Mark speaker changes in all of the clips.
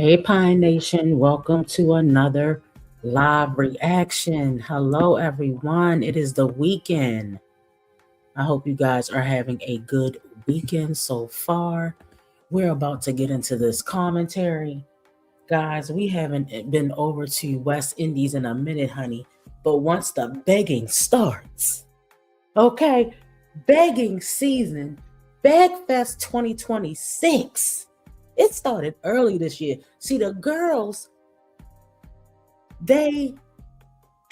Speaker 1: Hey, Pine Nation, welcome to another live reaction. Hello, everyone. It is the weekend. I hope you guys are having a good weekend so far. We're about to get into this commentary. Guys, we haven't been over to West Indies in a minute, honey. But once the begging starts, okay, begging season, Begfest 2026. It started early this year. See, the girls, they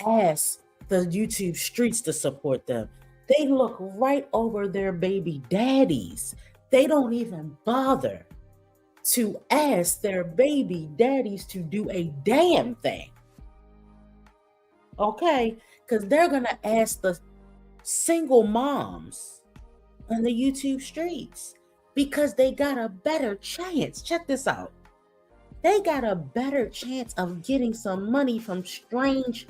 Speaker 1: ask the YouTube streets to support them. They look right over their baby daddies. They don't even bother to ask their baby daddies to do a damn thing. Okay? Because they're going to ask the single moms on the YouTube streets because they got a better chance. Check this out. They got a better chance of getting some money from strange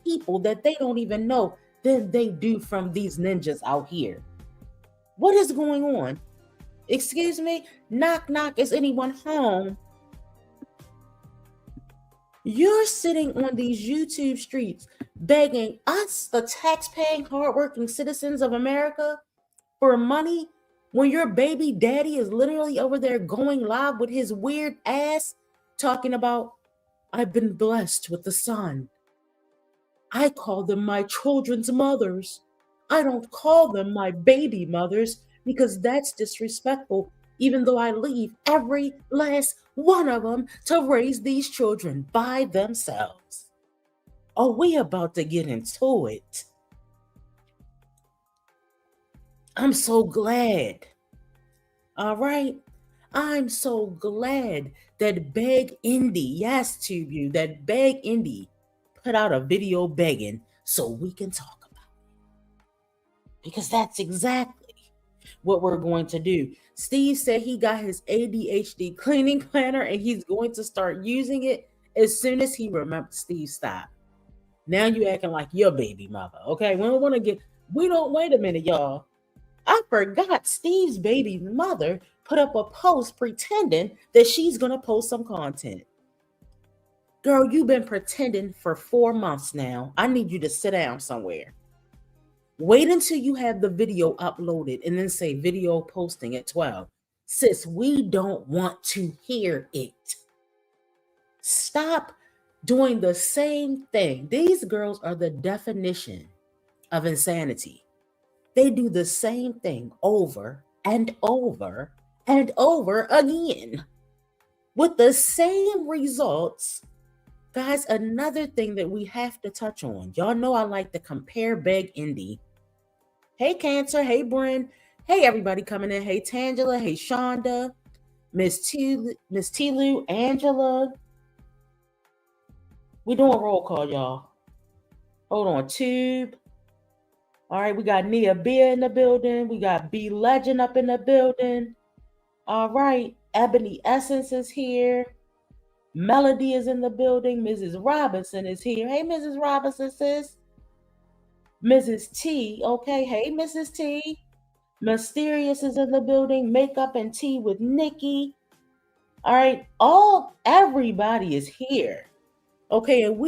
Speaker 1: people that they don't even know than they do from these ninjas out here. What is going on? Excuse me? Knock, knock. Is anyone home? You're sitting on these YouTube streets begging us, the tax-paying, hardworking citizens of America, for money when your baby daddy is literally over there going live with his weird ass talking about, I've been blessed with the son. I call them my children's mothers. I don't call them my baby mothers because that's disrespectful, even though I leave every last one of them to raise these children by themselves. Are we about to get into it? I'm so glad. All right. I'm so glad that Beg Indie, yes, to you, that Beg Indie put out a video begging so we can talk about it. Because that's exactly what we're going to do. Steve said he got his ADHD cleaning planner and he's going to start using it as soon as he remembers. Steve, stop. Now you acting like your baby mother, okay? We don't want to wait a minute, y'all. I forgot Steve's baby mother put up a post pretending that she's going to post some content. Girl, you've been pretending for 4 months now. I need you to sit down somewhere. Wait until you have the video uploaded and then say video posting at 12. Sis, we don't want to hear it. Stop doing the same thing. These girls are the definition of insanity. They do the same thing over and over and over again with the same results. Guys, another thing that we have to touch on. Y'all know I like to compare Beg Indie. Hey, Cancer. Hey, Bryn. Hey, everybody coming in. Hey, Tangela. Hey, Shonda. Miss Tilu, Angela. We doing roll call, y'all. Hold on. Tube. All right, we got Nia B in the building. We got B Legend up in the building. All right, Ebony Essence is here. Melody is in the building. Mrs. Robinson is here. Hey, Mrs. Robinson, sis. Mrs. T, okay. Hey, Mrs. T. Mysterious is in the building. Makeup and Tea with Nikki. All right, everybody is here. Okay, and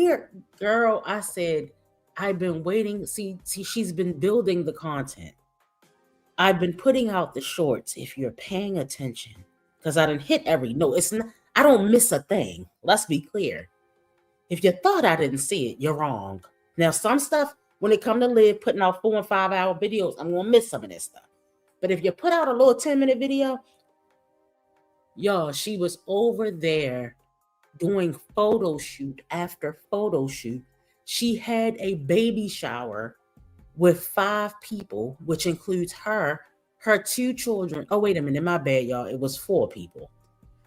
Speaker 1: girl, I said, I've been waiting. See, she's been building the content. I've been putting out the shorts. If you're paying attention, because I didn't hit every note. It's not. I don't miss a thing. Let's be clear. If you thought I didn't see it, you're wrong. Now, some stuff, when it come to Liv putting out 4 and 5 hour videos, I'm gonna miss some of this stuff. But if you put out a little 10-minute video, y'all, she was over there doing photo shoot after photo shoot. She had a baby shower with 5 people, which includes her 2 children. Oh, wait a minute, my bad, y'all. It was 4 people.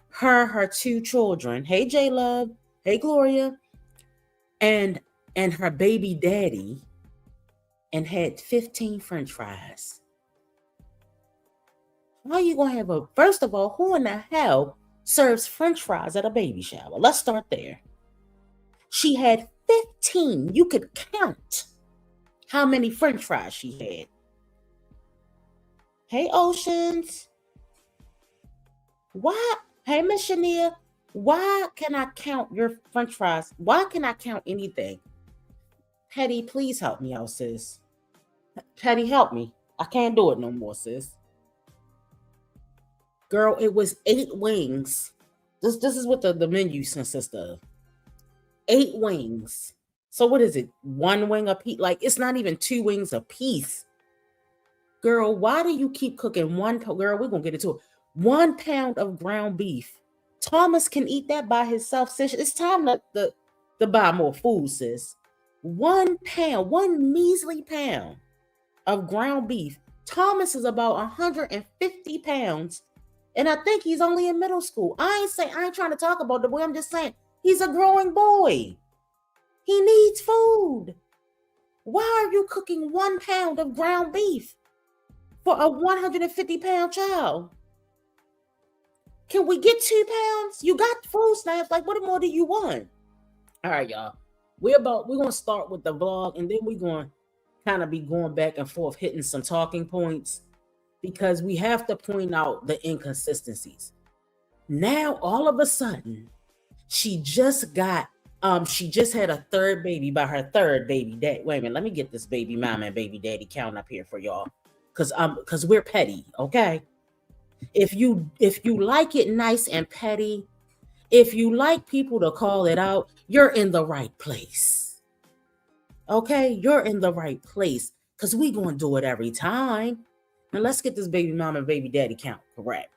Speaker 1: Her 2 children. Hey, J Love. Hey, Gloria. And her baby daddy, and had 15 French fries. How are you gonna have first of all, who in the hell serves French fries at a baby shower? Let's start there. She had 15. You could count how many French fries she had. Hey, Oceans. What? Hey, Miss Shania. Why can I count your french fries? Why can I count anything? Petty, please help me out, sis. Petty, help me. I can't do it no more, sis. Girl, it was 8 wings. This is what the menu consists of. 8 wings. So what is it? 1 wing a piece? Like, it's not even 2 wings a piece. Girl, why do you keep cooking girl, we're gonna get into it. 1 pound of ground beef. Thomas can eat that by himself, sis. It's time to buy more food, sis. 1 pound, one measly pound of ground beef. Thomas is about 150 pounds. And I think he's only in middle school. I ain't trying to talk about the boy. I'm just saying he's a growing boy. He needs food. Why are you cooking 1 pound of ground beef for a 150-pound child? Can we get 2 pounds? You got food stamps. Like, what more do you want? All right, y'all. We're gonna start with the vlog, and then we're gonna kind of be going back and forth, hitting some talking points, because we have to point out the inconsistencies. Now, all of a sudden, she just had a third baby by her third baby daddy. Wait a minute, let me get this baby mama and baby daddy count up here for y'all, because we're petty, okay? If you like it nice and petty, if you like people to call it out, you're in the right place. Okay, you're in the right place, because we gonna do it every time. Now let's get this baby mama and baby daddy count correct.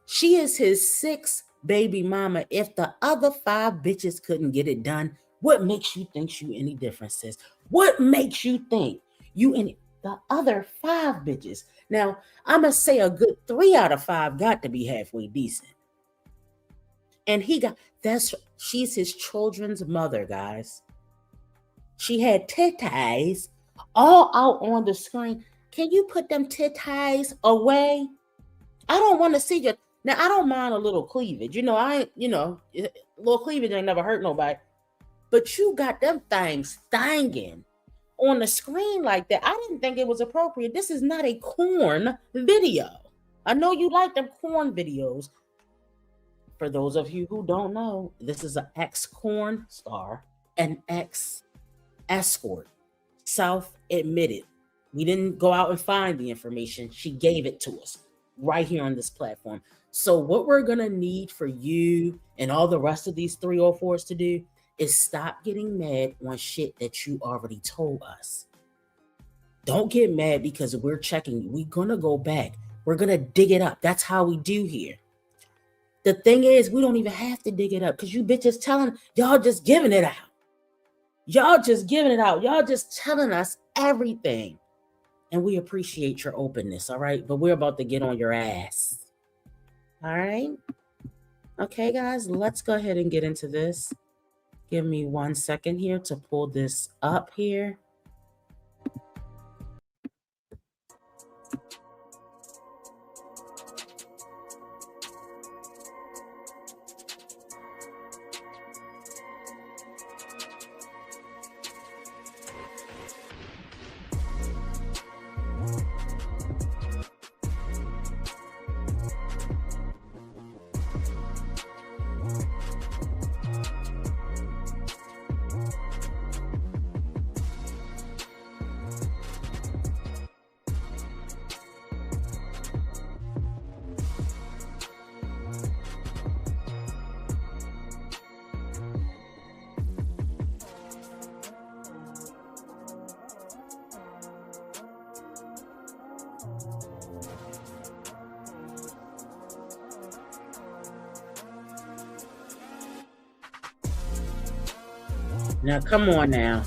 Speaker 1: She is his 6th baby mama. If the other 5 bitches couldn't get it done, what makes you think you any different, sis? What makes you think you any the other 5 bitches? Now, I'm gonna say a good 3 out of 5 got to be halfway decent. And she's his children's mother, guys. She had titties all out on the screen. Can you put them titties away? I don't want to see you. Now, I don't mind a little cleavage. Little cleavage ain't never hurt nobody. But you got them things thanging on the screen like that. I didn't think it was appropriate. This is not a corn video. I know you like them corn videos. For those of you who don't know, this is an ex-corn star, an ex-escort, self-admitted. We didn't go out and find the information. She gave it to us right here on this platform. So what we're going to need for you and all the rest of these 304s to do is stop getting mad on shit that you already told us. Don't get mad because we're checking. We're going to go back. We're going to dig it up. That's how we do here. The thing is, we don't even have to dig it up because you bitches telling, y'all just giving it out. Y'all just giving it out. Y'all just telling us everything. And we appreciate your openness, all right? But we're about to get on your ass. All right? Okay, guys, let's go ahead and get into this. Give me 1 second here to pull this up here. Now, come on now.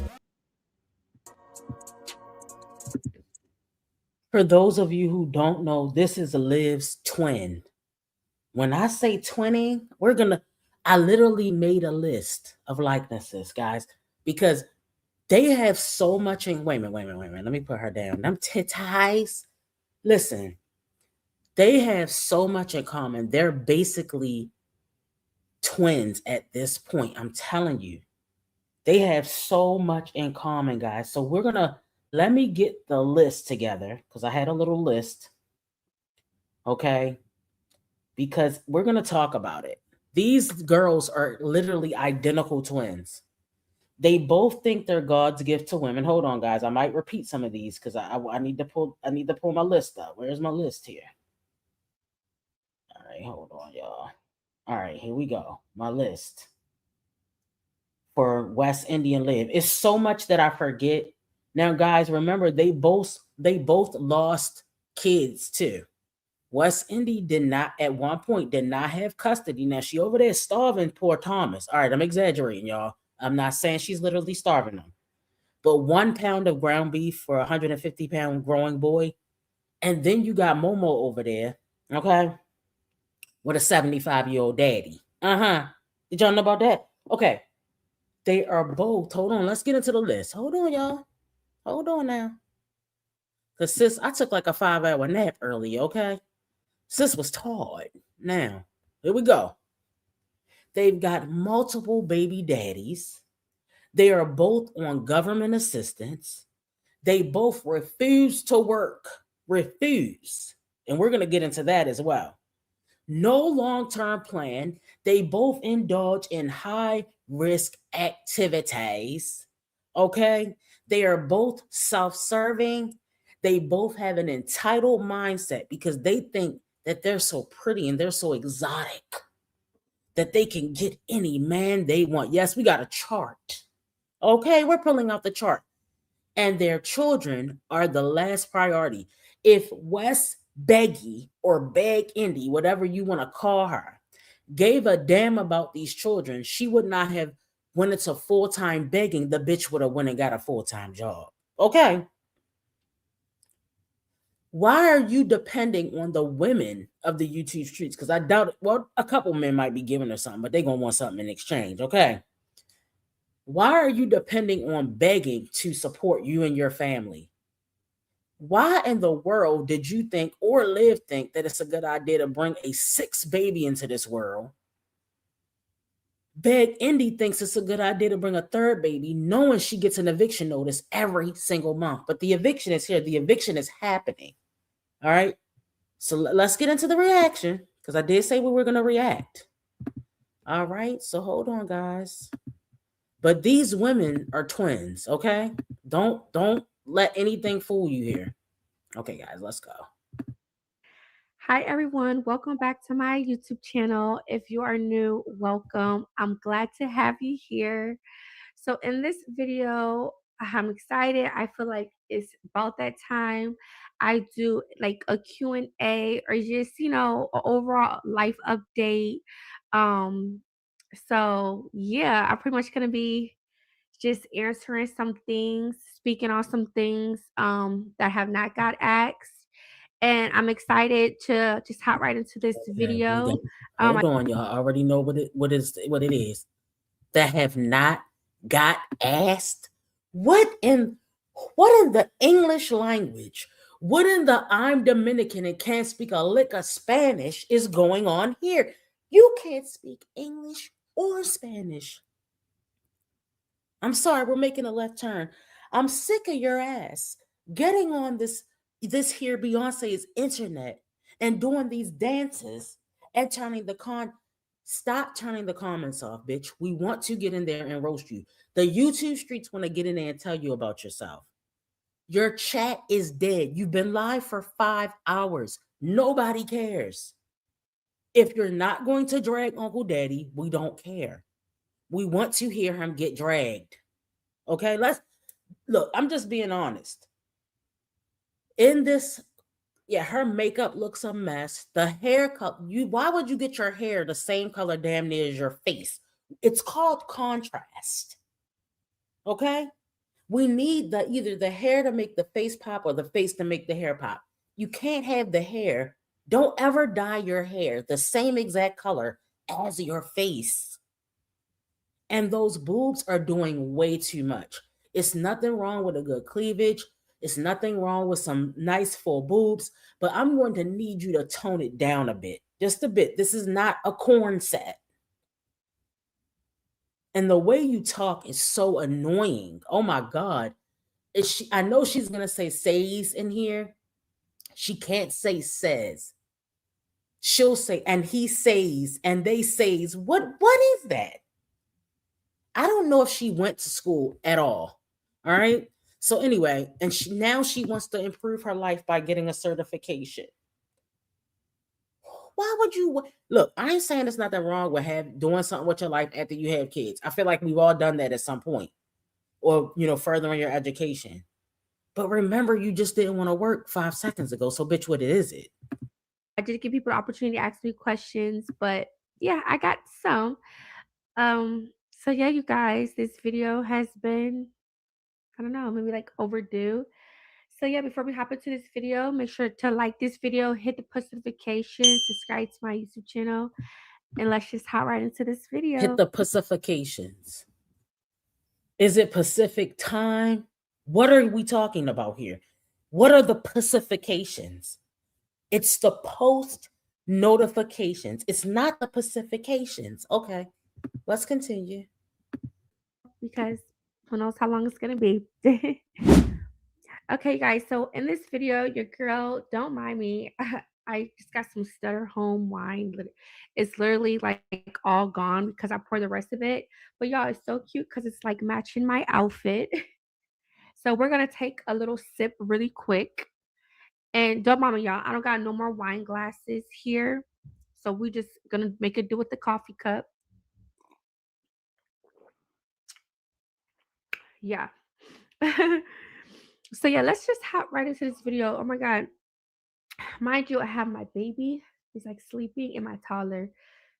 Speaker 1: For those of you who don't know, this is Liv's twin. When I say twinning, I literally made a list of likenesses, guys, because they have so much in. Wait a minute. Let me put her down. Them titties. Listen, they have so much in common. They're basically twins at this point. I'm telling you. They have so much in common, guys. So let me get the list together because I had a little list. Okay. because we're going to talk about it. These girls are literally identical twins. They both think they're God's gift to women. Hold on, guys. I might repeat some of these because I need to pull my list up. Where's my list here? All right, hold on, y'all. All right, here we go. My list for West Indian Live. It's so much that I forget. Now, guys, remember they both lost kids too. West Indy did not at one point did not have custody. Now she over there starving poor Thomas. All right, I'm exaggerating, y'all. I'm not saying she's literally starving them. But 1 pound of ground beef for a 150-pound growing boy. And then you got Momo over there, okay, with a 75-year-old daddy. Did y'all know about that? Okay. They are both. Hold on. Let's get into the list. Hold on, y'all. Hold on now. Because sis, I took like a 5-hour nap earlier, okay? Sis was tired. Now, here we go. They've got multiple baby daddies. They are both on government assistance. They both refuse to work. Refuse. And we're going to get into that as well. No long-term plan. They both indulge in high-risk activities. Okay? They are both self-serving. They both have an entitled mindset because they think that they're so pretty and they're so exotic that they can get any man they want. Yes, we got a chart. Okay, we're pulling out the chart. And their children are the last priority. If West Beggy or Beg Indy, whatever you want to call her, gave a damn about these children, she would not have went into full-time begging. The bitch would have went and got a full-time job. Okay. Why are you depending on the women of the YouTube streets? Because I doubt it. Well, a couple men might be giving her something, but they're going to want something in exchange. Okay. Why are you depending on begging to support you and your family? Why in the world did you think or Liv think that it's a good idea to bring a 6th baby into this world? Beg Indy thinks it's a good idea to bring a 3rd baby, knowing she gets an eviction notice every single month. But the eviction is here. The eviction is happening. All right. So let's get into the reaction because I did say we were going to react. All right. So hold on, guys. But these women are twins, okay? Don't let anything fool you here. Okay, guys, let's go.
Speaker 2: Hi, everyone. Welcome back to my YouTube channel. If you are new, welcome. I'm glad to have you here. So in this video, I'm excited. I feel like it's about that time. I do like a Q&A or just, an overall life update. So yeah, I'm pretty much going to be just answering some things, speaking on some things that have not got asked. And I'm excited to just hop right into this
Speaker 1: Okay,
Speaker 2: video.
Speaker 1: hold on, y'all. I already know what it is. That have not got asked. What in the English language? What in the I'm Dominican and can't speak a lick of Spanish is going on here? You can't speak English or Spanish. I'm sorry, we're making a left turn. I'm sick of your ass getting on this here Beyonce's internet and doing these dances and stop turning the comments off, bitch. We want to get in there and roast you. The YouTube streets want to get in there and tell you about yourself. Your chat is dead. You've been live for 5 hours. Nobody cares. If you're not going to drag Uncle Daddy, we don't care. We want to hear him get dragged. Okay, look, I'm just being honest. In this, yeah, her makeup looks a mess. The haircut, why would you get your hair the same color damn near as your face? It's called contrast. Okay? We need either the hair to make the face pop or the face to make the hair pop. You can't have the hair. Don't ever dye your hair the same exact color as your face. And those boobs are doing way too much. It's nothing wrong with a good cleavage. It's nothing wrong with some nice full boobs, but I'm going to need you to tone it down a bit, just a bit. This is not a corn set. And the way you talk is so annoying. Oh my God. I know she's going to say says in here. She can't say says. She'll say, and he says, and they says, what is that? I don't know if she went to school at all. All right. So anyway, and now she wants to improve her life by getting a certification. Why would you look? I ain't saying there's nothing wrong with doing something with your life after you have kids. I feel like we've all done that at some point, or furthering your education. But remember, you just didn't want to work 5 seconds ago. So, bitch, what is it?
Speaker 2: I did give people the opportunity to ask me questions, but yeah, I got some. So yeah, you guys, this video has been, I don't know, maybe like overdue. So yeah, before we hop into this video, make sure to like this video, hit the post notification, subscribe to my YouTube channel, and let's just hop right into this
Speaker 1: Hit
Speaker 2: video.
Speaker 1: the Pacifications. Is it Pacific time? What are we talking about here? What are the Pacifications? It's the post notifications. It's not the Pacifications. Okay, let's continue.
Speaker 2: Because who knows how long it's gonna be. Okay, guys, so in this video, your girl, don't mind me. I just got some Stutter Home wine. It's literally like all gone because I poured the rest of it. But y'all, it's so cute because it's like matching my outfit. So we're gonna take a little sip really quick. And don't mind me, y'all. I don't got no more wine glasses here. So we just gonna make it do with the coffee cup. Yeah. So yeah, let's just hop right into this video. Oh my god. Mind you, I have my baby. He's like sleeping and my toddler.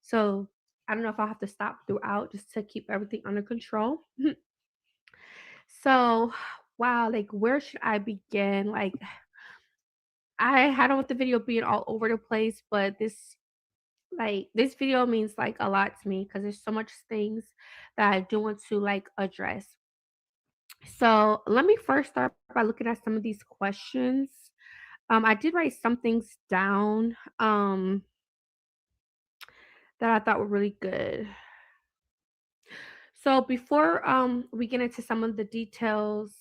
Speaker 2: So I don't know if I'll have to stop throughout just to keep everything under control. So wow, like where should I begin? Like I don't want the video being all over the place, but this video means like a lot to me because there's so much things that I do want to like address. So let me first start by looking at some of these questions. I did write some things down that I thought were really good. So before we get into some of the details,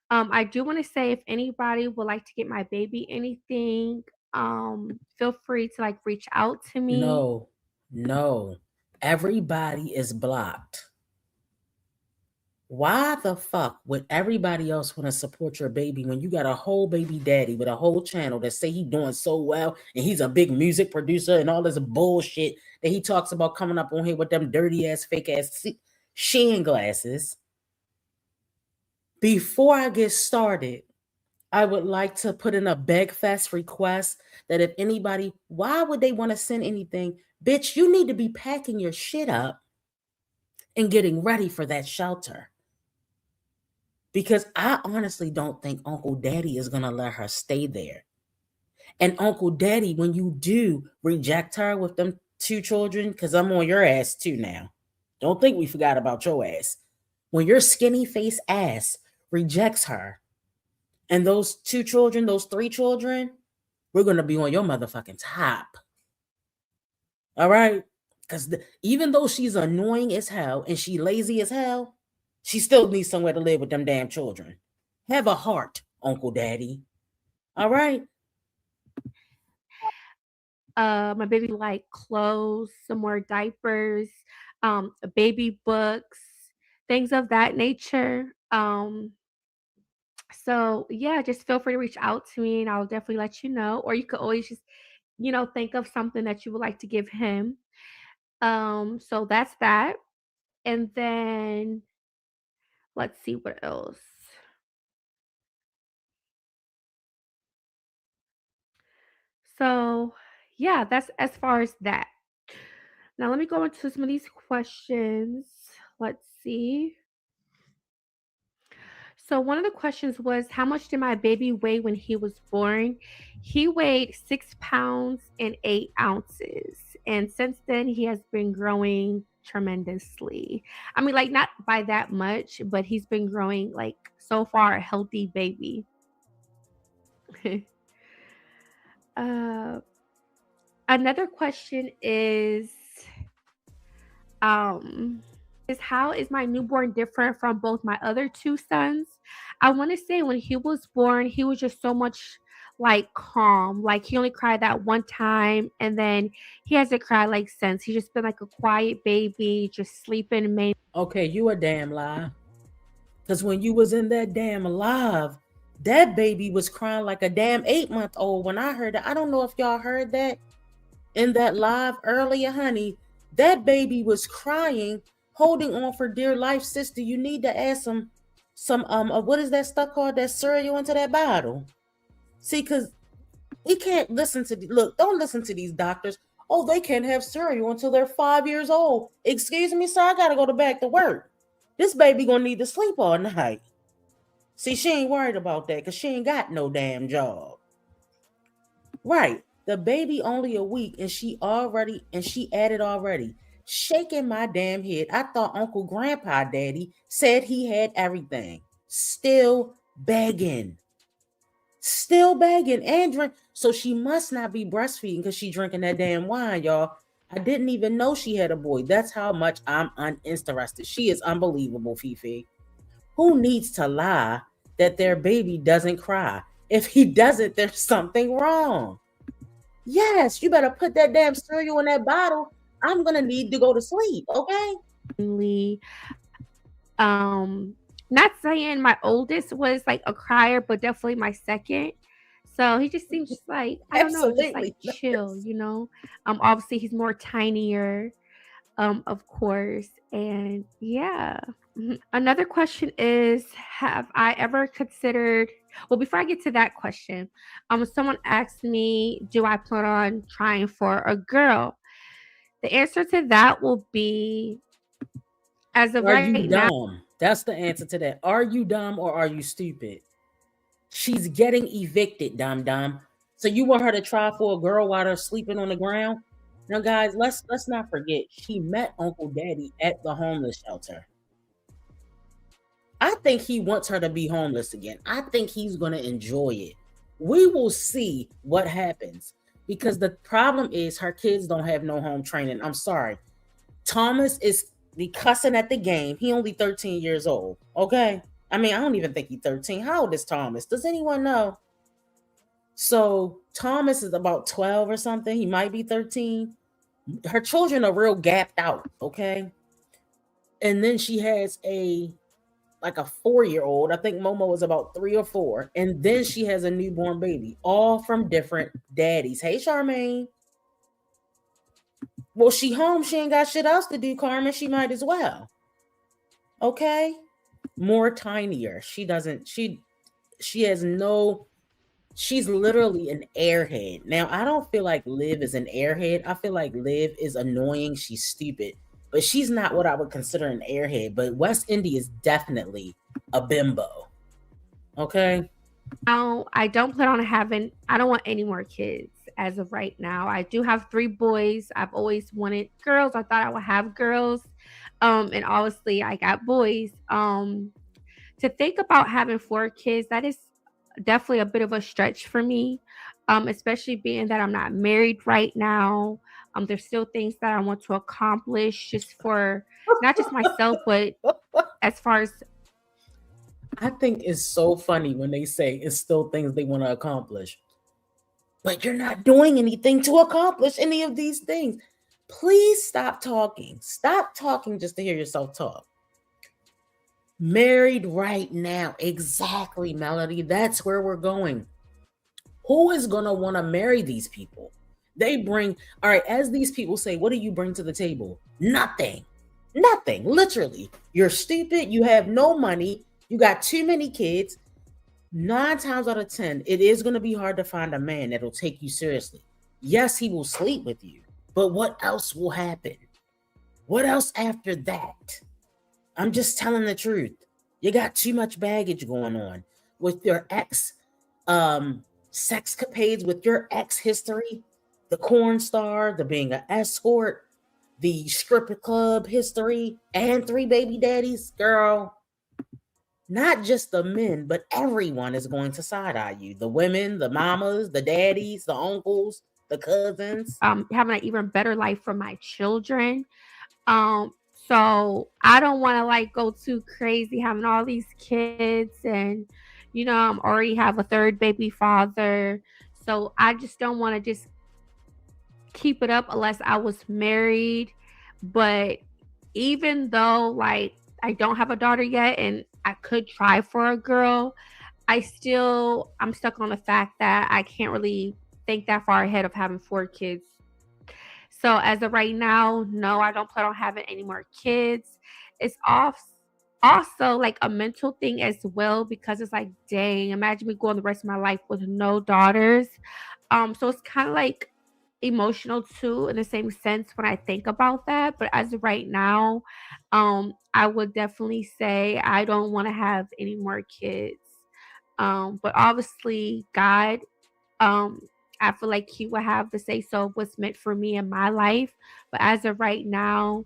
Speaker 2: I do want to say if anybody would like to get my baby anything, feel free to like reach out to me.
Speaker 1: No, no. Everybody is blocked. Why the fuck would everybody else want to support your baby when you got a whole baby daddy with a whole channel that say he's doing so well and he's a big music producer and all this bullshit that he talks about coming up on here with them dirty ass fake ass Shein glasses? Before I get started, I would like to put in a BegFest request that if anybody, why would they want to send anything? Bitch, you need to be packing your shit up and getting ready for that shelter. Because I honestly don't think Uncle Daddy is going to let her stay there. And Uncle Daddy, when you do reject her with them 2 children, because I'm on your ass too now. Don't think we forgot about your ass. When your skinny face ass rejects her and those 2 children, those 3 children, we're going to be on your motherfucking top. All right? Because even though she's annoying as hell and she lazy as hell, she still needs somewhere to live with them damn children. Have a heart, Uncle Daddy. All right?
Speaker 2: My baby like clothes, some more diapers, baby books, things of that nature. So yeah, just feel free to reach out to me and I'll definitely let you know. Or you could always just, think of something that you would like to give him. So that's that. And then let's see what else. So yeah, that's as far as that. Now let me go into some of these questions. Let's see. So one of the questions was, how much did my baby weigh when he was born? He weighed 6 pounds and 8 ounces. And since then, he has been growing tremendously. I mean, like, not by that much, but he's been growing, like, so far, a healthy baby. uh, Another question is how is my newborn different from both my other 2 sons? I want to say when he was born, he was just so much like calm. Like he only cried that one time and then he hasn't cried like since. He's just been like a quiet baby, just sleeping mainly.
Speaker 1: Okay, you a damn lie. Because when you was in that damn alive, that baby was crying like a damn 8-month old when I heard that. I don't know if y'all heard that in that live earlier, honey. That baby was crying, holding on for dear life. Sister, you need to add some what is that stuff called, that cereal into that bottle. See, because we can't listen to look, don't listen to these doctors. Oh, they can't have cereal until they're 5 years old. Excuse me, sir, I gotta go to back to work. This baby gonna need to sleep all night. See, she ain't worried about that because she ain't got no damn job. Right. The baby only a week and she added already. Shaking my damn head. I thought Uncle Grandpa Daddy said he had everything. Still begging. Still begging and drink. So she must not be breastfeeding because she drinking that damn wine, y'all. I didn't even know she had a boy. That's how much I'm uninterested. She is unbelievable, Fifi. Who needs to lie that their baby doesn't cry? If he doesn't, there's something wrong. Yes, you better put that damn cereal in that bottle. I'm gonna need to go to sleep, okay?
Speaker 2: Not saying my oldest was like a crier, but definitely my second. So he just seems just like, I don't know, just like
Speaker 1: Absolutely.
Speaker 2: chill, you know. Obviously he's more tinier, of course. And yeah. Another question is, have I ever considered, well, before I get to that question, someone asked me, do I plan on trying for a girl? The answer to that will be, as of
Speaker 1: Are
Speaker 2: right
Speaker 1: you
Speaker 2: now,
Speaker 1: dumb? That's the answer to that. Are you dumb or are you stupid? She's getting evicted, dumb. So you want her to try for a girl while they're sleeping on the ground? Now, guys, let's not forget she met Uncle Daddy at the homeless shelter. I think he wants her to be homeless again. I think he's going to enjoy it. We will see what happens because the problem is her kids don't have no home training. I'm sorry. Thomas is the cussing at the game. He only 13 years old. Okay. I mean, I don't even think he's 13. How old is Thomas? Does anyone know? So Thomas is about 12 or something. He might be 13. Her children are real gapped out. Okay. And then she has a 4-year-old. I think Momo is about 3 or 4. And then she has a newborn baby, all from different daddies. Hey, Charmaine. Well, she home. She ain't got shit else to do, Carmen. She might as well. Okay. More tinier. She has no, she's literally an airhead. Now, I don't feel like Liv is an airhead. I feel like Liv is annoying. She's stupid. But she's not what I would consider an airhead. But West Indy is definitely a bimbo. Okay.
Speaker 2: I don't plan on having, I don't want any more kids as of right now. I do have 3 boys. I've always wanted girls. I thought I would have girls. And obviously I got boys. To think about having 4 kids, that is definitely a bit of a stretch for me. Especially being that I'm not married right now. There's still things that I want to accomplish just for not just myself, but as far as
Speaker 1: I think it's so funny when they say it's still things they want to accomplish. But you're not doing anything to accomplish any of these things. Please stop talking. Stop talking just to hear yourself talk. Married right now. Exactly, Melody. That's where we're going. Who is going to want to marry these people? They bring, all right, as these people say, what do you bring to the table? Nothing. Nothing. Literally. You're stupid. You have no money. You got too many kids. 9 times out of 10, it is going to be hard to find a man that'll take you seriously. Yes, he will sleep with you, but what else will happen? What else after that? I'm just telling the truth. You got too much baggage going on with your ex sexcapades, with your ex history, the corn star, the being an escort, the stripper club history, and 3 baby daddies. Girl, not just the men, but everyone is going to side eye you. The women, the mamas, the daddies, the uncles, the cousins.
Speaker 2: having an even better life for my children. So I don't want to like go too crazy having all these kids and I'm already have a third baby father. So I just don't want to just keep it up unless I was married. But even though like I don't have a daughter yet and I could try for a girl, I'm stuck on the fact that I can't really think that far ahead of having 4 kids. So as of right now, no, I don't plan on having any more kids. It's off also like a mental thing as well because it's like, dang, imagine me going the rest of my life with no daughters. So it's kind of like emotional too in the same sense when I think about that. But as of right now, I would definitely say I don't want to have any more kids. But obviously God, um, I feel like he will have the say so of what's meant for me in my life. But as of right now,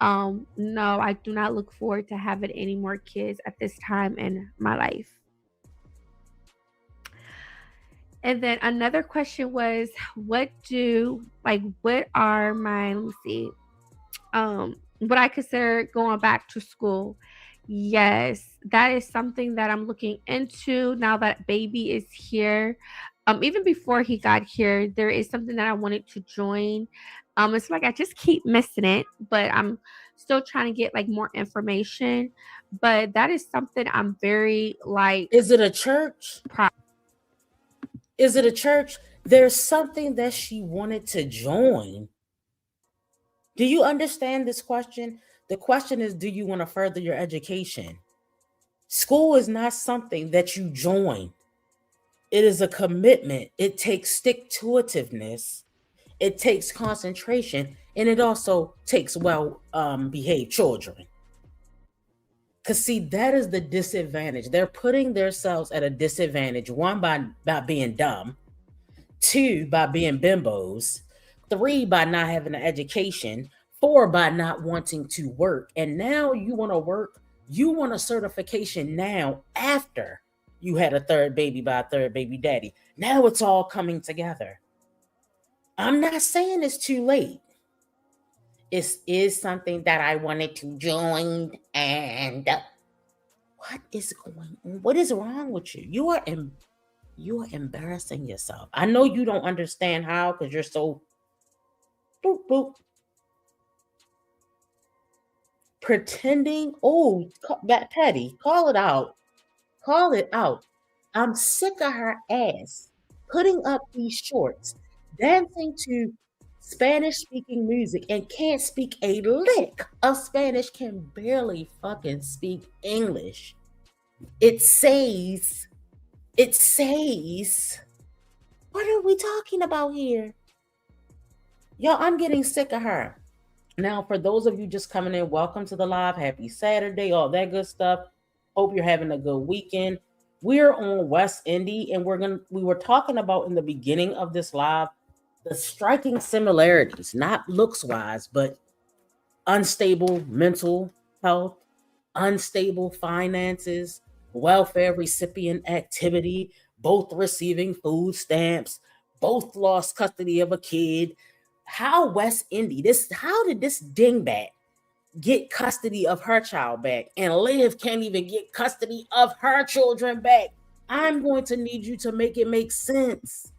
Speaker 2: no, I do not look forward to having any more kids at this time in my life. And then another question was, what are my, let me see, what I consider going back to school. Yes, that is something that I'm looking into now that baby is here. Even before he got here, there is something that I wanted to join. It's like I just keep missing it, but I'm still trying to get like more information. But that is something I'm very like
Speaker 1: Is it a church?
Speaker 2: proud.
Speaker 1: Is it a church? There's something that she wanted to join. Do you understand this question? The question is, do you want to further your education? School is not something that you join. It is a commitment. It takes stick to itiveness. It takes concentration, and it also takes well behaved children. Because see, that is the disadvantage. They're putting themselves at a disadvantage. One, by being dumb. Two, by being bimbos. Three, by not having an education. Four, by not wanting to work. And now you want to work. You want a certification now after you had a third baby by a third baby daddy. Now it's all coming together. I'm not saying it's too late. It is something that I wanted to join. And what is going on? What is wrong with you? You are embarrassing yourself. I know you don't understand how because you're so boop boop pretending. Oh, that petty. Call it out. Call it out. I'm sick of her ass putting up these shorts, dancing to Spanish speaking music and can't speak a lick of Spanish, can barely fucking speak English. It says, it says, what are we talking about here? Y'all, I'm getting sick of her. Now, for those of you just coming in, welcome to the live. Happy Saturday, all that good stuff. Hope you're having a good weekend. We're on West Indy, and we were talking about in the beginning of this live the striking similarities, not looks wise, but unstable mental health, unstable finances, welfare recipient activity, both receiving food stamps, both lost custody of a kid. How West Indy, how did this dingbat get custody of her child back, and Liv can't even get custody of her children back? I'm going to need you to make it make sense.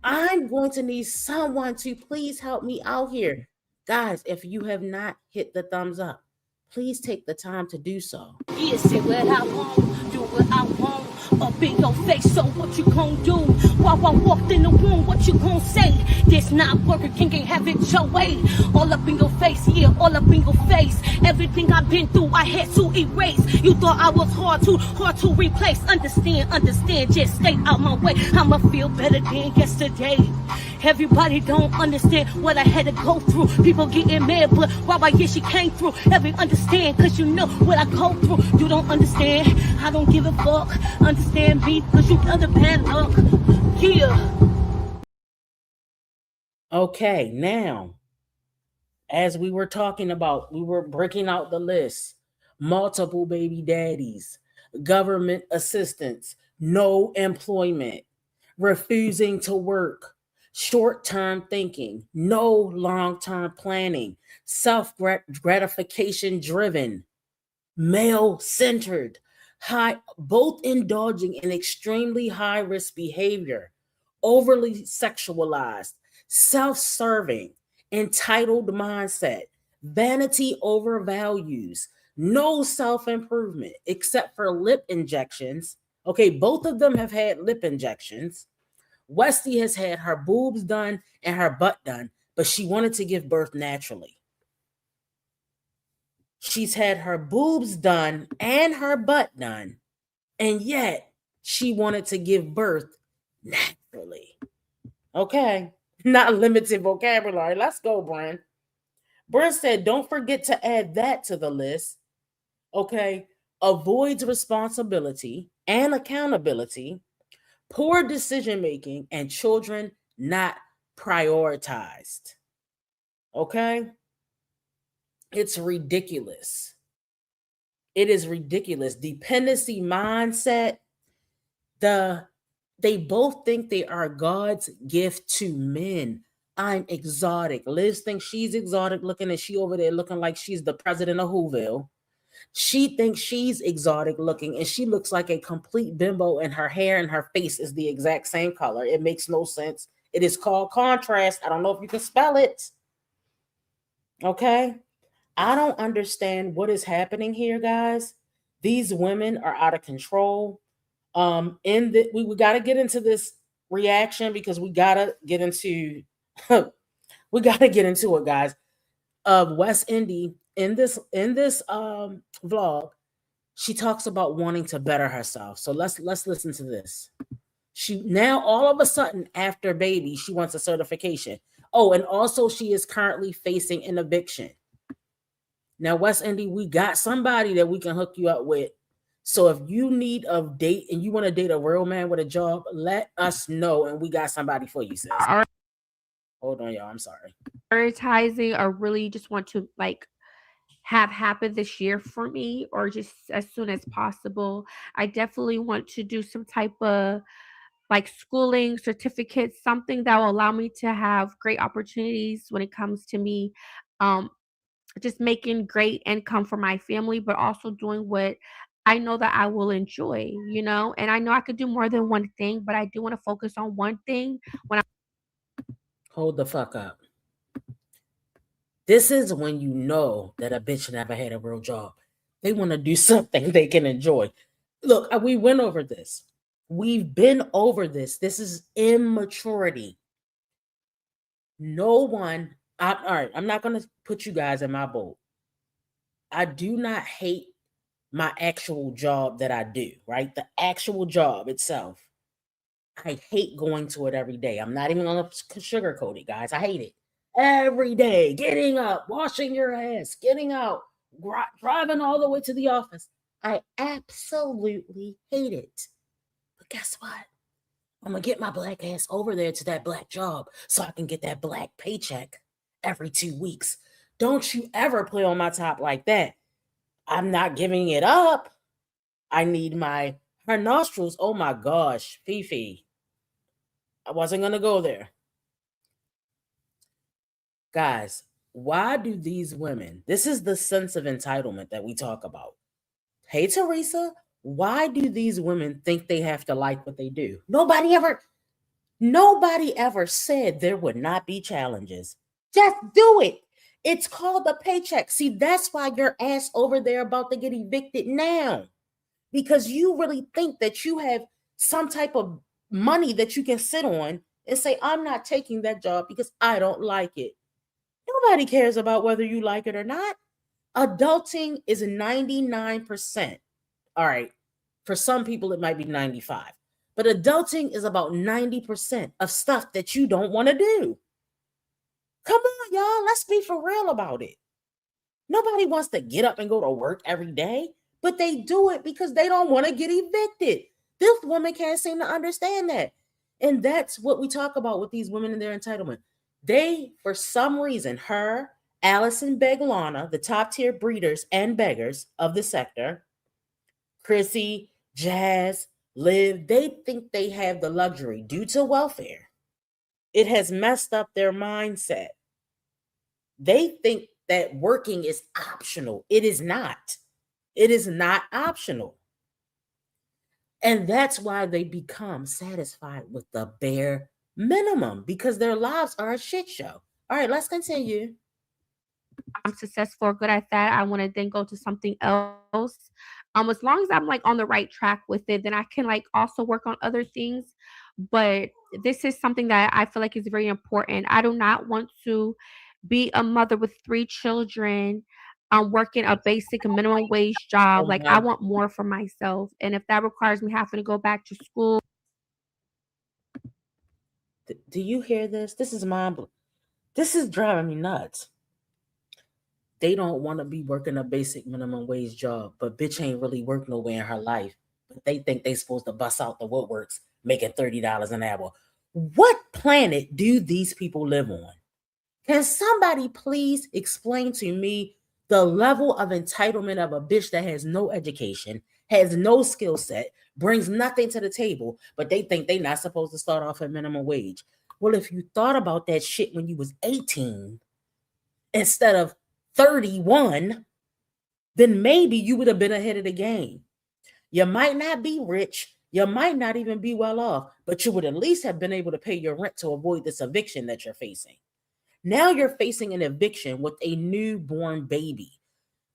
Speaker 1: I'm going to need someone to please help me out here. Guys, if you have not hit the thumbs up, please take the time to do so.
Speaker 3: Yeah, say what I want, do what I want. Up in your face, so what you gon' do? While I walked in the room, what you gon' say? This not Burger King, can't have it your way. All up in your face, yeah, all up in your face. Everything I've been through, I had to erase. You thought I was hard to replace. Understand, just stay out my way. I'ma feel better than yesterday. Everybody don't understand what I had to go through. People getting mad, but why yeah, she came through. Every understand, cause you know what I go through. You don't understand, I don't give a fuck. Understand me, cause you other bad luck. Yeah.
Speaker 1: Okay, now, as we were talking about, we were breaking out the list. Multiple baby daddies, government assistance, no employment, refusing to work, short-term thinking, no long-term planning, self-gratification driven, male-centered, both indulging in extremely high risk behavior, overly sexualized, self-serving, entitled mindset, vanity over values, no self-improvement except for lip injections. Okay, both of them have had lip injections. Westy has had her boobs done and her butt done, but she wanted to give birth naturally. She's had her boobs done and her butt done, and yet she wanted to give birth naturally. Okay, not limited vocabulary. Let's go, Bryn. Bryn said, don't forget to add that to the list. Okay, avoids responsibility and accountability, poor decision making, and children not prioritized. Okay, it's ridiculous. It is ridiculous. Dependency mindset. The They both think they are God's gift to men. I'm exotic. Liz thinks she's exotic looking, and she over there looking like she's the president of Whoville. She thinks she's exotic looking, and she looks like a complete bimbo, and her hair and her face is the exact same color. It makes no sense. It is called contrast. I don't know if you can spell it. Okay. I don't understand what is happening here, guys. These women are out of control. In the we got to get into this reaction because we got to get into we got to get into it, guys. West Indy in this vlog, she talks about wanting to better herself. So let's listen to this. She now all of a sudden after baby, she wants a certification. Oh, and also she is currently facing an eviction. Now, West Indy, we got somebody that we can hook you up with. So if you need a date and you want to date a real man with a job, let us know and we got somebody for you, sis. Hold on, y'all. I'm sorry.
Speaker 2: Prioritizing or really just want to like have happen this year for me or just as soon as possible. I definitely want to do some type of like schooling, certificates, something that will allow me to have great opportunities when it comes to me um, just making great income for my family, but also doing what I know that I will enjoy, you know? And I know I could do more than one thing, but I do want to focus on one thing when
Speaker 1: Hold the fuck up. This is when you know that a bitch never had a real job. They want to do something they can enjoy. Look, we went over this. We've been over this. This is immaturity. No one, all right, I'm not going to put you guys in my boat. I do not hate my actual job that I do, right? The actual job itself. I hate going to it every day. I'm not even going to sugarcoat it, guys. I hate it. Every day, getting up, washing your ass, getting out, driving all the way to the office. I absolutely hate it. But guess what? I'm going to get my black ass over there to that black job so I can get that black paycheck every 2 weeks. Don't you ever play on my top like that. I'm not giving it up. I need her nostrils. Oh my gosh, Fifi. I wasn't going to go there. Guys, why do these women, this is the sense of entitlement that we talk about. Hey, Teresa, why do these women think they have to like what they do? Nobody ever said there would not be challenges. Just do it. It's called a paycheck. See, that's why your ass over there about to get evicted now. Because you really think that you have some type of money that you can sit on and say, I'm not taking that job because I don't like it. Nobody cares about whether you like it or not. Adulting is 99%. All right. For some people, it might be 95. But adulting is about 90% of stuff that you don't want to do. Come on, y'all. Let's be for real about it. Nobody wants to get up and go to work every day, but they do it because they don't want to get evicted. This woman can't seem to understand that. And that's what we talk about with these women and their entitlement. They, for some reason, her, Allison Beglana, the top tier breeders and beggars of the sector, Chrissy, Jazz, Liv, they think they have the luxury due to welfare. It has messed up their mindset. They think that working is optional. It is not. It is not optional. And that's why they become satisfied with the bare minimum because their lives are a shit show. All right, let's continue.
Speaker 2: I'm successful or good at that, I want to then go to something else. As long as I'm like on the right track with it, then I can like also work on other things. But this is something that I feel like is very important. I do not want to be a mother with 3 children, working a basic minimum wage job.
Speaker 1: Oh
Speaker 2: Like I
Speaker 1: my,
Speaker 2: want more for myself. And if that requires me having to go back to school,
Speaker 1: do you hear this? This is this is driving me nuts. They don't want to be working a basic minimum wage job, but bitch ain't really worked nowhere in her life. But they think they supposed to bust out the woodworks making $30 an hour. What planet do these people live on? Can somebody please explain to me the level of entitlement of a bitch that has no education, has no skill set, brings nothing to the table, but they think they not supposed to start off at minimum wage? Well, if you thought about that shit when you was 18 instead of 31, then maybe you would have been ahead of the game. You might not be rich, you might not even be well off, but you would at least have been able to pay your rent to avoid this eviction that you're facing. Now you're facing an eviction with a newborn baby.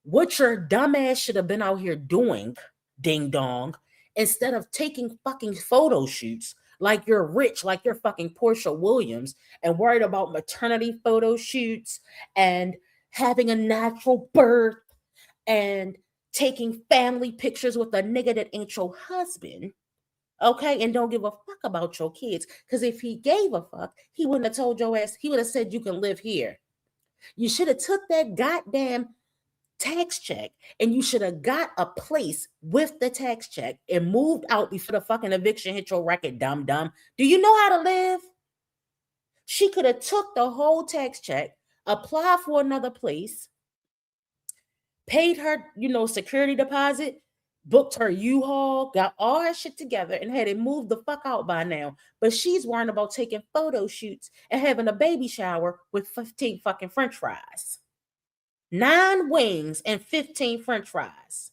Speaker 1: What your dumbass should have been out here doing, ding dong, instead of taking fucking photo shoots like you're rich, like you're fucking Portia Williams, and worried about maternity photo shoots and having a natural birth and taking family pictures with a nigga that ain't your husband, okay, and don't give a fuck about your kids. Because if he gave a fuck, he wouldn't have told your ass, he would have said you can live here. You should have took that goddamn tax check and you should have got a place with the tax check and moved out before the fucking eviction hit your record, dumb dumb. Do you know how to live? She could have took the whole tax check, applied for another place, paid her, security deposit, booked her U-Haul, got all her shit together, and had it moved the fuck out by now. But she's worrying about taking photo shoots and having a baby shower with 15 fucking French fries. 9 wings and 15 French fries.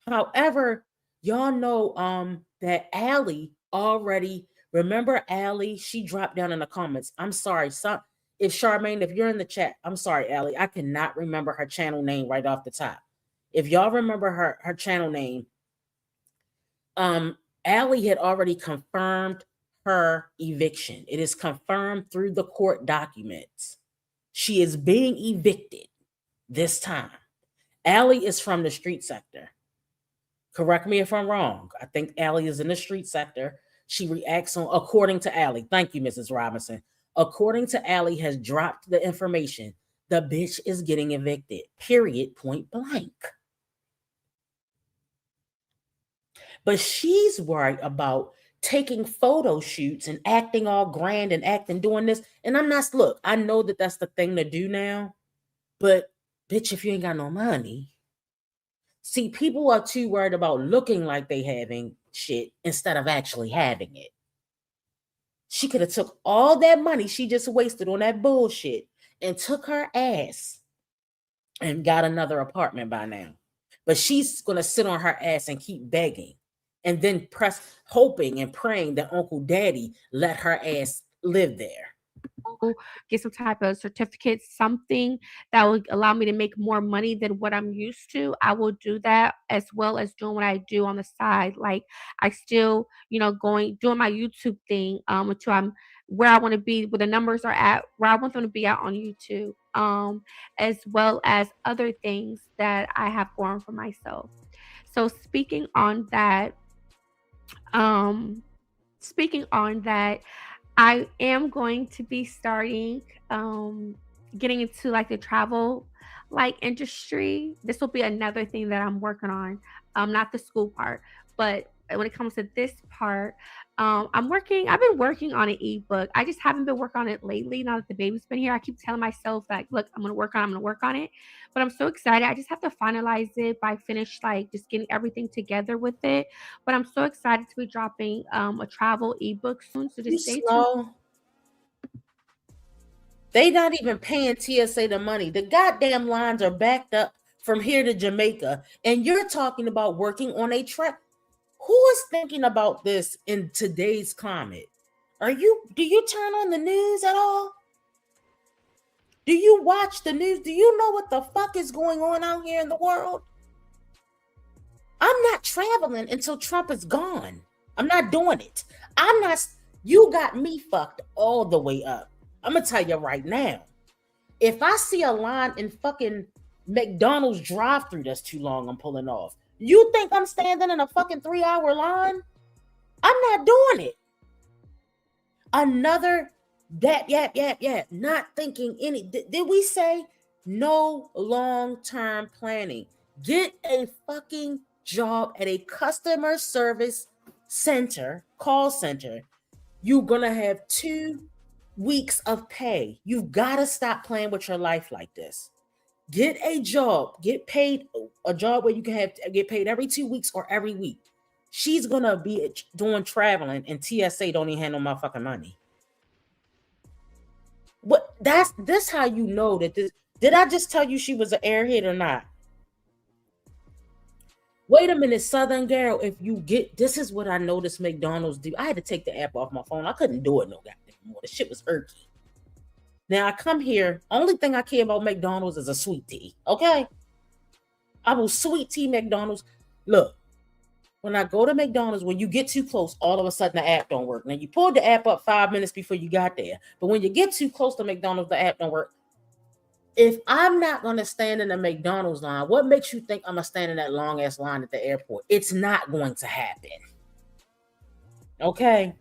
Speaker 1: However, y'all know that Allie already, remember Allie? She dropped down in the comments. I'm sorry, if Charmaine, if you're in the chat, I'm sorry, Allie. I cannot remember her channel name right off the top. If y'all remember her channel name, Allie had already confirmed her eviction. It is confirmed through the court documents. She is being evicted this time. Allie is from the street sector. Correct me if I'm wrong. I think Allie is in the street sector. She reacts on, according to Allie. Thank you, Mrs. Robinson. According to Allie, has dropped the information. The bitch is getting evicted. Period. Point blank. But she's worried about taking photo shoots and acting all grand and doing this. And I'm not, look, I know that that's the thing to do now. But bitch, if you ain't got no money. See, people are too worried about looking like they having shit instead of actually having it. She could have took all that money she just wasted on that bullshit and took her ass and got another apartment by now. But she's going to sit on her ass and keep begging and then hoping and praying that Uncle Daddy let her ass live there.
Speaker 2: get some type of certificate, something that will allow me to make more money than what I'm used to, I will do that as well as doing what I do on the side. Like I still, doing my YouTube thing until I'm where I want to be, where the numbers are at, where I want them to be at on YouTube, as well as other things that I have going for myself. So um, speaking on that, I am going to be starting getting into like the travel like industry. This will be another thing that I'm working on. Not the school part, but when it comes to this part, I've been working on an ebook. I just haven't been working on it lately. Now that the baby's been here, I keep telling myself that, look, I'm gonna work on it. But I'm so excited. I just have to finalize it by finish like just getting everything together with it. But I'm so excited to be dropping a travel ebook soon. So
Speaker 1: You
Speaker 2: just stay tuned.
Speaker 1: slow. They not even paying TSA the money. The goddamn lines are backed up from here to Jamaica. And you're talking about working on a track. Who is thinking about this in today's climate? Do you turn on the news at all? Do you watch the news? Do you know what the fuck is going on out here in the world? I'm not traveling until Trump is gone. I'm not doing it. I'm not. You got me fucked all the way up. I'm gonna tell you right now. If I see a line in fucking McDonald's drive-through that's too long, I'm pulling off. You think I'm standing in a fucking 3-hour line? I'm not doing it. Another not thinking any. Did we say no long-term planning? Get a fucking job at a customer service center, call center. You're gonna have 2 weeks of pay. You've got to stop playing with your life like this. Get a job, get paid a job where you can get paid every 2 weeks or every week. She's gonna be doing traveling, and TSA don't even handle my fucking money. What? That's this how you know that this. Did I just tell you she was an airhead or not? Wait a minute, Southern girl. If you get this, is what I noticed McDonald's do. I had to take the app off my phone. I couldn't do it no goddamn more. The shit was irky. Now I come here. Only thing I care about McDonald's is a sweet tea. Okay, I will sweet tea McDonald's. Look, when I go to McDonald's, when you get too close, all of a sudden the app don't work. Now you pulled the app up 5 minutes before you got there, but when you get too close to McDonald's, the app don't work. If I'm not gonna stand in the McDonald's line, what makes you think I'm gonna stand in that long ass line at the airport? It's not going to happen. Okay.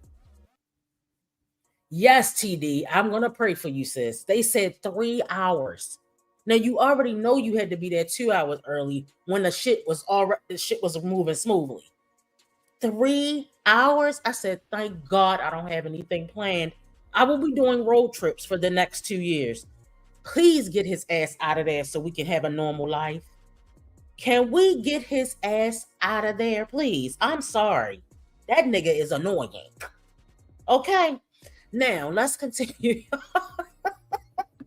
Speaker 1: Yes, TD, I'm gonna pray for you, sis. They said 3 hours. Now you already know you had to be there 2 hours early when the shit was moving smoothly. 3 hours. I said, thank God I don't have anything planned. I will be doing road trips for the next 2 years. Please get his ass out of there so we can have a normal life. Can we get his ass out of there, please? I'm sorry. That nigga is annoying. Okay. Now let's continue.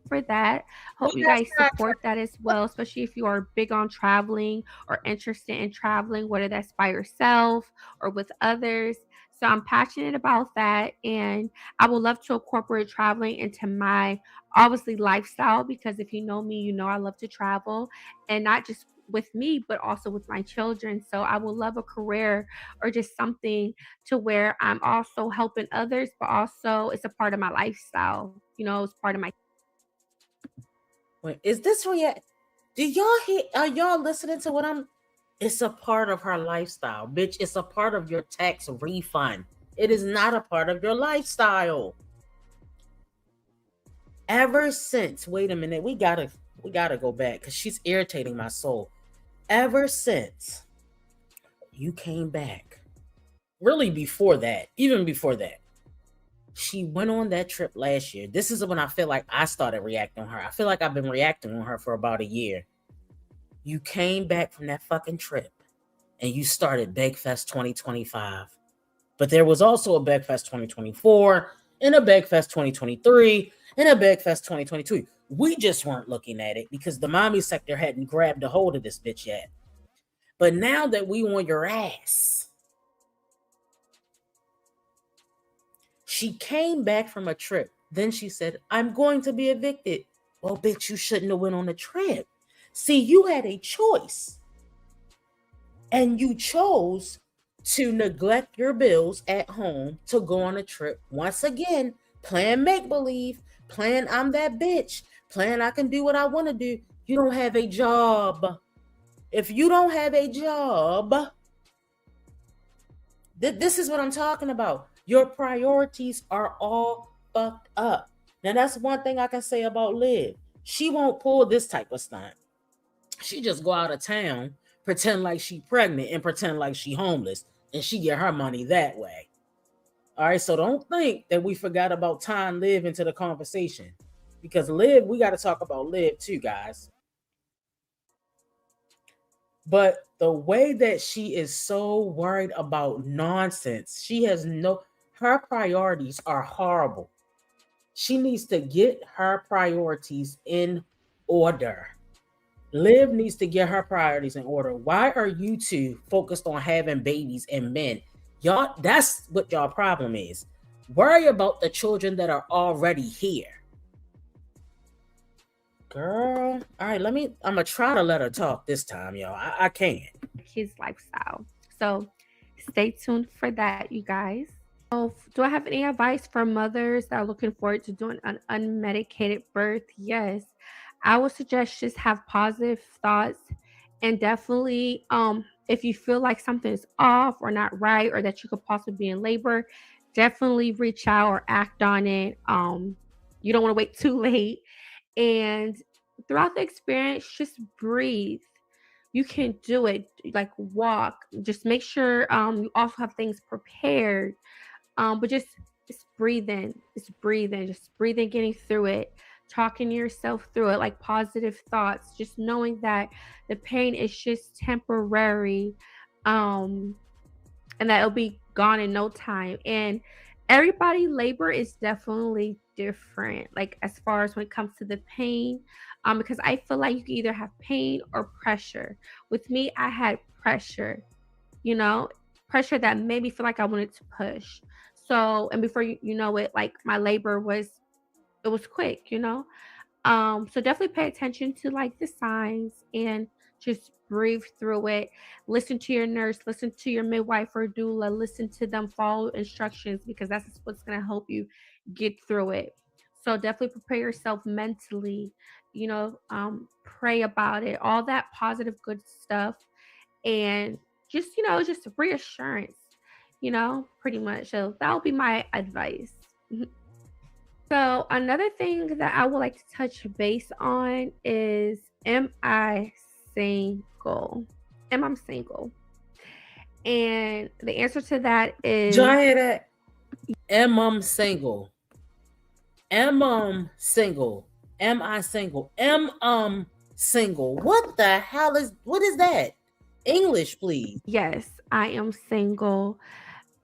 Speaker 2: For that. Hope you guys support that as well, especially if you are big on traveling or interested in traveling, whether that's by yourself or with others. So I'm passionate about that, and I would love to incorporate traveling into my obviously lifestyle, because if you know me, you know I love to travel, and not just with me but also with my children. So I would love a career or just something to where I'm also helping others, but also it's a part of my lifestyle. It's part of my.
Speaker 1: Wait, is this real? Do y'all hear? Are y'all listening to what I'm? It's a part of her lifestyle, bitch. It's a part of your tax refund. It is not a part of your lifestyle. Ever since, wait a minute, we gotta go back because she's irritating my soul. Ever since you came back, really before that, even before that, she went on that trip last year. This is when I feel like I started reacting on her. I feel like I've been reacting on her for about a year. You came back from that fucking trip and you started Begfest 2025. But there was also a Begfest 2024 and a Begfest 2023 and a Begfest 2022. We just weren't looking at it because the mommy sector hadn't grabbed a hold of this bitch yet. But now that we on your ass, she came back from a trip. Then she said, I'm going to be evicted. Well, bitch, you shouldn't have went on a trip. See, you had a choice. And you chose to neglect your bills at home to go on a trip. Once again, playing make-believe, playing I'm that bitch, playing I can do what I want to do. You don't have a job. If you don't have a job, this is what I'm talking about. Your priorities are all fucked up. Now, that's one thing I can say about Liv. She won't pull this type of stunt. She just go out of town, pretend like she pregnant, and pretend like she homeless, and she get her money that way. All right, so don't think that we forgot about tying Liv into the conversation, because Liv, we got to talk about Liv too, guys. But the way that she is so worried about nonsense, her priorities are horrible. She needs to get her priorities in order. Liv needs to get her priorities in order. Why are you two focused on having babies and men? Y'all, that's what y'all problem is. Worry about the children that are already here. Girl, all right, I'm gonna try to let her talk this time, y'all. I can't.
Speaker 2: his lifestyle. So stay tuned for that, you guys. So, do I have any advice for mothers that are looking forward to doing an unmedicated birth? Yes. I would suggest just have positive thoughts and definitely if you feel like something is off or not right or that you could possibly be in labor, definitely reach out or act on it. You don't want to wait too late. And throughout the experience, just breathe. You can do it. Like walk. Just make sure you also have things prepared, but just breathing, just breathing, getting through it, talking to yourself through it, like positive thoughts, just knowing that the pain is just temporary, um, and that it'll be gone in no time. And everybody labor is definitely different, like as far as when it comes to the pain, because I feel like you can either have pain or pressure. With me, I had pressure, you know, pressure that made me feel like I wanted to push. So, and before you know it, like my labor was, it was quick, you know? So definitely pay attention to like the signs and just breathe through it. Listen to your nurse, listen to your midwife or doula, listen to them, follow instructions because that's what's going to help you get through it. So definitely prepare yourself mentally, pray about it, all that positive, good stuff. And just, just reassurance, pretty much. So that would be my advice. So another thing that I would like to touch base on is, am I single? Am I single? And the answer to that
Speaker 1: Did y'all
Speaker 2: is
Speaker 1: hear that? Am I single? Am I single? Am I single? Am I single? What is that? English, please.
Speaker 2: yes, I am single.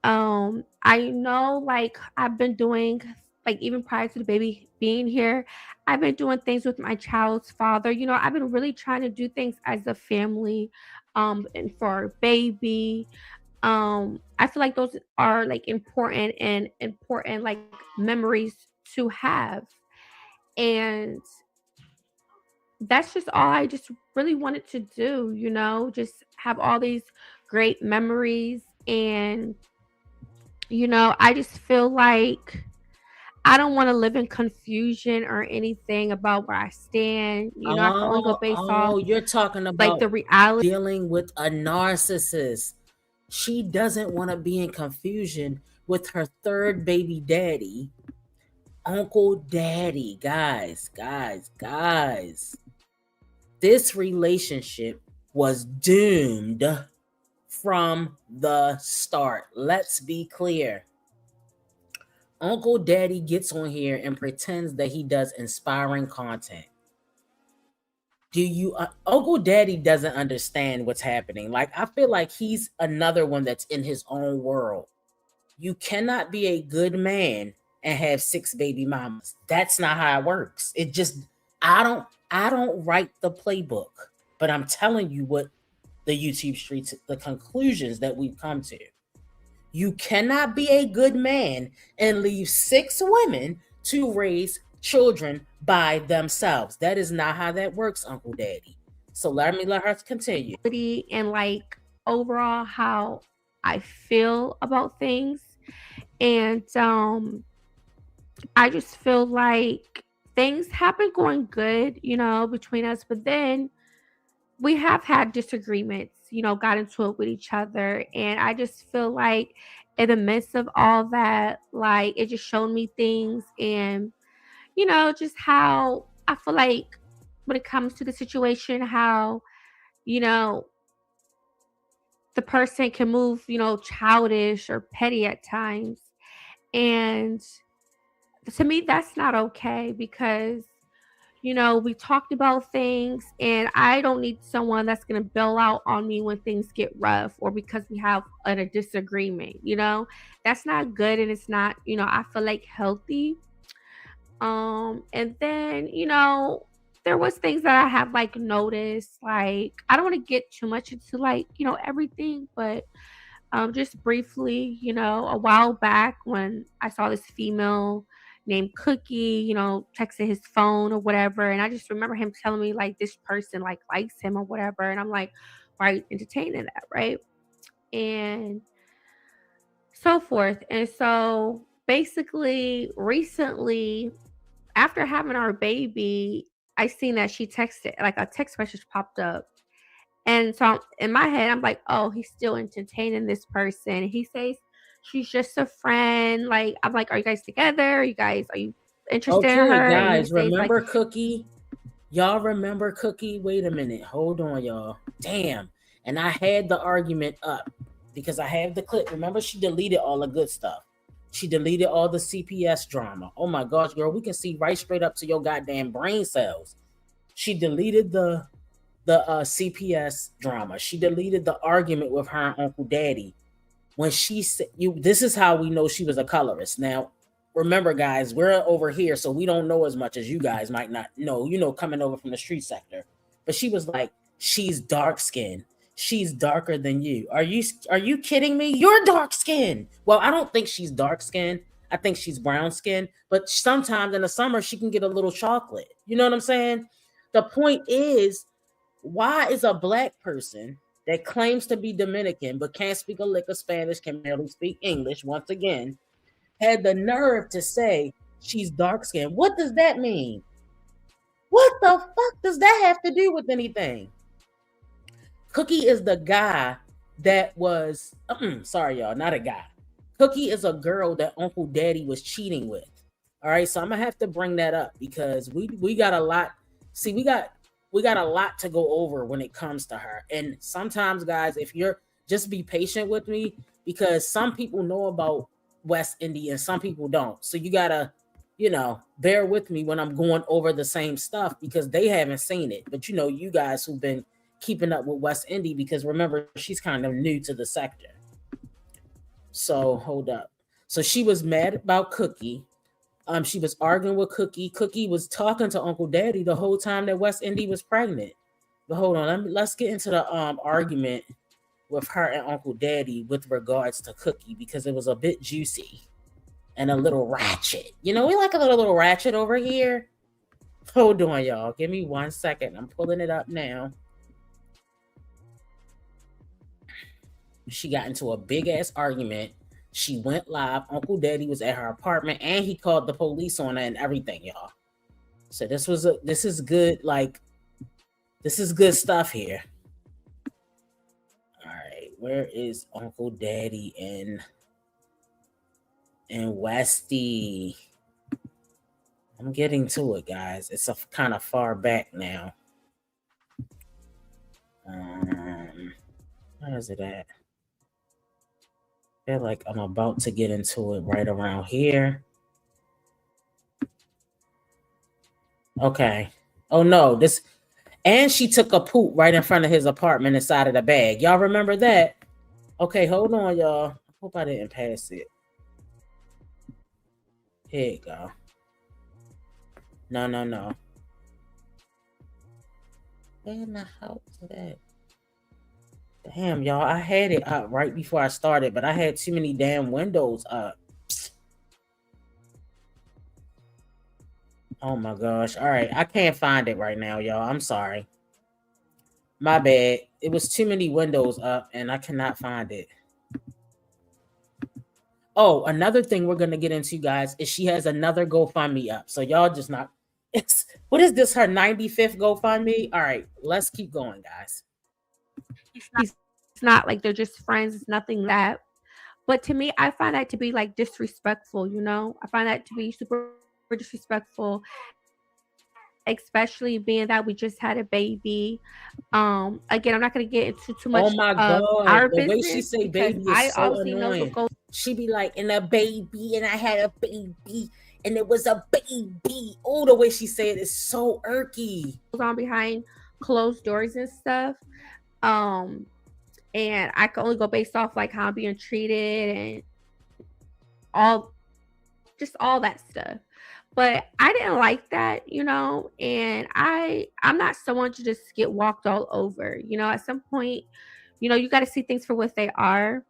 Speaker 2: I know, like I've been doing, like even prior to the baby being here, I've been doing things with my child's father. I've been really trying to do things as a family, and for our baby. I feel like those are like important like memories to have. And that's just all I just really wanted to do, just have all these great memories. And I just feel like I don't want to live in confusion or anything about where I stand. I can only go based off
Speaker 1: You're talking
Speaker 2: like
Speaker 1: about
Speaker 2: the reality.
Speaker 1: dealing with a narcissist. She doesn't want to be in confusion with her third baby daddy, Uncle Daddy. Guys. This relationship was doomed from the start. Let's be clear. Uncle Daddy gets on here and pretends that he does inspiring content. Uncle Daddy doesn't understand what's happening. Like, I feel like he's another one that's in his own world. You cannot be a good man and have 6 baby mamas. That's not how it works. It just I don't write the playbook, but I'm telling you what the YouTube streets, the conclusions that we've come to. You cannot be a good man and leave 6 women to raise children by themselves. That is not how that works, Uncle Daddy. So let her continue.
Speaker 2: And like overall how I feel about things. And I just feel like things have been going good, between us, but then we have had disagreements, got into it with each other. And I just feel like in the midst of all that, like it just showed me things. And just how I feel like when it comes to the situation, how, you know, the person can move, childish or petty at times. And to me, that's not okay because, we talked about things and I don't need someone that's going to bail out on me when things get rough or because we have a disagreement, that's not good. And it's not, I feel like healthy. And then, there was things that I have like noticed. Like I don't want to get too much into like everything, but just briefly, a while back when I saw this female named Cookie, texting his phone or whatever, and I just remember him telling me like this person like likes him or whatever, and I'm like, why are you entertaining that, right? And so forth. And so basically, recently, after having our baby, I seen that she texted, like a text message popped up. And so in my head, I'm like, oh, he's still entertaining this person. He says she's just a friend. Like, I'm like, are you guys together? Are you interested in
Speaker 1: Okay,
Speaker 2: her? And he
Speaker 1: guys,
Speaker 2: says, like,
Speaker 1: remember Cookie? Y'all remember Cookie? Wait a minute. Hold on, y'all. Damn. And I had the argument up because I have the clip. Remember, she deleted all the good stuff. She deleted all the CPS drama. Oh my gosh, girl, we can see right straight up to your goddamn brain cells. She deleted the CPS drama. She deleted the argument with her and Uncle Daddy. When she said, "You," this is how we know she was a colorist. Now, remember, guys, we're over here, so we don't know as much as you guys might not know. Coming over from the street sector, but she was like, "She's dark skinned. She's darker than you. Are you kidding me? You're dark skinned." Well, I don't think she's dark skinned. I think she's brown skinned. But sometimes in the summer she can get a little chocolate. You know what I'm saying? The point is, why is a black person that claims to be Dominican but can't speak a lick of Spanish, can barely speak English, once again, had the nerve to say she's dark skinned? What does that mean? What the fuck does that have to do with anything? Cookie is the guy that was, sorry, y'all, not a guy. Cookie is a girl that Uncle Daddy was cheating with. All right, so I'm gonna have to bring that up because we got a lot. See, we got a lot to go over when it comes to her. And sometimes, guys, if you're just be patient with me because some people know about West Indy and some people don't. So you gotta, bear with me when I'm going over the same stuff because they haven't seen it. But you guys who've been keeping up with West Indy, because remember, she's kind of new to the sector. So hold up. So she was mad about Cookie. She was arguing with Cookie. Cookie was talking to Uncle Daddy the whole time that West Indy was pregnant. But hold on, let's get into the argument with her and Uncle Daddy with regards to Cookie because it was a bit juicy and a little ratchet. We like a little ratchet over here. Hold on, y'all. Give me 1 second. I'm pulling it up now. She got into a big ass argument. She went live. Uncle Daddy was at her apartment and he called the police on her and everything, y'all. So this is good, this is good stuff here. All right, where is Uncle Daddy and Westy? I'm getting to it, guys. It's a kind of far back now. Where is it at? I feel like I'm about to get into it right around here. Okay. Oh no, and she took a poop right in front of his apartment inside of the bag. Y'all remember that? Okay, hold on, y'all. I hope I didn't pass it. Here you go. No. Where in the hell is that? Damn, y'all, I had it up right before I started, but I had too many damn windows up. Oh my gosh. All right, I can't find it right now, y'all. I'm sorry. My bad. It was too many windows up and I cannot find it. Oh, another thing we're gonna get into, guys, is she has another GoFundMe up. So y'all just not. What is this? Her 95th GoFundMe? All right, let's keep going, guys.
Speaker 2: He's not like they're just friends. It's nothing that. But to me, I find that to be like disrespectful. I find that to be super disrespectful, especially being that we just had a baby. Again, I'm not gonna get into too much
Speaker 1: Oh my
Speaker 2: of
Speaker 1: god,
Speaker 2: our
Speaker 1: the way she
Speaker 2: business
Speaker 1: say
Speaker 2: because
Speaker 1: baby
Speaker 2: I
Speaker 1: is so
Speaker 2: obviously know
Speaker 1: annoying.
Speaker 2: what goes
Speaker 1: She be like, and a baby, and I had a baby, and it was a baby. Oh, the way she say it is so irky.
Speaker 2: on behind closed doors and stuff. And I can only go based off like how I'm being treated and all that stuff. But I didn't like that, and I'm not someone to just get walked all over. At some point, you got to see things for what they are.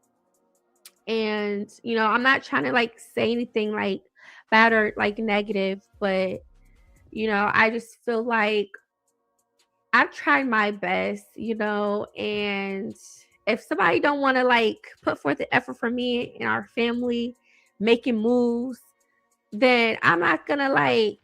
Speaker 2: And I'm not trying to like say anything like bad or like negative, but I just feel like I've tried my best, and if somebody don't want to like put forth the effort for me and our family making moves, then I'm not gonna like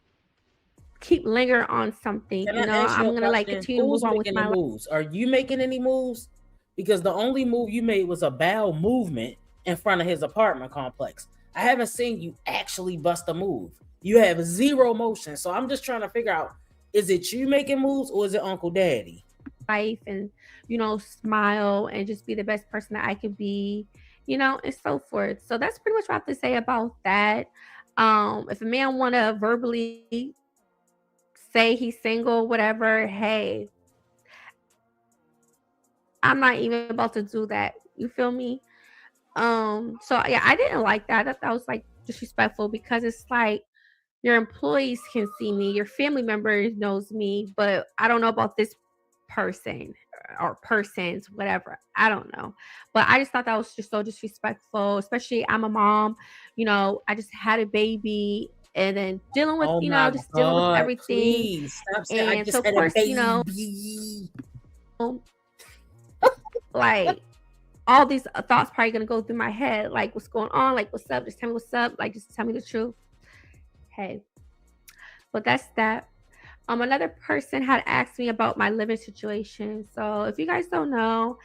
Speaker 2: keep linger on something.
Speaker 1: Can I ask you
Speaker 2: I'm
Speaker 1: a
Speaker 2: gonna like
Speaker 1: question?
Speaker 2: continue to
Speaker 1: Who's
Speaker 2: move on with
Speaker 1: making the
Speaker 2: my life.
Speaker 1: moves? Are you making any moves? Because the only move you made was a bowel movement in front of his apartment complex. I haven't seen you actually bust a move. You have zero motion. So I'm just trying to figure out, is it you making moves or is it Uncle Daddy?
Speaker 2: And smile and just be the best person that I could be, and so forth. So that's pretty much what I have to say about that. If a man want to verbally say he's single, whatever, hey, I'm not even about to do that. You feel me? So yeah, I didn't like that. I thought that was like disrespectful because it's like your employees can see me, your family members knows me, but I don't know about this person or persons, whatever. I don't know. But I just thought that was just so disrespectful, especially I'm a mom, I just had a baby and then dealing with,
Speaker 1: Oh my
Speaker 2: just dealing with
Speaker 1: God,
Speaker 2: everything.
Speaker 1: please stop saying I
Speaker 2: And so
Speaker 1: just
Speaker 2: of
Speaker 1: had a
Speaker 2: course,
Speaker 1: baby.
Speaker 2: like all these thoughts probably gonna go through my head, like what's going on, like what's up, just tell me what's up, like just tell me the truth. Hey, but that's that. Another person had asked me about my living situation. So if you guys don't know,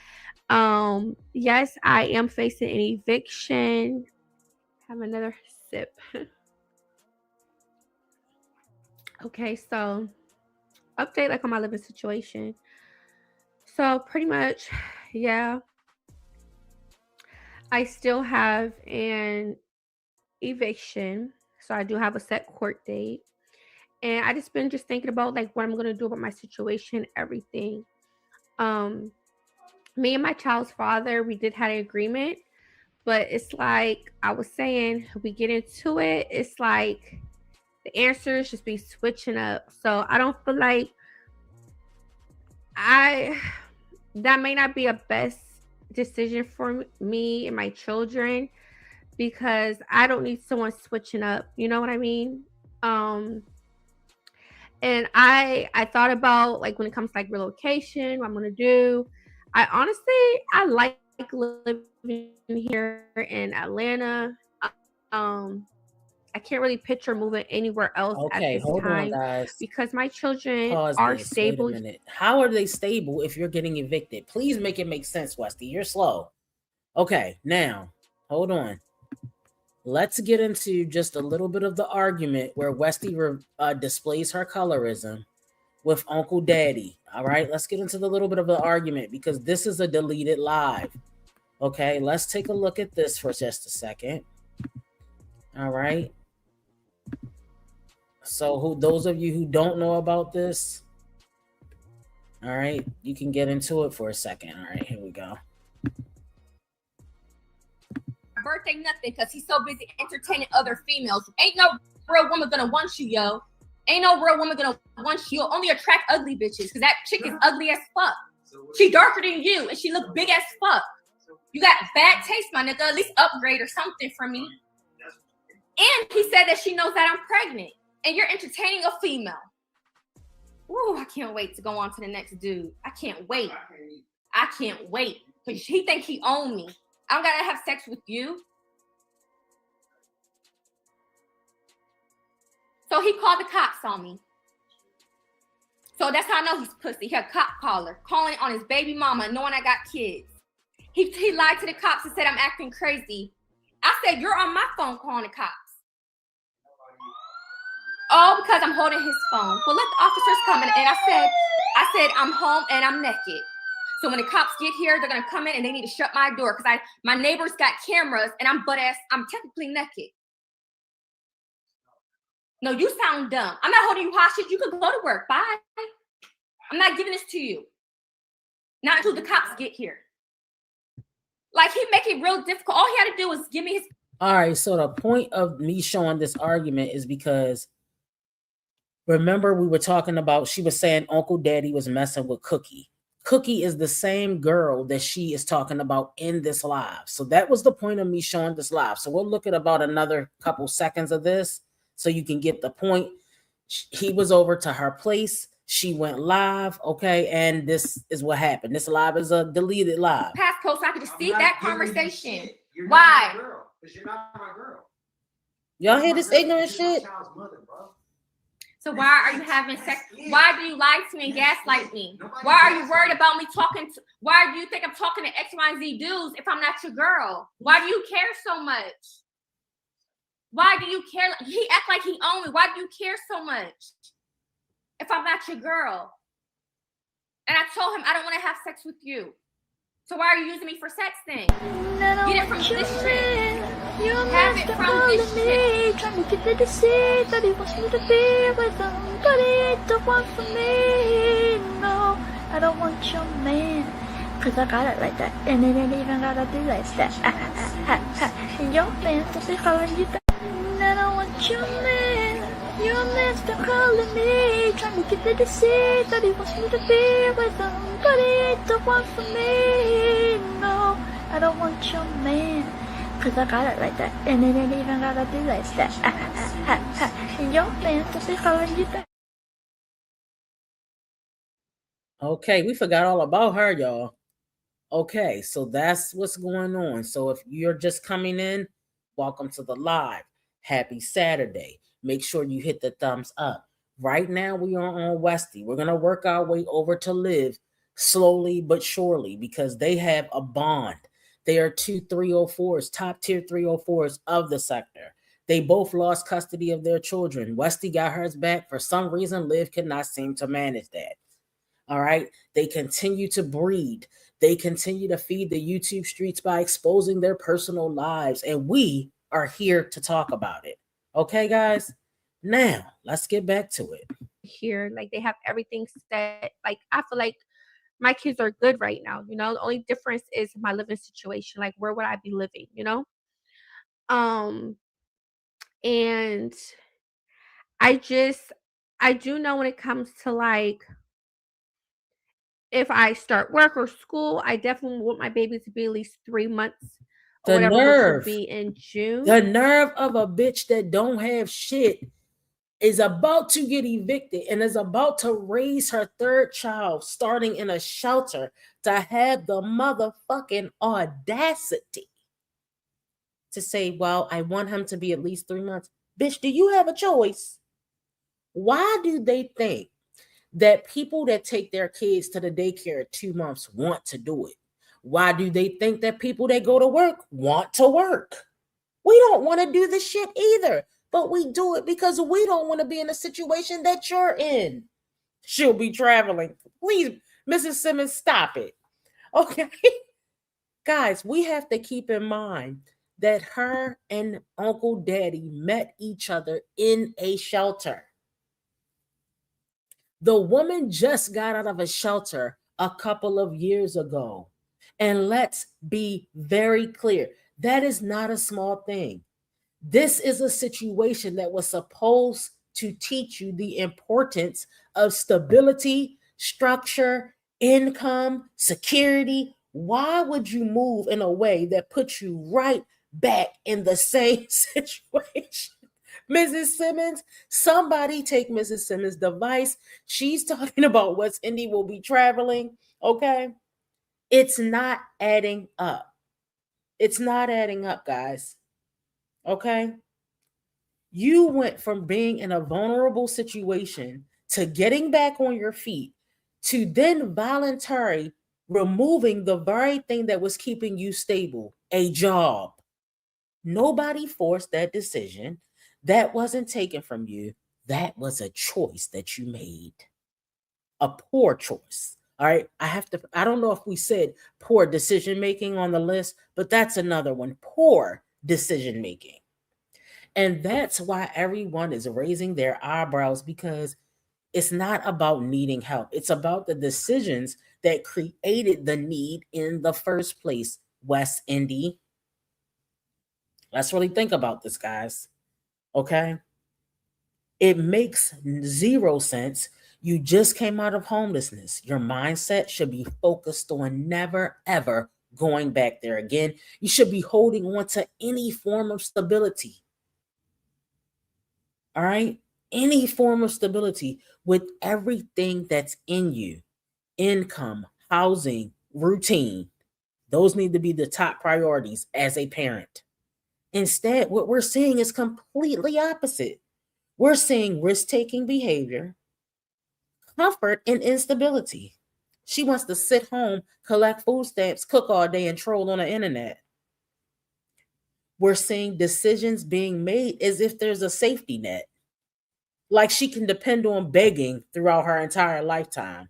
Speaker 2: yes, I am facing an eviction. Have another sip. Okay, so update like on my living situation. So pretty much, yeah, I still have an eviction. So I do have a set court date. And I just been just thinking about like what I'm gonna do about my situation, everything. Um, Me and my child's father, we did had an agreement, but it's like I was saying, we get into it, it's like the answers just be switching up. So I don't feel like I that may not be a best decision for me and my children because I don't need someone switching up. You know what I mean? Um, and I thought about like when it comes to like relocation, what I'm gonna do. I honestly I like living here in Atlanta. Um, I can't really picture moving anywhere else at this
Speaker 1: Okay, hold
Speaker 2: time
Speaker 1: on, guys.
Speaker 2: because my children
Speaker 1: Pause
Speaker 2: are
Speaker 1: this. Wait a
Speaker 2: stable.
Speaker 1: minute. How are they stable if you're getting evicted? Please make it make sense, Westy. You're slow. Okay, now, hold on. Let's get into just a little bit of the argument where Westy displays her colorism with Uncle Daddy. All right, let's get into the little bit of the argument because this is a deleted live. Okay, let's take a look at this for just a second. All right. So, who those of you who don't know about this, all right, you can get into it for a second. All right, here we go.
Speaker 4: Birthday nothing because he's so busy entertaining other females. Ain't no real woman gonna want you, yo. Ain't no real woman gonna want you. You'll only attract ugly bitches because that chick is ugly as fuck. She darker than you and she look big as fuck. You got bad taste, my nigga. At least upgrade or something from me. And he said that she knows that I'm pregnant and you're entertaining a female. Ooh, I can't wait to go on to the next dude. I can't wait. I can't wait because he think he own me. I don't gotta have sex with you. So he called the cops on me. So that's how I know he's pussy. He a cop caller, calling on his baby mama, knowing I got kids. He lied to the cops and said I'm acting crazy. I said, you're on my phone calling the cops. All because I'm holding his phone. Well, let the officers come in. And I said, I'm home and I'm naked. So when the cops get here, they're gonna come in and they need to shut my door because my neighbors got cameras and I'm technically naked. No, you sound dumb. I'm not holding you hostage. You can go to work. Bye. I'm not giving this to you. Not until the cops get here. Like he make it real difficult. All he had to do was give me his.
Speaker 1: All right, so the point of me showing this argument is because Remember, we were talking about, she was saying Uncle Daddy was messing with Cookie. Cookie is the same girl that she is talking about in this live. So that was the point of me showing this live. So we'll look at about another couple seconds of this so you can get the point. He was over to her place. She went live, okay, and this is what happened. This live is a deleted live.
Speaker 4: Passcode, so I could just see that conversation. Why?
Speaker 5: Because you're not my girl.
Speaker 1: Y'all hear this ignorant shit?
Speaker 4: So why are you having sex? Why do you lie to me and gaslight me? Why are you worried about me talking to? Why do you think I'm talking to X, Y, and Z dudes if I'm not your girl? Why do you care so much? Why do you care? He act like he owned me. Why do you care so much if I'm not your girl? And I told him I don't want to have sex with you. So why are you using me for sex then? Get it from this shit. Have it from this shit.
Speaker 6: Trying to get the deceit that he wants me to be with him, but he ain't the one for me. No, I don't want your man, cause I got it like that, and it ain't even gotta be like that. Your man to be calling you that. I don't want your man. Your man's still calling me, trying to get the deceit that he wants me to be with him, but he ain't the one for me. No, I don't want your man, cause I got it like that, and it ain't even gotta be like that. Your man to be calling you that.
Speaker 1: Okay, we forgot all about her, y'all. Okay, so that's what's going on. So if you're just coming in, welcome to the live. Happy Saturday. Make sure you hit the thumbs up. Right now, we are on Westy. We're going to work our way over to Live slowly but surely because they have a bond. They are two 304s, top tier 304s of the sector. They both lost custody of their children. Westy got hers back. For some reason, Liv cannot seem to manage that. All right. They continue to breed. They continue to feed the YouTube streets by exposing their personal lives. And we are here to talk about it. Okay, guys? Now, let's get back to it.
Speaker 2: Here, like they have everything set. Like I feel like my kids are good right now. You know, the only difference is my living situation. Like where would I be living? You know, and I do know when it comes to like if I start work or school, I definitely want my baby to be at least 3 months or
Speaker 1: The
Speaker 2: whatever, which
Speaker 1: nerve.
Speaker 2: will be in June.
Speaker 1: The nerve of a bitch that don't have shit is about to get evicted and is about to raise her third child starting in a shelter to have the motherfucking audacity to say, well, I want him to be at least 3 months. Bitch, do you have a choice? Why do they think that people that take their kids to the daycare at 2 months want to do it? Why do they think that people that go to work want to work? We don't want to do this shit either, but we do it because we don't want to be in a situation that you're in. She'll be traveling. Please, Mrs. Simmons, stop it. Okay. Guys, we have to keep in mind that her and Uncle Daddy met each other in a shelter. The woman just got out of a shelter a couple of years ago. And let's be very clear, that is not a small thing. This is a situation that was supposed to teach you the importance of stability, structure, income, security. Why would you move in a way that puts you right back in the same situation? Mrs. Simmons, somebody take Mrs. Simmons' device. She's talking about West Indy will be traveling. Okay. It's not adding up. It's not adding up, guys. Okay. You went from being in a vulnerable situation to getting back on your feet to then voluntarily removing the very thing that was keeping you stable, a job. Nobody forced that decision. That wasn't taken from you. That was a choice that you made. A poor choice. All right. I don't know if we said poor decision making on the list, but that's another one. Poor decision making. And that's why everyone is raising their eyebrows because it's not about needing help. It's about the decisions that created the need in the first place, West Indy. Let's really think about this, guys. Okay? It makes zero sense. You just came out of homelessness. Your mindset should be focused on never, ever going back there again. You should be holding on to any form of stability. All right? Any form of stability with everything that's in you: income, housing, routine. Those need to be the top priorities as a parent. Instead, what we're seeing is completely opposite. We're seeing risk taking behavior, comfort in instability. She wants to sit home, collect food stamps, cook all day, and troll on the internet. We're seeing decisions being made as if there's a safety net, like she can depend on begging throughout her entire lifetime,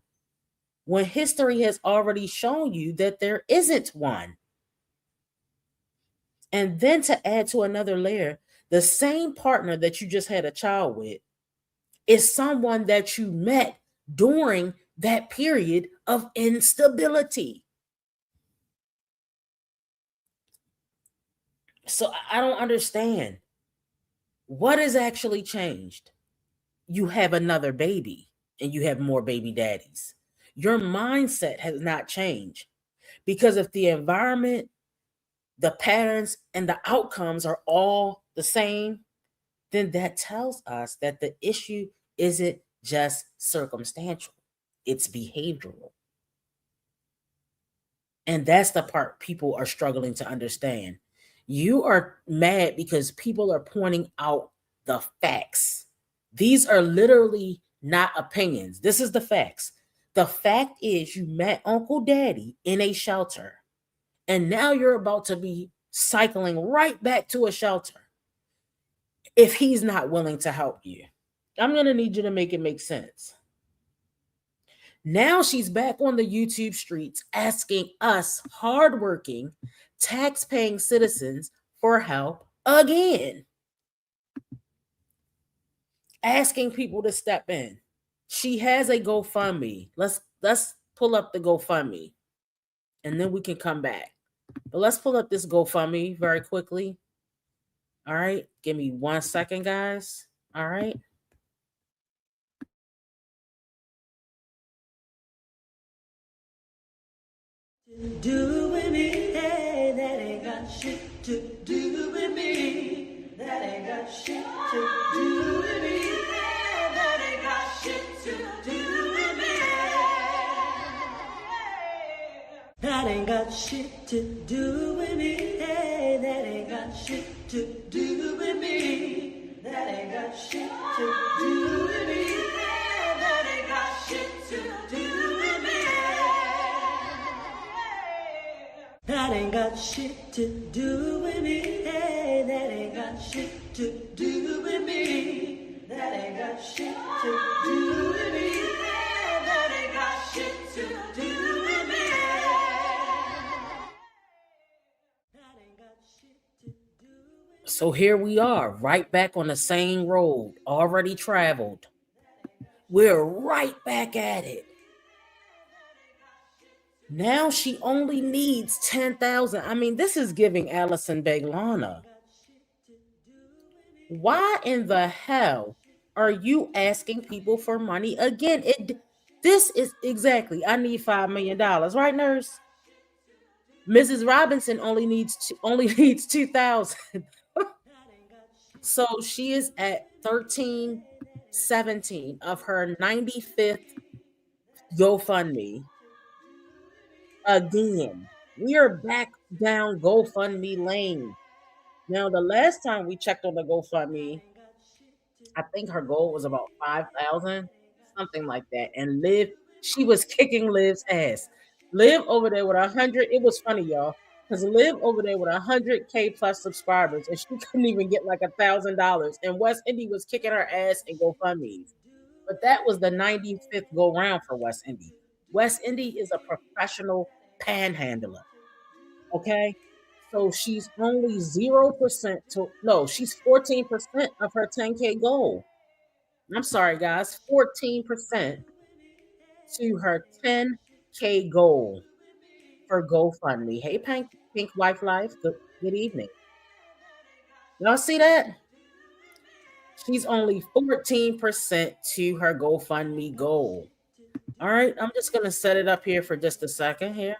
Speaker 1: when history has already shown you that there isn't one. And then to add to another layer, the same partner that you just had a child with is someone that you met during that period of instability. So I don't understand what has actually changed. You have another baby and you have more baby daddies. Your mindset has not changed, because if the environment, the patterns, and the outcomes are all the same, then that tells us that the issue isn't just circumstantial, it's behavioral. And that's the part people are struggling to understand. You are mad because people are pointing out the facts. These are literally not opinions. This is the facts. The fact is, you met Uncle Daddy in a shelter, and now you're about to be cycling right back to a shelter if he's not willing to help you. I'm going to need you to make it make sense. Now she's back on the YouTube streets asking us hardworking, tax-paying citizens for help again. Asking people to step in. She has a GoFundMe. Let's pull up the GoFundMe and then we can come back. But let's pull up this GoFundMe very quickly. All right, give me 1 second, guys. All right. Do with me, hey, that ain't got shit to do with me. That ain't got shit to do with me. Hey, that ain't got shit to do with me. That ain't got shit to do with me. Hey, that ain't got shit to do with me. That ain't got shit to do with me. Hey, that ain't got shit to do with me. That ain't got shit to do with me. Hey, that ain't got shit to do with me. That ain't got shit to do with me. Hey, that ain't got shit to do with me. That ain't got shit to do with me. So here we are, right back on the same road, already traveled. We're right back at it. Now she only needs 10,000. I mean, this is giving Allison Beglana. Why in the hell are you asking people for money again? This is exactly, I need $5 million, right, nurse? Mrs. Robinson only needs 2,000. So she is at 1317 of her 95th GoFundMe. Again, we are back down GoFundMe lane. Now, the last time we checked on the GoFundMe, I think her goal was about 5,000, something like that. And Liv, she was kicking Liv's ass. Liv over there with 100. It was funny, y'all, because Liv over there with 100K plus subscribers, and she couldn't even get like $1,000. And West Indy was kicking her ass in GoFundMe's. But that was the 95th go round for West Indy. West Indy is a professional panhandler. Okay. So she's only 0% to, no, she's 14% of her 10K goal. I'm sorry, guys, 14% to her 10K goal for GoFundMe. Hey, Pink Wife Life, good evening. Y'all see that? She's only 14% to her GoFundMe goal. All right, I'm just gonna set it up here for just a second here.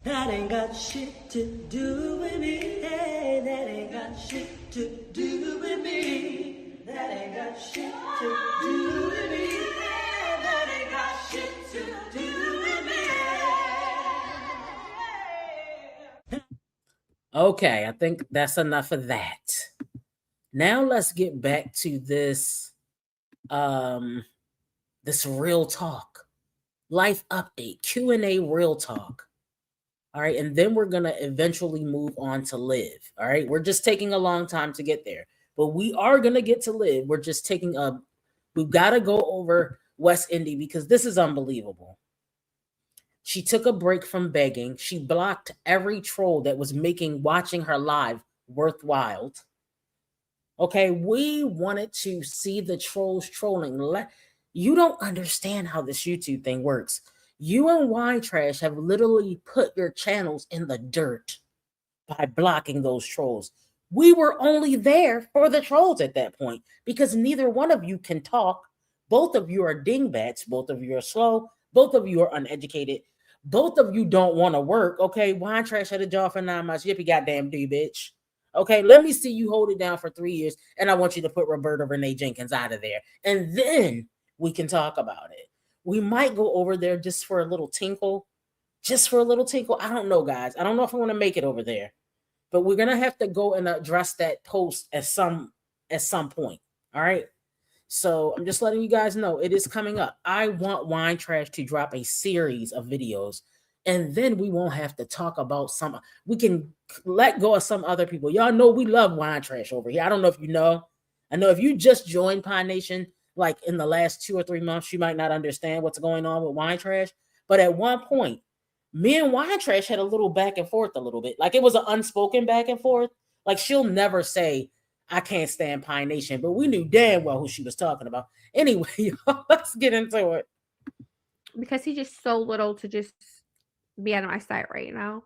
Speaker 3: That ain't got shit to do with me. Hey, that ain't got shit to do with me. That ain't got shit to do with me. Hey, that ain't got shit to do with me.
Speaker 1: Okay, I think that's enough of that. Now let's get back to this real talk. Life update, Q&A real talk. All right, and then we're going to eventually move on to live. All right, we're just taking a long time to get there, but we are going to get to live. We're just we've got to go over West Indy because this is unbelievable. She took a break from begging. She blocked every troll that was making watching her live worthwhile. Okay, we wanted to see the trolls trolling. You don't understand how this YouTube thing works. You and Y Trash have literally put your channels in the dirt by blocking those trolls. We were only there for the trolls at that point because neither one of you can talk. Both of you are dingbats. Both of you are slow. Both of you are uneducated. Both of you don't want to work. Okay, Y Trash had a job for 9 months. Yippee goddamn do, bitch. Okay, let me see you hold it down for 3 years, and I want you to put Roberta Renee Jenkins out of there, and then we can talk about it. We might go over there just for a little tinkle. Just for a little tinkle. I don't know, guys. I don't know if I want to make it over there. But we're gonna have to go and address that post at some point. All right. So I'm just letting you guys know it is coming up. I want Wine Trash to drop a series of videos, and then we won't have to talk about some. We can let go of some other people. Y'all know we love Wine Trash over here. I don't know if you know. I know if you just joined Pie Nation, like in the last 2 or 3 months, you might not understand what's going on with Wine Trash. But at one point, me and Wine Trash had a little back and forth a little bit. Like it was an unspoken back and forth. Like she'll never say, I can't stand Pie Nation, but we knew damn well who she was talking about. Anyway, let's get into it.
Speaker 2: Because he's just so little to just be out of my sight right now.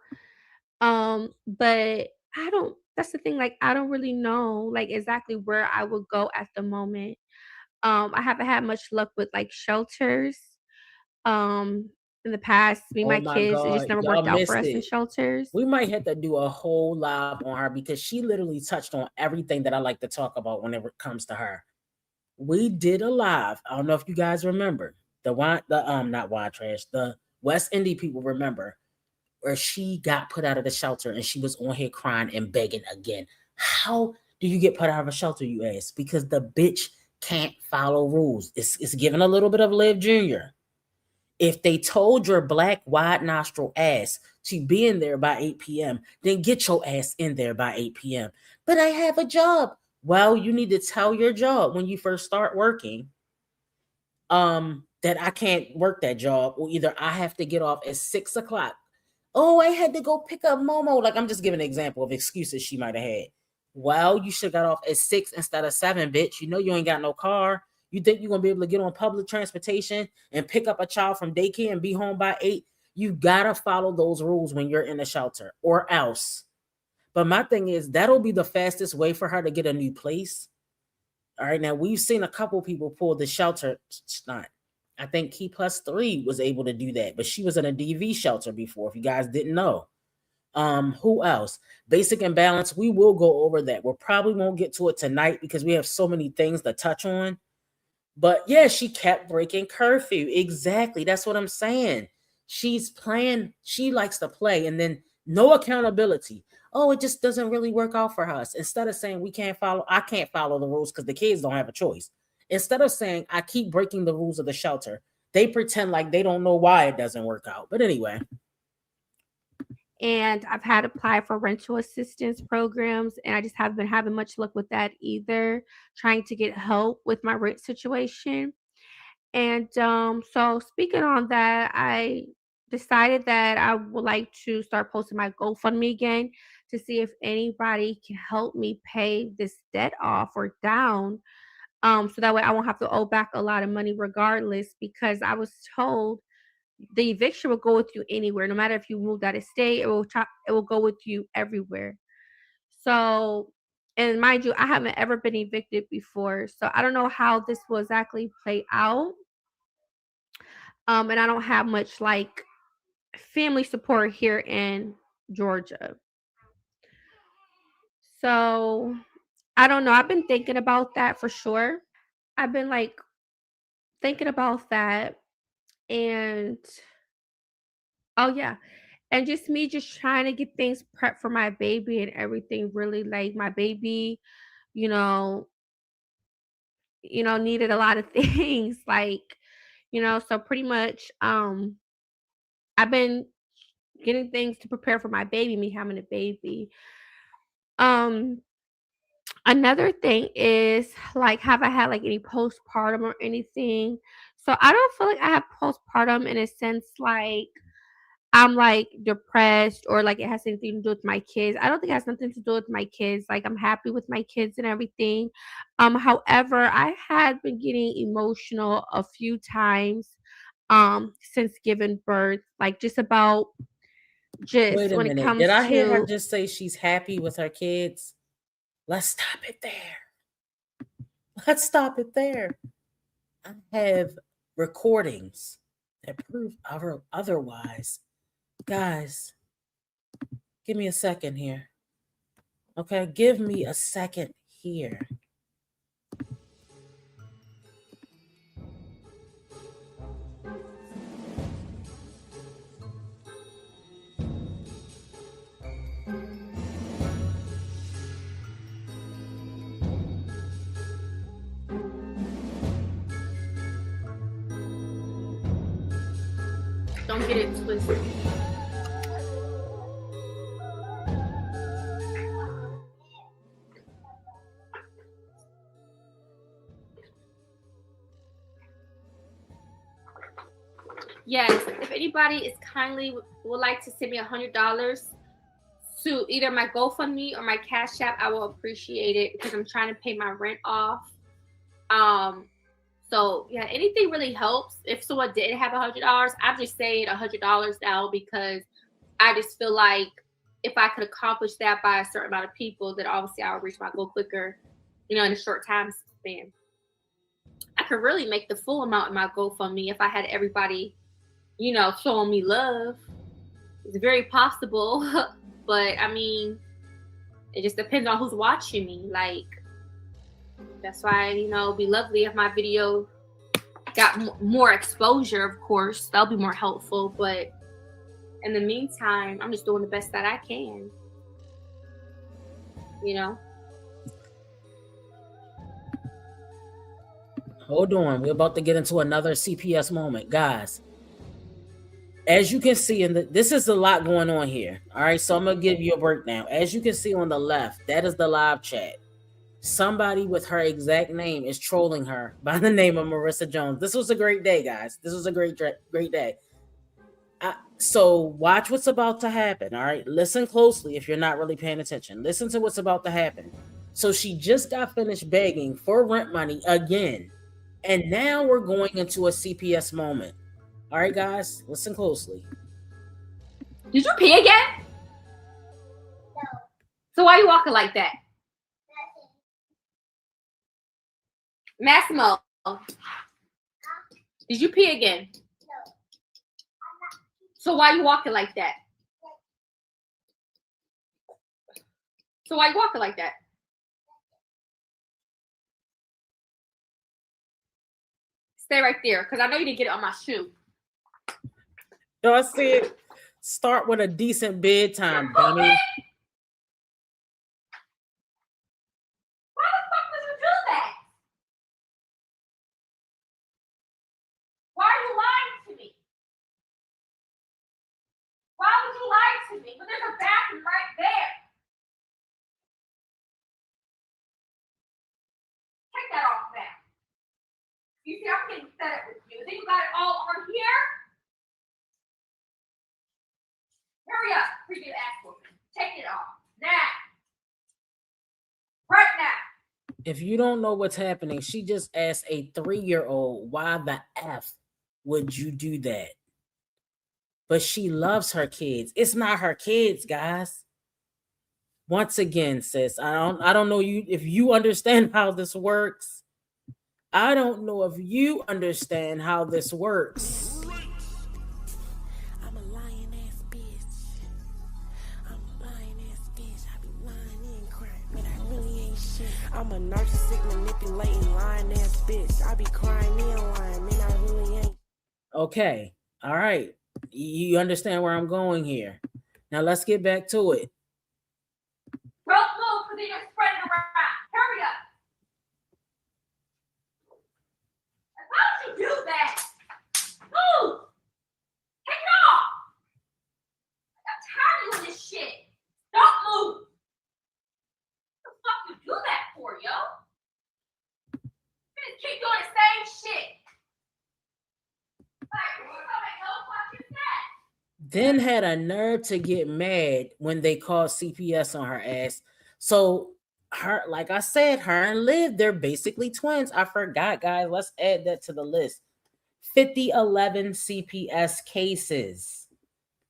Speaker 2: But I don't that's the thing, like I don't really know like exactly where I would go at the moment. I haven't had much luck with like shelters. Um in the past, me and
Speaker 1: Oh
Speaker 2: my
Speaker 1: my
Speaker 2: kids, it
Speaker 1: God,
Speaker 2: just never
Speaker 1: y'all
Speaker 2: worked out for
Speaker 1: missed
Speaker 2: us in
Speaker 1: it.
Speaker 2: shelters.
Speaker 1: We might have to do a whole live on her because she literally touched on everything that I like to talk about whenever it comes to her. We did a live. I don't know if you guys remember not Wild Trash, the West Indie people remember where she got put out of the shelter and she was on here crying and begging again. How do you get put out of a shelter, you ask? Because the bitch can't follow rules. It's giving a little bit of Liv Jr. If they told your black wide nostril ass to be in there by 8 p.m., then get your ass in there by 8 p.m. But I have a job. Well, you need to tell your job when you first start working that I can't work that job, or either I have to get off at 6 o'clock. Oh, I had to go pick up Momo. Like I'm just giving an example of excuses she might have had. Well, you should have got off at 6 instead of 7, bitch. You know you ain't got no car. You think you're gonna be able to get on public transportation and pick up a child from daycare and be home by 8? You gotta follow those rules when you're in a shelter, or else. But my thing is that'll be the fastest way for her to get a new place. All right, now we've seen a couple people pull the shelter stunt. I think Key Plus 3 was able to do that, but she was in a DV shelter before, if you guys didn't know. Who else? Basic and Balance, we will go over that. We probably won't get to it tonight because we have so many things to touch on. But yeah, she kept breaking curfew. Exactly. That's what I'm saying. She's playing, she likes to play, and then no accountability. Oh, it just doesn't really work out for us. Instead of saying I can't follow the rules because the kids don't have a choice. Instead of saying I keep breaking the rules of the shelter, they pretend like they don't know why it doesn't work out. But anyway.
Speaker 2: And I've had applied for rental assistance programs, and I just haven't been having much luck with that either, trying to get help with my rent situation. And so speaking on that, I decided that I would like to start posting my GoFundMe again to see if anybody can help me pay this debt off or down. So that way I won't have to owe back a lot of money regardless, because I was told the eviction will go with you anywhere. No matter if you moved out of state, it will go with you everywhere. So, and mind you, I haven't ever been evicted before, so I don't know how this will exactly play out. And I don't have much like family support here in Georgia. So, I don't know. I've been thinking about that for sure. I've been like thinking about that, and oh yeah, and just me just trying to get things prepped for my baby and everything, really like my baby, you know, needed a lot of things like, so pretty much I've been getting things to prepare for my baby, me having a baby. Um Another thing is, like, have I had like any postpartum or anything? So I don't feel like I have postpartum in a sense like I'm like depressed or like it has anything to do with my kids. I don't think it has nothing to do with my kids. Like I'm happy with my kids and everything. However, I had been getting emotional a few times since giving birth, like just about
Speaker 1: Wait
Speaker 2: just
Speaker 1: a
Speaker 2: when it
Speaker 1: minute. Did
Speaker 2: comes
Speaker 1: I hear her
Speaker 2: to
Speaker 1: just say she's happy with her kids? Let's stop it there. Let's stop it there. I have recordings that prove otherwise. Guys, give me a second here. Okay, give me a second here.
Speaker 2: don't get it twisted. Yes, if anybody is kindly would like to send me $100 to either my GoFundMe or my Cash App, I will appreciate it because I'm trying to pay my rent off. Um, so yeah, anything really helps. If someone didn't have $100, I'm just saying $100 now because I just feel like if I could accomplish that by a certain amount of people, then obviously I'll reach my goal quicker, in a short time span. I could really make the full amount in my GoFundMe if I had everybody, showing me love. It's very possible, but I mean, it just depends on who's watching me. Like, that's why, it'd be lovely if my video got more exposure, of course. That'll be more helpful. But in the meantime, I'm just doing the best that I can, you know?
Speaker 1: Hold on. We're about to get into another CPS moment. Guys, as you can see, this is a lot going on here. All right, so I'm going to give you a breakdown. As you can see on the left, that is the live chat. Somebody with her exact name is trolling her by the name of Marissa Jones. This was a great day, guys. This was a great day. So watch what's about to happen. All right, listen closely if you're not really paying attention. Listen to what's about to happen. So she just got finished begging for rent money again, and now we're going into a CPS moment. All right, guys, listen closely.
Speaker 4: Did you pee again? No. So why are you walking like that? Massimo, did you pee again? No. So why are you walking like that? So why are you walking like that? Stay right there, because I know you didn't get it on my shoe.
Speaker 1: Y'all see it? Start with a decent bedtime, dummy.
Speaker 4: Why the fuck would you do that? Why are you lying to me? Why would you lie to me? But there's a bathroom right there. Take that off now. You see, I'm getting fed up with you. Then you got it all on here. Hurry up, freaking ass woman. Take it off. Now. Right now.
Speaker 1: If you don't know what's happening, she just asked a 3-year-old, why the F would you do that? But she loves her kids. It's not her kids, guys. Once again, sis, I don't know you if you understand how this works. I don't know if you understand how this works.
Speaker 7: I'm a lying ass bitch. I'm a lying ass bitch. I be lying and crying, but I really ain't shit. I'm a narcissistic, manipulating, lying ass bitch. I be crying and lying, man, I really ain't.
Speaker 1: Okay. All right. You understand where I'm going here. Now let's get back to it.
Speaker 4: Bro, move, because you're spreading around. Hurry up. Why don't you do that? Move. Take it off. I'm tired of this shit. Don't move. What the fuck you do that for, yo? You just keep doing the same shit. Like, what the fuck is that?
Speaker 1: Then had a nerve to get mad when they called CPS on her ass. So her, like I said, her and Liv, they're basically twins. I forgot, guys. Let's add that to the list. 5011 CPS cases.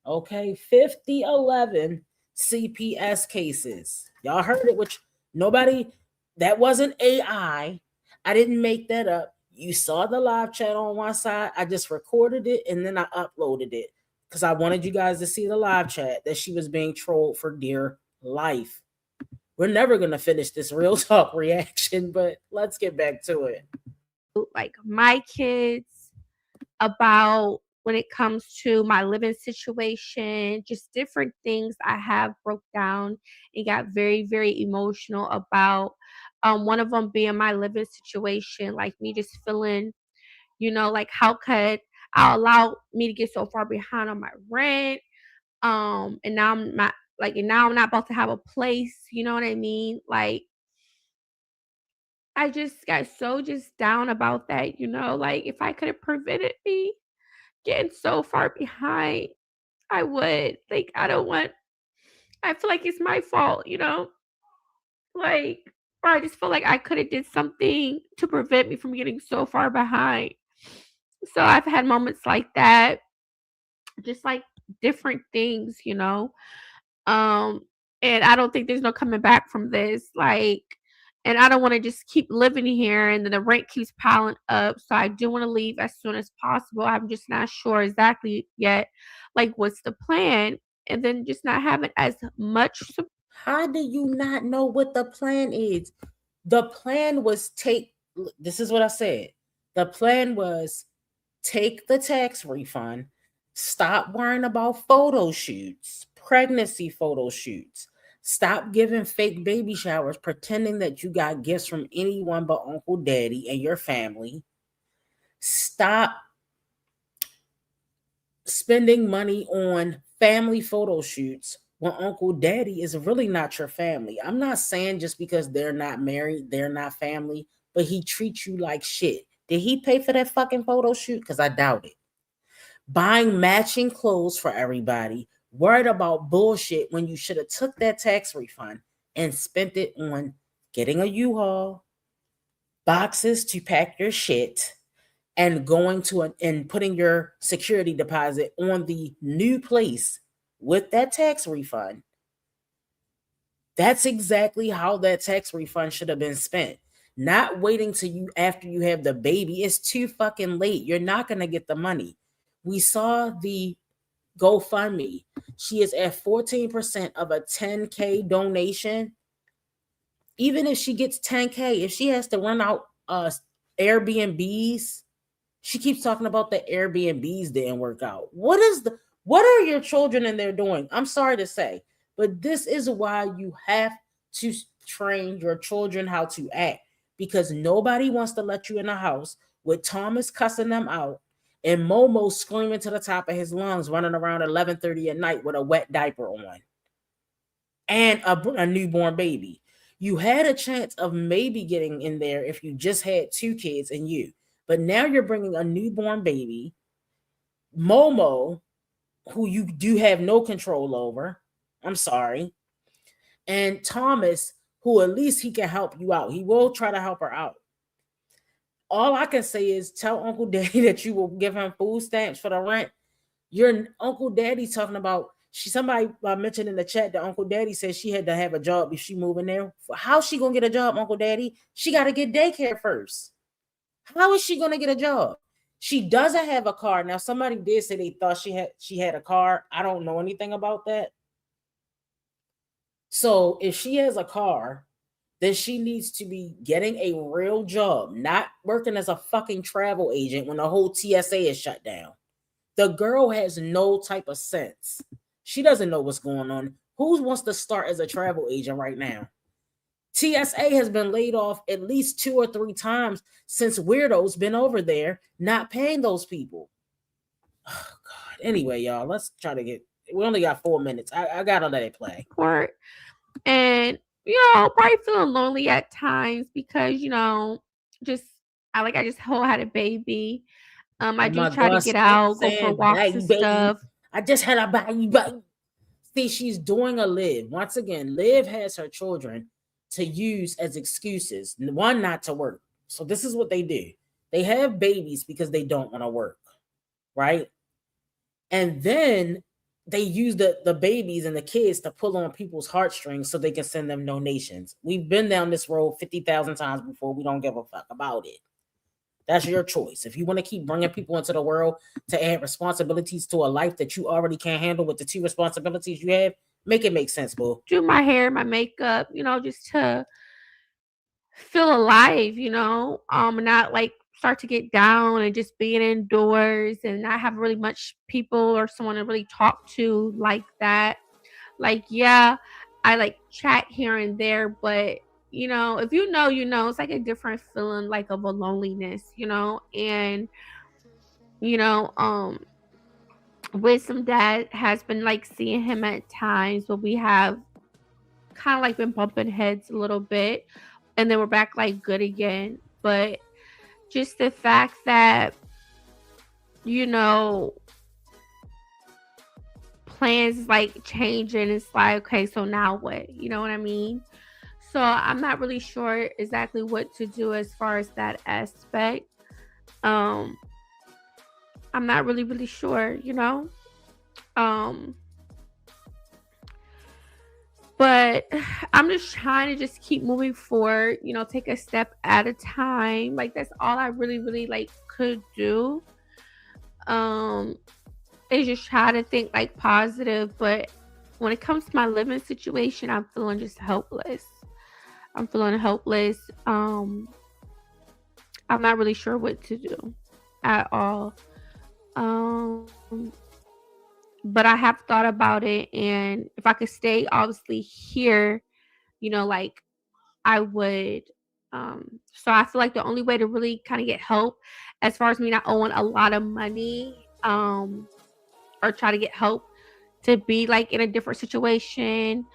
Speaker 1: Okay, 5011 CPS cases. Y'all heard it, which nobody, that wasn't AI. I didn't make that up. You saw the live chat on one side. I just recorded it and then I uploaded it because I wanted you guys to see the live chat that she was being trolled for dear life. We're never going to finish this real talk reaction, but let's get back to it.
Speaker 2: Like my kids, about when it comes to my living situation, just different things I have broke down and got very, very emotional about. One of them being my living situation, like me just feeling, like how could I allow me to get so far behind on my rent? And now I'm not like, and now I'm not about to have a place. You know what I mean? Like I just got so just down about that. Like if I could have prevented me getting so far behind, I would. Like, I feel like it's my fault. Like, or I just feel like I could have did something to prevent me from getting so far behind. So I've had moments like that, just like different things. Um, and I don't think there's no coming back from this. Like, and I don't want to just keep living here and then the rent keeps piling up. So I do want to leave as soon as possible. I'm just not sure exactly yet, like what's the plan, and then just not having as much support.
Speaker 1: How do you not know what the plan is? The plan was this is what I said. The plan was take the tax refund, stop worrying about photo shoots, pregnancy photo shoots, stop giving fake baby showers, pretending that you got gifts from anyone but Uncle Daddy and your family. Stop spending money on family photo shoots when Uncle Daddy is really not your family. I'm not saying just because they're not married, they're not family, but he treats you like shit. Did he pay for that fucking photo shoot? Because I doubt it. Buying matching clothes for everybody, worried about bullshit when you should have took that tax refund and spent it on getting a U-Haul, boxes to pack your shit, and going to and putting your security deposit on the new place with that tax refund. That's exactly how that tax refund should have been spent. Not waiting till you after you have the baby. It's too fucking late. You're not going to get the money. We saw the GoFundMe. She is at 14% of a 10K donation. Even if she gets 10K, if she has to run out Airbnbs, she keeps talking about the Airbnbs didn't work out. What are your children in there doing? I'm sorry to say, but this is why you have to train your children how to act, because nobody wants to let you in the house with Thomas cussing them out and Momo screaming to the top of his lungs, running around 11:30 at night with a wet diaper on and a newborn baby. You had a chance of maybe getting in there if you just had 2 kids and you. But now you're bringing a newborn baby, Momo, who you do have no control over. I'm sorry. And Thomas, who at least he can help you out. He will try to help her out. All I can say is tell Uncle Daddy that you will give him food stamps for the rent. Your Uncle Daddy talking about somebody mentioned in the chat that Uncle Daddy said she had to have a job if she moving there. How's she gonna get a job, Uncle Daddy? She got to get daycare first. How is she gonna get a job? She doesn't have a car. Now somebody did say they thought she had a car. I don't know anything about that. So if she has a car, then she needs to be getting a real job, not working as a fucking travel agent when the whole TSA is shut down. The girl has no type of sense. She doesn't know what's going on. Who wants to start as a travel agent right now? TSA has been laid off at least 2 or 3 times since Weirdo's been over there not paying those people. Oh, God. Anyway, y'all, let's try to get. We only got 4 minutes. I gotta let it play.
Speaker 2: Support. And probably feeling lonely at times because just I just had a baby. I
Speaker 1: Oh
Speaker 2: do
Speaker 1: my
Speaker 2: try to
Speaker 1: God,
Speaker 2: get
Speaker 1: stop
Speaker 2: out, go for
Speaker 1: saying
Speaker 2: walks and
Speaker 1: baby.
Speaker 2: stuff.
Speaker 1: I just had a baby. See, she's doing a Liv. Once again, Liv has her children to use as excuses. One, not to work. So this is what they do. They have babies because they don't want to work, right? And then they use the babies and the kids to pull on people's heartstrings so they can send them donations. We've been down this road 50,000 times before. We don't give a fuck about it. That's your choice. If you want to keep bringing people into the world to add responsibilities to a life that you already can't handle with the 2 responsibilities you have, make it make sense, boo.
Speaker 2: Do my hair, my makeup, just to feel alive, and not like start to get down and just being indoors and not have really much people or someone to really talk to like that. Like, yeah, I like chat here and there, but if it's like a different feeling like of a loneliness, and Wisdom Dad has been like seeing him at times, but we have kind of like been bumping heads a little bit, and then we're back like good again. But just the fact that plans like changing, it's like, okay, so now what? You know what I mean? So I'm not really sure exactly what to do as far as that aspect. I'm not really sure, but I'm just trying to just keep moving forward, take a step at a time. Like that's all I really like could do. Is just try to think like positive, but when it comes to my living situation, I'm feeling just helpless. I'm feeling helpless. I'm not really sure what to do at all. Um, but I have thought about it, and if I could stay obviously here, like I would. So I feel like the only way to really kind of get help, as far as me not owing a lot of money, or try to get help to be like in a different situation,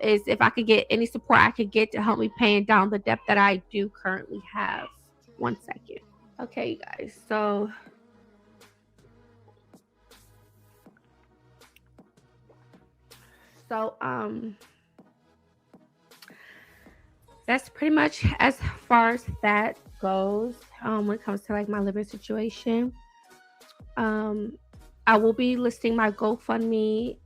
Speaker 2: is if I could get any support I could get to help me paying down the debt that I do currently have. 1 second. Okay, you guys. So that's pretty much as far as that goes. When it comes to like my living situation. I will be listing my GoFundMe.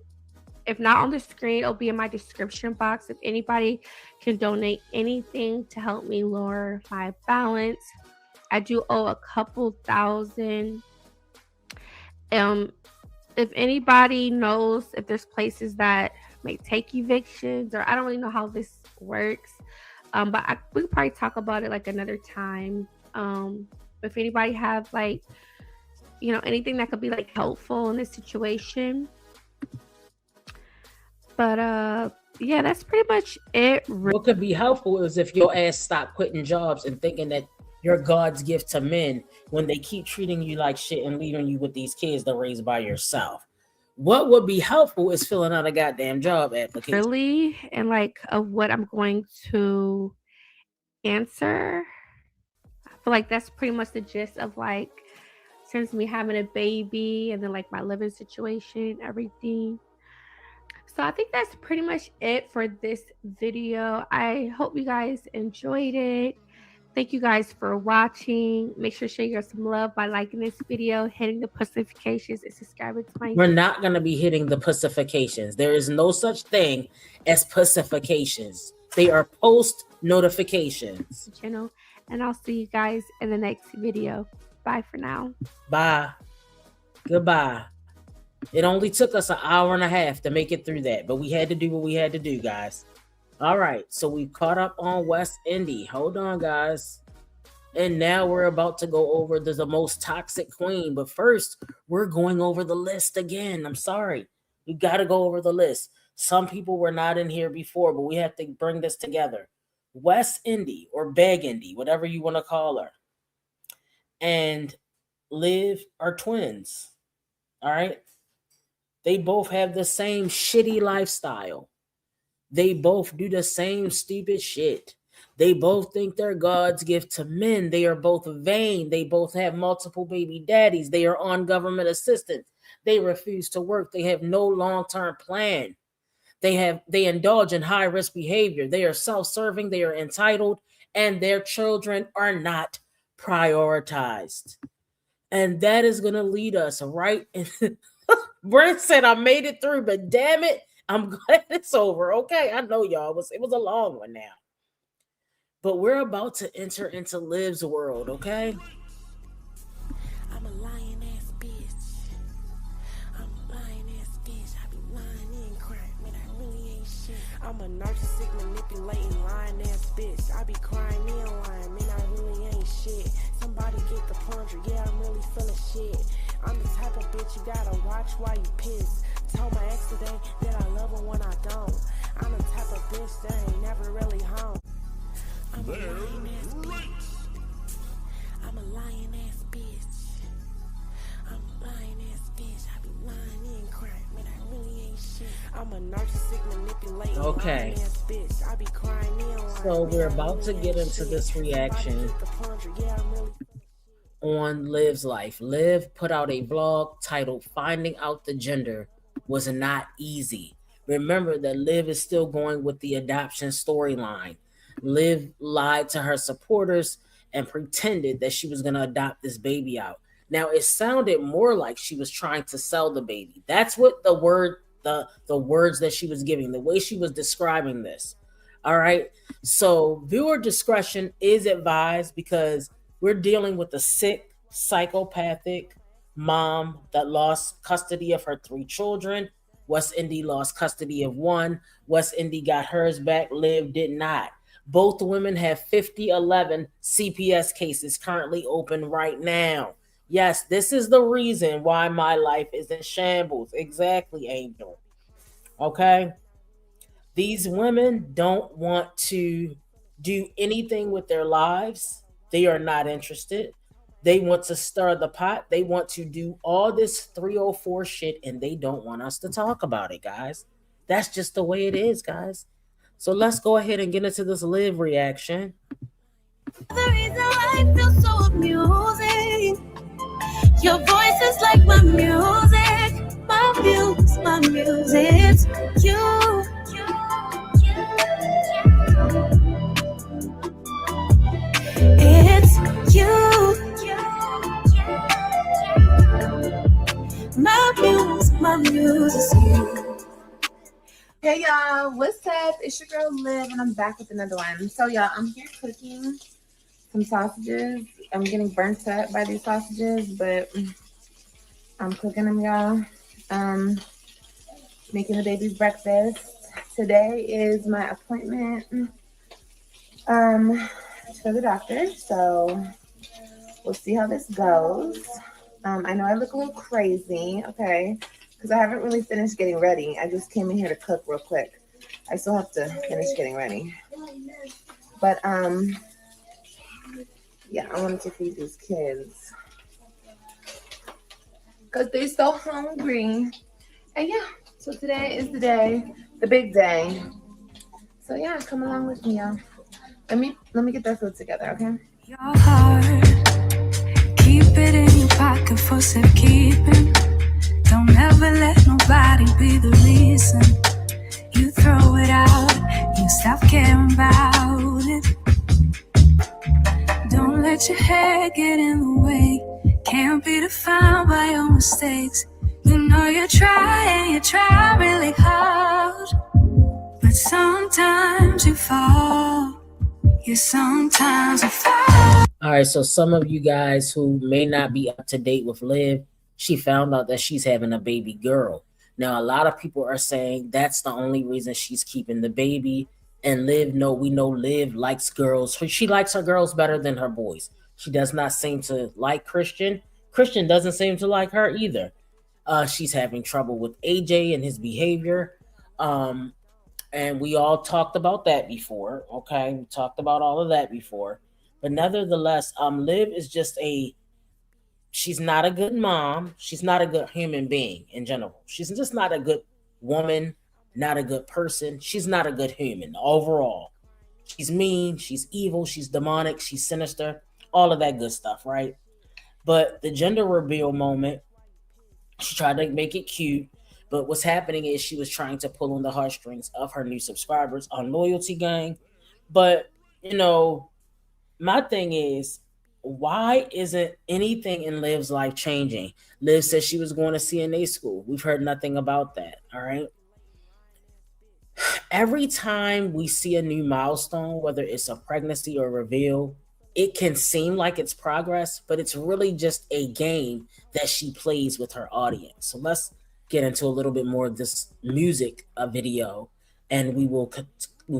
Speaker 2: If not on the screen, it'll be in my description box. If anybody can donate anything to help me lower my balance, I do owe a couple thousand. If anybody knows if there's places that may take evictions, or I don't really know how this works, but we could probably talk about it like another time. If anybody have like anything that could be like helpful in this situation. But yeah, that's pretty much it.
Speaker 1: What could be helpful is if your ass stop quitting jobs and thinking that you're God's gift to men when they keep treating you like shit and leaving you with these kids to raise by yourself. What would be helpful is filling out a goddamn job application.
Speaker 2: Really, and like of what I'm going to answer. I feel like that's pretty much the gist of like since me having a baby and then like my living situation, everything. So I think that's pretty much it for this video. I hope you guys enjoyed it. Thank you guys for watching. Make sure to show you some love by liking this video, hitting the notifications, and subscribing to my
Speaker 1: We're not going to be hitting the pacifications. There is no such thing as pacifications. They are post notifications.
Speaker 2: channel. And I'll see you guys in the next video. Bye for now.
Speaker 1: Bye. Goodbye. It only took us an hour and a half to make it through that, but we had to do what we had to do, guys. All right, so we've caught up on West Indy. Hold on, guys. And now we're about to go over the most toxic queen. But first, we're going over the list again. I'm sorry. We got to go over the list. Some people were not in here before, but we have to bring this together. West Indy or Beg Indy, whatever you want to call her, and Liv are twins. All right. They both have the same shitty lifestyle. They both do the same stupid shit. They both think they're God's gift to men. They are both vain. They both have multiple baby daddies. They are on government assistance. They refuse to work. They have no long-term plan. They indulge in high-risk behavior. They are self-serving. They are entitled, and their children are not prioritized. And that is going to lead us right in Brent said, I made it through, but damn it, I'm glad it's over. Okay, I know y'all. It was a long one now. But we're about to enter into Liv's world, okay?
Speaker 7: I'm a lying ass bitch. I'm a lying ass bitch. I be lying and crying, man, I really ain't shit. I'm a narcissistic, manipulating, lying ass bitch. I be crying and lying, man, I really ain't shit. Somebody get the plunger, yeah, I'm really full of shit. I'm the type of bitch you gotta watch while you piss. Told my ex today that I love her when I don't. I'm the type of bitch that ain't never really home. I'm a lying ass bitch. I'm a lying ass bitch. I'm a lying ass bitch. I be lying and crying, man, I really ain't shit. I'm a narcissistic, manipulating,
Speaker 1: okay.
Speaker 7: lying ass bitch. I be crying and lying.
Speaker 1: So we're about to get into this reaction on Liv's life. Liv put out a blog titled Finding Out the Gender Was Not Easy. Remember that Liv is still going with the adoption storyline. Liv lied to her supporters and pretended that she was going to adopt this baby out. Now, it sounded more like she was trying to sell the baby. That's what the words that she was giving, the way she was describing this. All right. So viewer discretion is advised because we're dealing with a sick, psychopathic mom that lost custody of her 3 children. West Indy lost custody of 1. West Indy got hers back. Liv did not. Both women have 5011 CPS cases currently open right now. Yes, this is the reason why my life is in shambles. Exactly, Angel. Okay? These women don't want to do anything with their lives. They are not interested. They want to stir the pot. They want to do all this 304 shit, and they don't want us to talk about it, guys. That's just the way it is, guys. So let's go ahead and get into this Liv reaction.
Speaker 8: The reason why I feel so amusing. Your voice is like my music. My muse, my music. You. It's you. My muse is you.
Speaker 9: Hey y'all, what's up? It's your girl Liv, and I'm back with another one. So y'all, I'm here cooking some sausages. I'm getting burnt up by these sausages, but I'm cooking them, y'all. Making the baby's breakfast. Today is my appointment for the doctor, so we'll see how this goes. I know I look a little crazy, okay, because I haven't really finished getting ready. I just came in here to cook real quick. I still have to finish getting ready. But, yeah, I wanted to feed these kids because they're so hungry. And, yeah, so today is the day, the big day. So, yeah, come along with me, y'all. Let me get their food together, okay?
Speaker 8: Your heart, keep it in your pocket for safekeeping. Don't ever let nobody be the reason let your hair get in the way. Can't be defined by your mistakes. You know you try really hard. But sometimes you fall. Yeah, sometimes you fall.
Speaker 1: All right, so some of you guys who may not be up to date with Liv, she found out that she's having a baby girl. Now, a lot of people are saying that's the only reason she's keeping the baby. And Liv, no, we know Liv likes girls. She likes her girls better than her boys. She does not seem to like Christian. Christian doesn't seem to like her either. She's having trouble with AJ and his behavior. And we all talked about that before. Okay, we talked about all of that before. But nevertheless, Liv is just she's not a good mom. She's not a good human being in general. She's just not a good woman, not a good person. She's not a good human overall. She's mean, she's evil, she's demonic, she's sinister, all of that good stuff, right? But the gender reveal moment, she tried to make it cute. But what's happening is she was trying to pull on the heartstrings of her new subscribers on Loyalty Gang. But, my thing is, why isn't anything in Liv's life changing? Liv said she was going to CNA school. We've heard nothing about that. All right. Every time we see a new milestone, whether it's a pregnancy or reveal, it can seem like it's progress, but it's really just a game that she plays with her audience. So let's get into a little bit more of this music video, and we will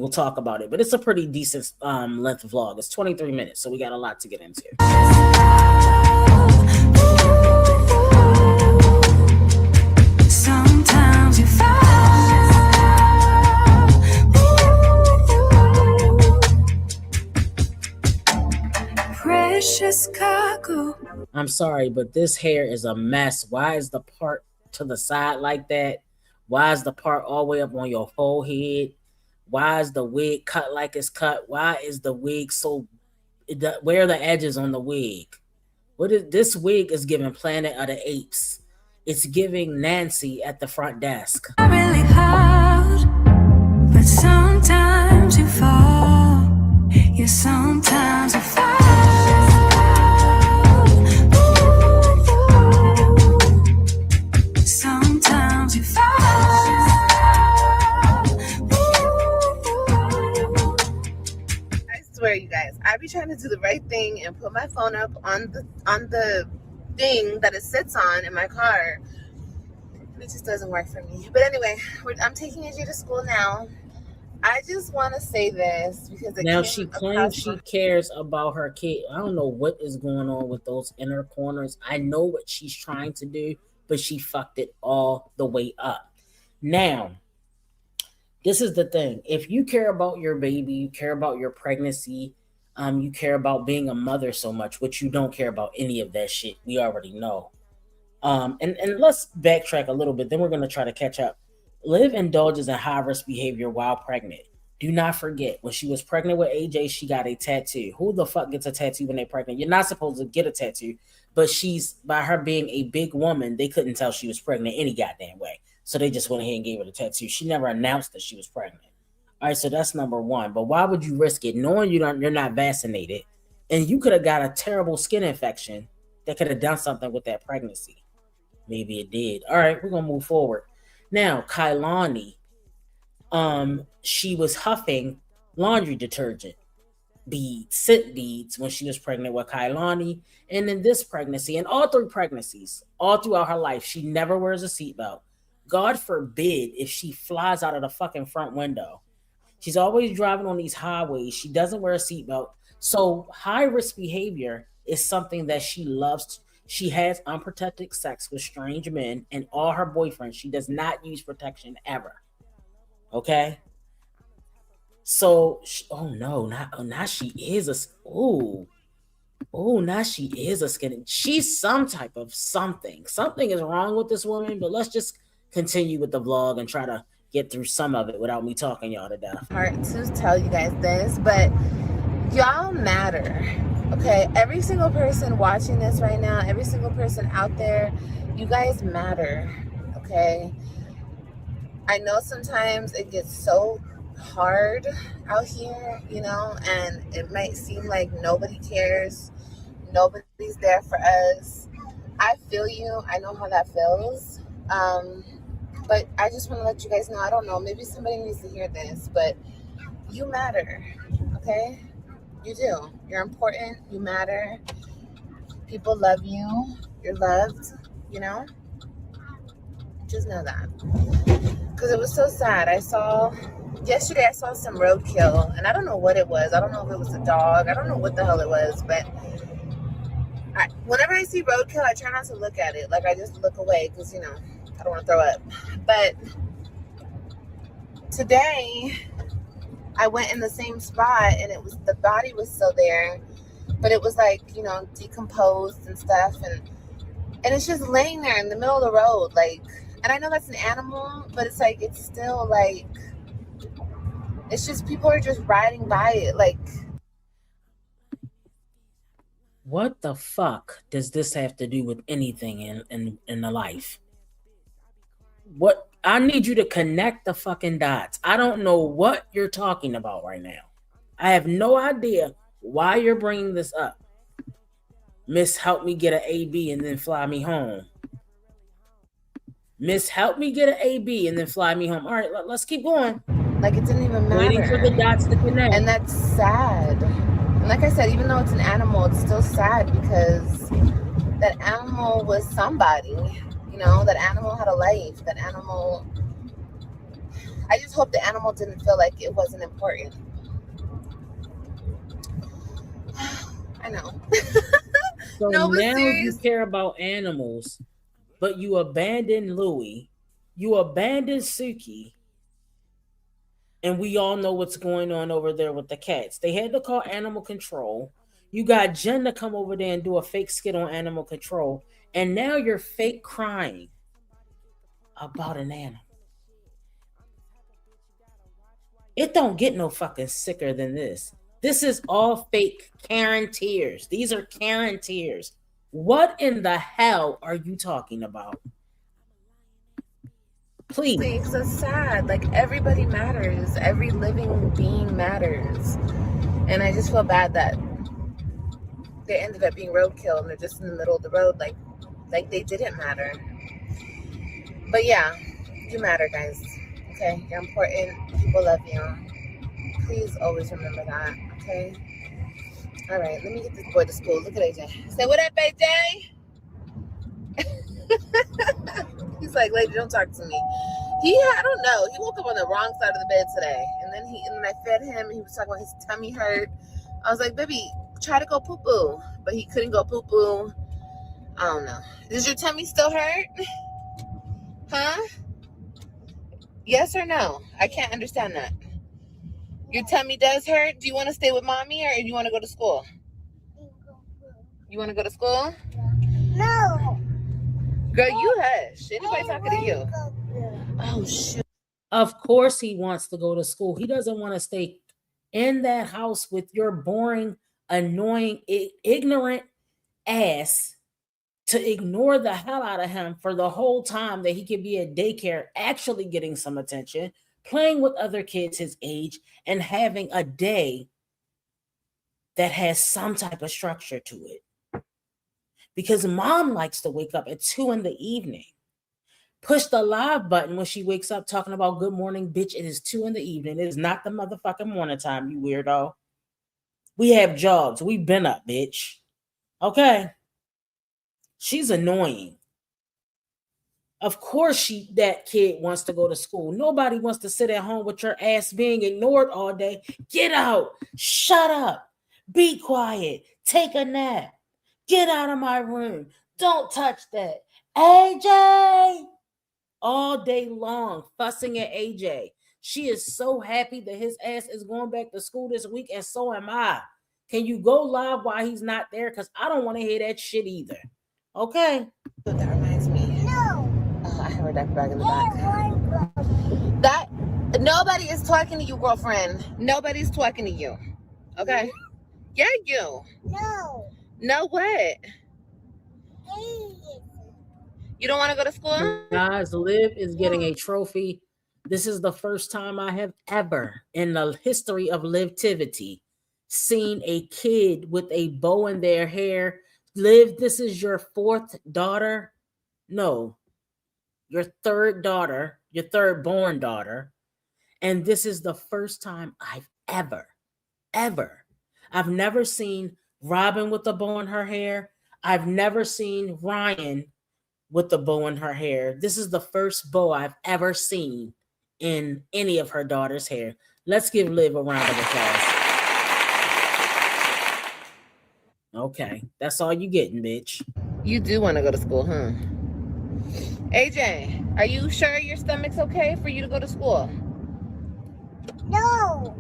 Speaker 1: talk about it. But it's a pretty decent length vlog. It's 23 minutes, so we got a lot to get into.
Speaker 8: Sometimes you fall. Precious cargo.
Speaker 1: I'm sorry, but this hair is a mess. Why is the part to the side like that? Why is the part all the way up on your forehead? Why is the wig cut like it's cut? Why is the wig so... Where are the edges on the wig? This wig is giving Planet of the Apes. It's giving Nancy at the front desk.
Speaker 8: Really hard, but sometimes you fall. Yeah, sometimes you fall. Sometimes you fall.
Speaker 9: I swear, you guys, I be trying to do the right thing and put my phone up on the thing that it sits on in my car. It just doesn't work for me. But anyway, I'm taking AJ to school now. I just want to say this because
Speaker 1: now she claims she cares about her kid. I don't know what is going on with those inner corners. I know what she's trying to do, but she fucked it all the way up. Now, this is the thing. If you care about your baby, you care about your pregnancy, you care about being a mother so much, which you don't care about any of that shit. We already know. And let's backtrack a little bit. Then we're going to try to catch up. Liv indulges in high-risk behavior while pregnant. Do not forget, when she was pregnant with AJ, she got a tattoo. Who the fuck gets a tattoo when they're pregnant? You're not supposed to get a tattoo, but by her being a big woman, they couldn't tell she was pregnant any goddamn way. So they just went ahead and gave her the tattoo. She never announced that she was pregnant. All right, so that's number one. But why would you risk it knowing you're not vaccinated, and you could have got a terrible skin infection that could have done something with that pregnancy? Maybe it did. All right, we're going to move forward. Now, Kailani, she was huffing laundry detergent beads, scent beads, when she was pregnant with Kailani. And in this pregnancy, and all three pregnancies, all throughout her life, she never wears a seatbelt. God forbid if she flies out of the fucking front window. She's always driving on these highways. She doesn't wear a seatbelt. So high-risk behavior is something that she loves. She has unprotected sex with strange men and all her boyfriends. She does not use protection ever. Okay? So, now she is now she is a skinny. She's some type of something. Something is wrong with this woman, but let's just continue with the vlog and try to get through some of it without me talking y'all to death.
Speaker 9: Hard to tell you guys this, but y'all matter. Okay, every single person watching this right now, every single person out there, you guys matter. Okay, I know sometimes it gets so hard out here, and it might seem like nobody cares, Nobody's there for us. I feel you. I know how that feels. But I just want to let you guys know, I don't know, maybe somebody needs to hear this, but you matter, okay? You do. You're important. You matter. People love you. You're loved, you know? Just know that. Because it was so sad. Yesterday I saw some roadkill, and I don't know what it was. I don't know if it was a dog. I don't know what the hell it was, but whenever I see roadkill, I try not to look at it. Like, I just look away because, I don't want to throw up. But today, I went in the same spot, and the body was still there, but it was like, decomposed and stuff, and it's just laying there in the middle of the road, like, and I know that's an animal, but it's like, it's still like, it's just, people are just riding by it, like.
Speaker 1: What the fuck does this have to do with anything in the life? What? I need you to connect the fucking dots. I don't know what you're talking about right now. I have no idea why you're bringing this up. Miss, help me get an AB and then fly me home. Miss, help me get an AB and then fly me home. All right, let's keep going.
Speaker 9: Like, it didn't even matter.
Speaker 1: Waiting for the dots to connect.
Speaker 9: And that's sad. And like I said, even though it's an animal, it's still sad because that animal was somebody. That animal had a life. That animal, I just hope the animal didn't feel like it wasn't important. I know.
Speaker 1: So no, now you care about animals, but you abandon Louie, you abandon Suki, and we all know what's going on over there with the cats. They had to call animal control. You got Jen to come over there and do a fake skit on animal control, and now you're fake crying about an animal. It don't get no fucking sicker than this. This is all fake Karen tears. These are Karen tears. What in the hell are you talking about? Please.
Speaker 9: It's so sad. Like, everybody matters. Every living being matters. And I just feel bad that they ended up being roadkill and they're just in the middle of the road. Like they didn't matter. But yeah, you matter, guys. Okay? You're important. People love you. Please always remember that. Okay? All right, let me get this boy to school. Look at AJ. Say, what up, AJ? He's like, lady, don't talk to me. I don't know. He woke up on the wrong side of the bed today. And then I fed him, and he was talking about his tummy hurt. I was like, baby, try to go poo-poo. But he couldn't go poo-poo. I don't know. Does your tummy still hurt? Huh? Yes or no? I can't understand that. Your tummy does hurt? Do you want to stay with mommy or do you want to go to school? You want to go to school?
Speaker 6: No.
Speaker 9: Girl, you hush. Anybody talking to you? Oh, shoot.
Speaker 1: Of course he wants to go to school. He doesn't want to stay in that house with your boring, annoying, ignorant ass to ignore the hell out of him for the whole time that he could be at daycare, actually getting some attention, playing with other kids his age, and having a day that has some type of structure to it. Because mom likes to wake up at 2 a.m. Push the live button when she wakes up talking about good morning, bitch. It is 2 a.m. It is not the motherfucking morning time, you weirdo. We have jobs. We've been up, bitch. Okay. She's annoying. Of course that kid wants to go to school. Nobody wants to sit at home with your ass being ignored all day. Get out. Shut up. Be quiet. Take a nap. Get out of my room. Don't touch that. AJ! All day long, fussing at AJ. She is so happy that his ass is going back to school this week, and so am I. Can you go live while he's not there? Because I don't want to hear that shit either. Okay?
Speaker 9: That reminds me.
Speaker 6: No.
Speaker 9: Oh, I have her diaper bag in the back. That nobody is talking to you, girlfriend. Nobody's talking to you. Okay? Yeah, you.
Speaker 6: No.
Speaker 9: No what? You don't want to go to school?
Speaker 1: Guys, Liv is getting a trophy. This is the first time I have ever in the history of Livtivity seen a kid with a bow in their hair? Liv, this is your fourth daughter? No, your third daughter, your third born daughter. And this is the first time I've ever, I've never seen Robin with a bow in her hair. I've never seen Ryan with the bow in her hair. This is the first bow I've ever seen in any of her daughter's hair. Let's give Liv a round of applause. Okay, that's all you getting, bitch.
Speaker 9: You do want to go to school, huh? AJ, are you sure your stomach's okay for you to go to school?
Speaker 6: No.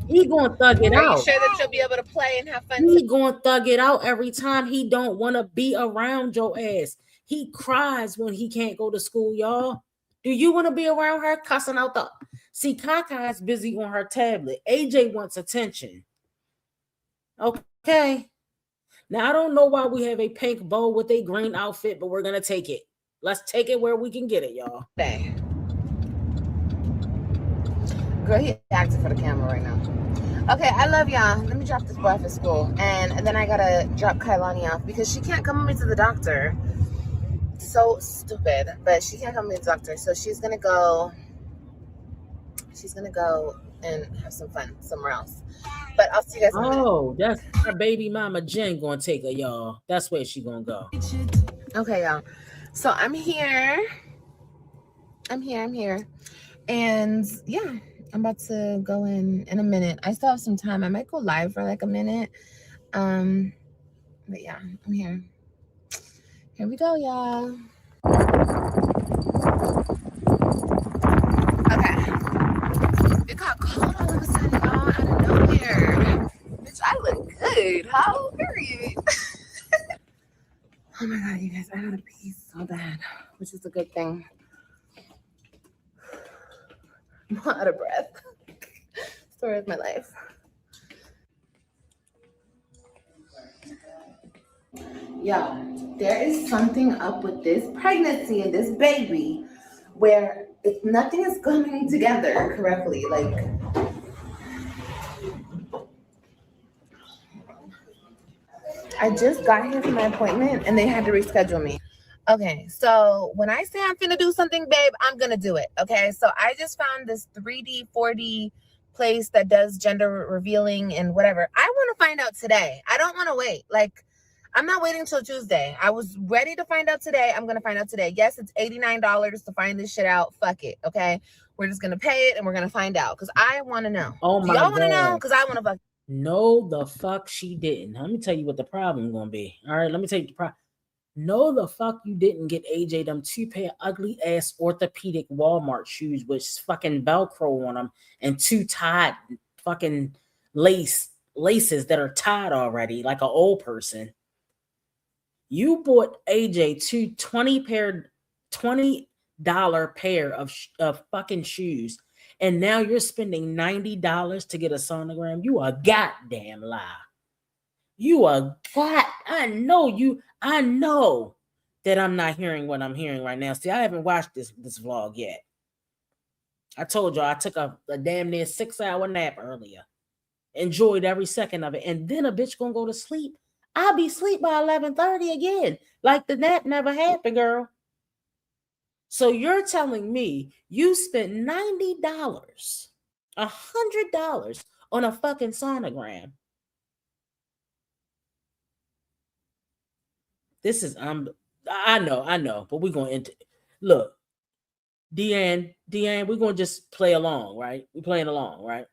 Speaker 1: He gonna thug it
Speaker 9: Are you
Speaker 1: out.
Speaker 9: sure that you'll be able to play and have fun?
Speaker 1: He gonna thug it out every time he don't want to be around your ass. He cries when he can't go to school, y'all. Do you want to be around her cussing out the... See, Kaka is busy on her tablet. AJ wants attention. Okay. Now, I don't know why we have a pink bow with a green outfit, but we're going to take it. Let's take it where we can get it, y'all.
Speaker 9: Hey. Girl, he acting for the camera right now. Okay, I love y'all. Let me drop this boy off at school. And then I got to drop Kailani off because she can't come with me to the doctor. So stupid. But she can't come with me to the doctor. So she's going to go... She's going to go and have some fun somewhere else. But I'll see you guys in a minute.
Speaker 1: Oh, that's her baby mama Jen gonna take her, y'all. That's where she gonna go.
Speaker 9: Okay, y'all. So I'm here. I'm here. And yeah, I'm about to go in a minute. I still have some time. I might go live for like a minute. But yeah, I'm here. Here we go, y'all. Okay. It got cold all of a sudden, y'all, out of nowhere. Bitch, I look good. How? Period. Oh my God, you guys, I gotta pee so bad, which is a good thing. I'm out of breath. Story of my life. Y'all, there is something up with this pregnancy and this baby where nothing is coming together correctly. Like, I just got here from my appointment and they had to reschedule me. Okay, so when I say I'm finna do something, babe, I'm gonna do it. Okay, so I just found this 3D, 4D place that does gender revealing and whatever. I want to find out today. I don't want to wait. Like, I'm not waiting till Tuesday. I was ready to find out today. I'm gonna find out today. Yes, it's $89 to find this shit out. Fuck it. Okay, we're just gonna pay it and we're gonna find out because I want to know.
Speaker 1: Oh my
Speaker 9: Do y'all want to
Speaker 1: God.
Speaker 9: know? Because I want to fuck.
Speaker 1: No, the fuck she didn't. Let me tell you what the problem gonna be. All right, let me tell you the problem. No, the fuck you didn't get AJ them 2 pair ugly ass orthopedic Walmart shoes with fucking Velcro on them and 2 tied fucking laces that are tied already like an old person. You bought AJ two $20 pair of fucking shoes, and now you're spending $90 to get a sonogram. You a goddamn lie. You a god. I know that I'm not hearing what I'm hearing right now. See, I haven't watched this vlog yet. I told y'all I took a damn near 6-hour nap earlier. Enjoyed every second of it. And then a bitch gonna go to sleep. I'll be asleep by 11:30 again. Like the nap never happened, girl. So you're telling me you spent $90, $100 on a fucking sonogram. This is I know, but we're going to look, Deanne, we're going to just play along, right? We're playing along, right?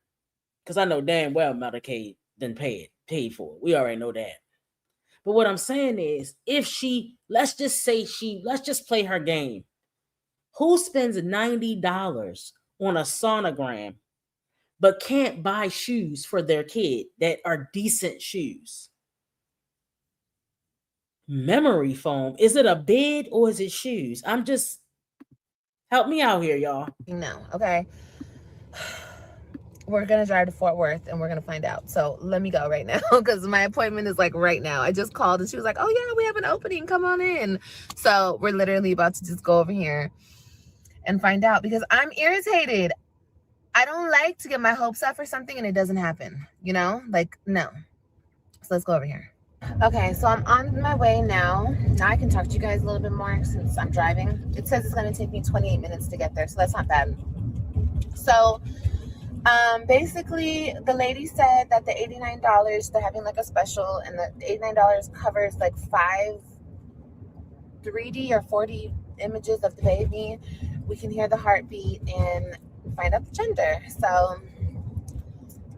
Speaker 1: Because I know damn well Medicaid didn't paid for it. We already know that. But what I'm saying is, if let's just play her game. Who spends $90 on a sonogram but can't buy shoes for their kid that are decent shoes? Memory foam. Is it a bid or is it shoes? Help me out here, y'all.
Speaker 9: No, okay. We're gonna drive to Fort Worth and we're gonna find out. So let me go right now because my appointment is like right now. I just called and she was like, oh yeah, we have an opening, come on in. So we're literally about to just go over here and find out because I'm irritated. I don't like to get my hopes up for something and it doesn't happen, you know? Like, no. So let's go over here. Okay, so I'm on my way now. Now I can talk to you guys a little bit more since I'm driving. It says it's going to take me 28 minutes to get there, so that's not bad. So, basically, the lady said that the $89, they're having like a special, and the $89 covers like 5 3D or 4D images of the baby. We can hear the heartbeat and find out the gender. So,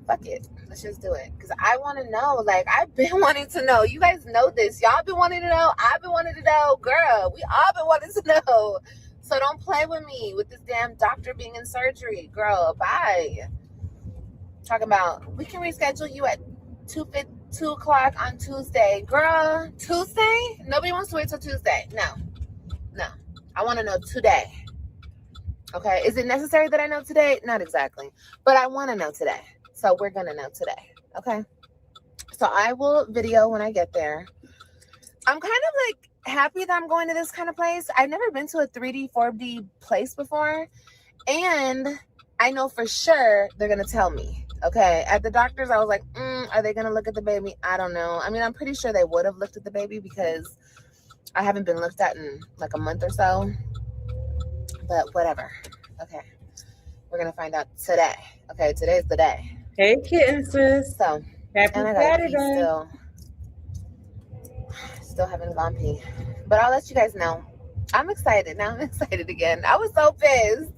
Speaker 9: fuck it. Let's just do it. Because I want to know. Like, I've been wanting to know. You guys know this. Y'all been wanting to know. I've been wanting to know. Girl, we all been wanting to know. So don't play with me with this damn doctor being in surgery. Girl, bye. Talking about, we can reschedule you at 2 o'clock on Tuesday. Girl, Tuesday? Nobody wants to wait till Tuesday. No. I want to know today. Okay, is it necessary that I know today? Not exactly. But I want to know today. So we're going to know today. Okay. So I will video when I get there. I'm kind of like happy that I'm going to this kind of place. I've never been to a 3D, 4D place before. And I know for sure they're going to tell me. Okay. At the doctor's, I was like, are they going to look at the baby? I don't know. I mean, I'm pretty sure they would have looked at the baby because I haven't been looked at in like a month or so. But whatever. Okay. We're going to find out today. Okay. Today's the day.
Speaker 1: Hey, kitten sis.
Speaker 9: So,
Speaker 1: Happy
Speaker 9: and I got to pee
Speaker 1: Saturday.
Speaker 9: still. Still haven't gone pee. But I'll let you guys know. I'm excited. Now I'm excited again. I was so pissed.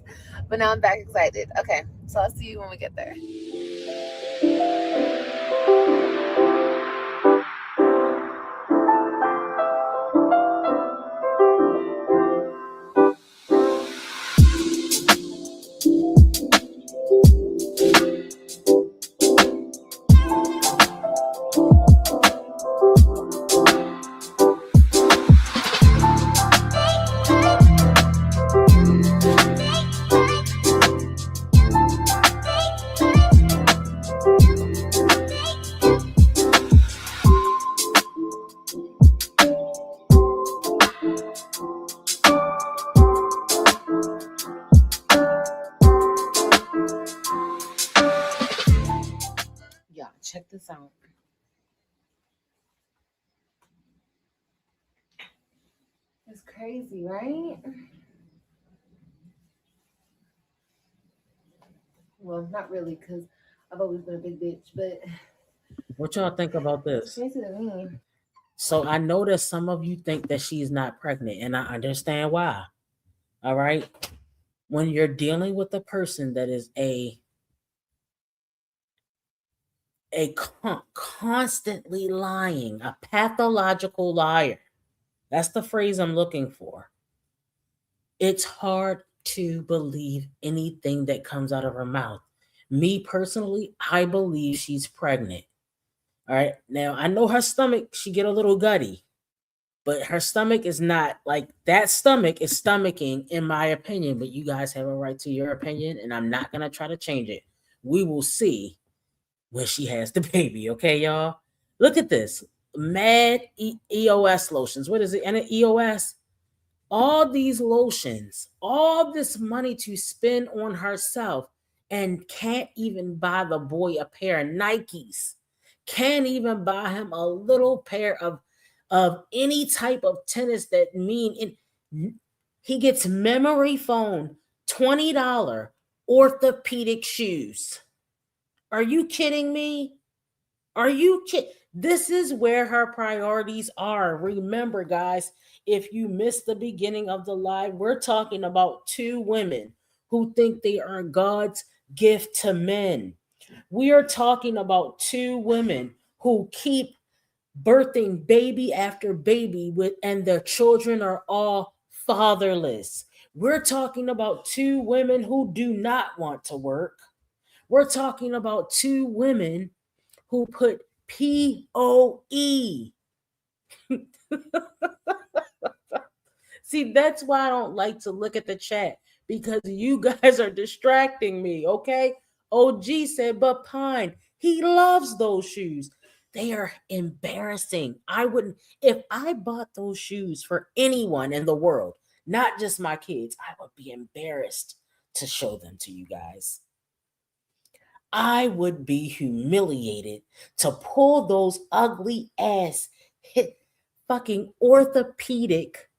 Speaker 9: But now I'm back excited. Okay. So I'll see you when we get there. Y'all, check this out. It's crazy, right? Well, not really, because I've always been a big bitch, but
Speaker 1: What y'all think about
Speaker 9: it's
Speaker 1: this?
Speaker 9: crazy to me.
Speaker 1: So I know that some of you think that she's not pregnant, and I understand why. All right. When you're dealing with a person that is constantly lying, a pathological liar. That's the phrase I'm looking for. It's hard to believe anything that comes out of her mouth. Me personally, I believe she's pregnant. All right. Now I know her stomach, she get a little gutty, but her stomach is not like that. Stomach is stomaching, in my opinion. But you guys have a right to your opinion, and I'm not gonna try to change it. We will see when she has the baby. Okay, y'all. Look at this. Mad EOS lotions. What is it? And an EOS. All these lotions, all this money to spend on herself, and can't even buy the boy a pair of Nikes. Can't even buy him a little pair of any type of tennis that mean in, he gets memory foam, $20 orthopedic shoes. Are you kidding me? Are you kidding? This is where her priorities are. Remember, guys, if you missed the beginning of the live, we're talking about two women who think they are God's gift to men. We are talking about two women who keep birthing baby after baby with, and their children are all fatherless. We're talking about two women who do not want to work. We're talking about two women who put POE. See, that's why I don't like to look at the chat, because you guys are distracting me, okay? OG said, but Pine, he loves those shoes. They are embarrassing. I wouldn't, if I bought those shoes for anyone in the world, not just my kids, I would be embarrassed to show them to you guys. I would be humiliated to pull those ugly ass hit fucking orthopedic.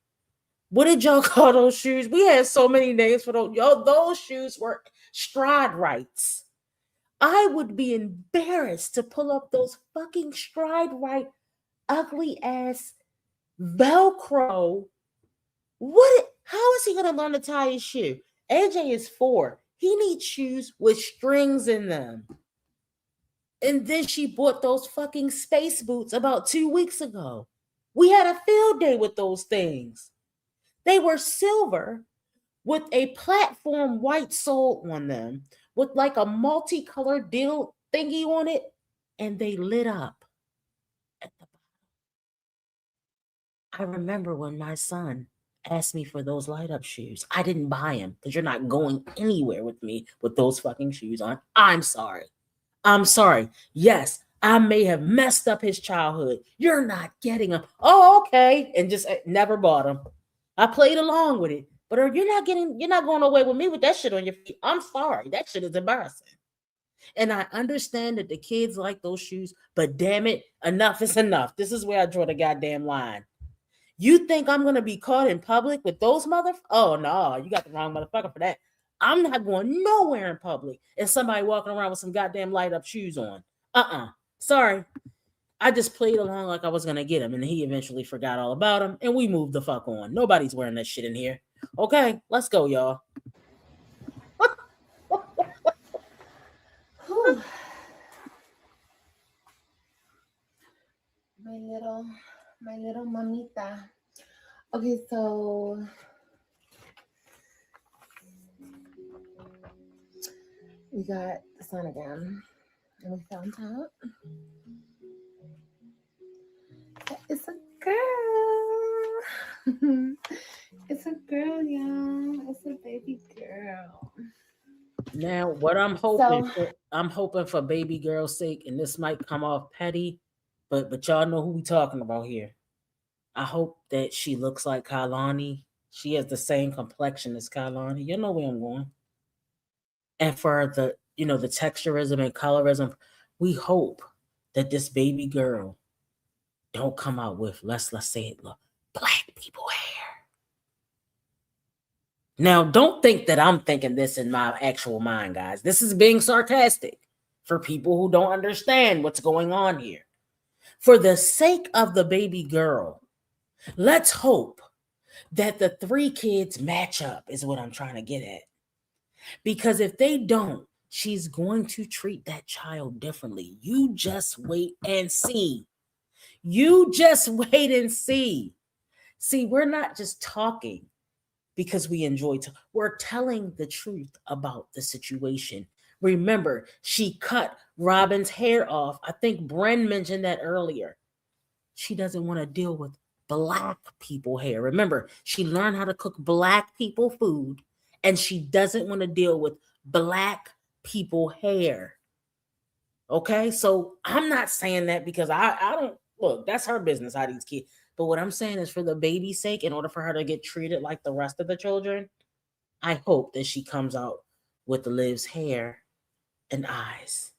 Speaker 1: What did y'all call those shoes? We had so many names for those. Yo, those shoes were stride rights. I would be embarrassed to pull up those fucking stride right, ugly ass Velcro. What? How is he gonna learn to tie his shoe? AJ is 4. He needs shoes with strings in them. And then she bought those fucking space boots about 2 weeks ago. We had a field day with those things. They were silver with a platform white sole on them, with like a multicolored deal thingy on it, and they lit up at the bottom. I remember when my son asked me for those light up shoes. I didn't buy them because you're not going anywhere with me with those fucking shoes on. I'm sorry. I'm sorry. Yes, I may have messed up his childhood. You're not getting them. Oh, okay. And just never bought them. I played along with it. But you're not going away with me with that shit on your feet. I'm sorry. That shit is embarrassing. And I understand that the kids like those shoes, but damn it, enough is enough. This is where I draw the goddamn line. You think I'm gonna be caught in public with those Oh no, you got the wrong motherfucker for that. I'm not going nowhere in public and somebody walking around with some goddamn light up shoes on. Sorry. I just played along like I was gonna get him, and he eventually forgot all about him, and we moved the fuck on. Nobody's wearing that shit in here. Okay, let's go, y'all.
Speaker 9: My little mamita. Okay, so we got the sonogram, and we found out that it's a girl. It's a girl, y'all. It's a baby girl.
Speaker 1: Now, what I'm hoping for baby girl's sake, and this might come off petty, but y'all know who we talking about here. I hope that she looks like Kailani. She has the same complexion as Kailani. You know where I'm going. And for the texturism and colorism, we hope that this baby girl don't come out with let's say it, look, black people hair. Now, don't think that I'm thinking this in my actual mind, guys. This is being sarcastic for people who don't understand what's going on here. For the sake of the baby girl, let's hope that the 3 kids match up, is what I'm trying to get at. Because if they don't, she's going to treat that child differently. You just wait and see. You just wait and see. See, we're not just talking because we enjoy we're telling the truth about the situation. Remember, she cut Robin's hair off. I think Bren mentioned that earlier. She doesn't want to deal with black people hair. Remember, she learned how to cook black people food, and she doesn't want to deal with black people hair. Okay, so I'm not saying that because I don't look, that's her business, how these kids. But what I'm saying is for the baby's sake, in order for her to get treated like the rest of the children, I hope that she comes out with Liv's hair and eyes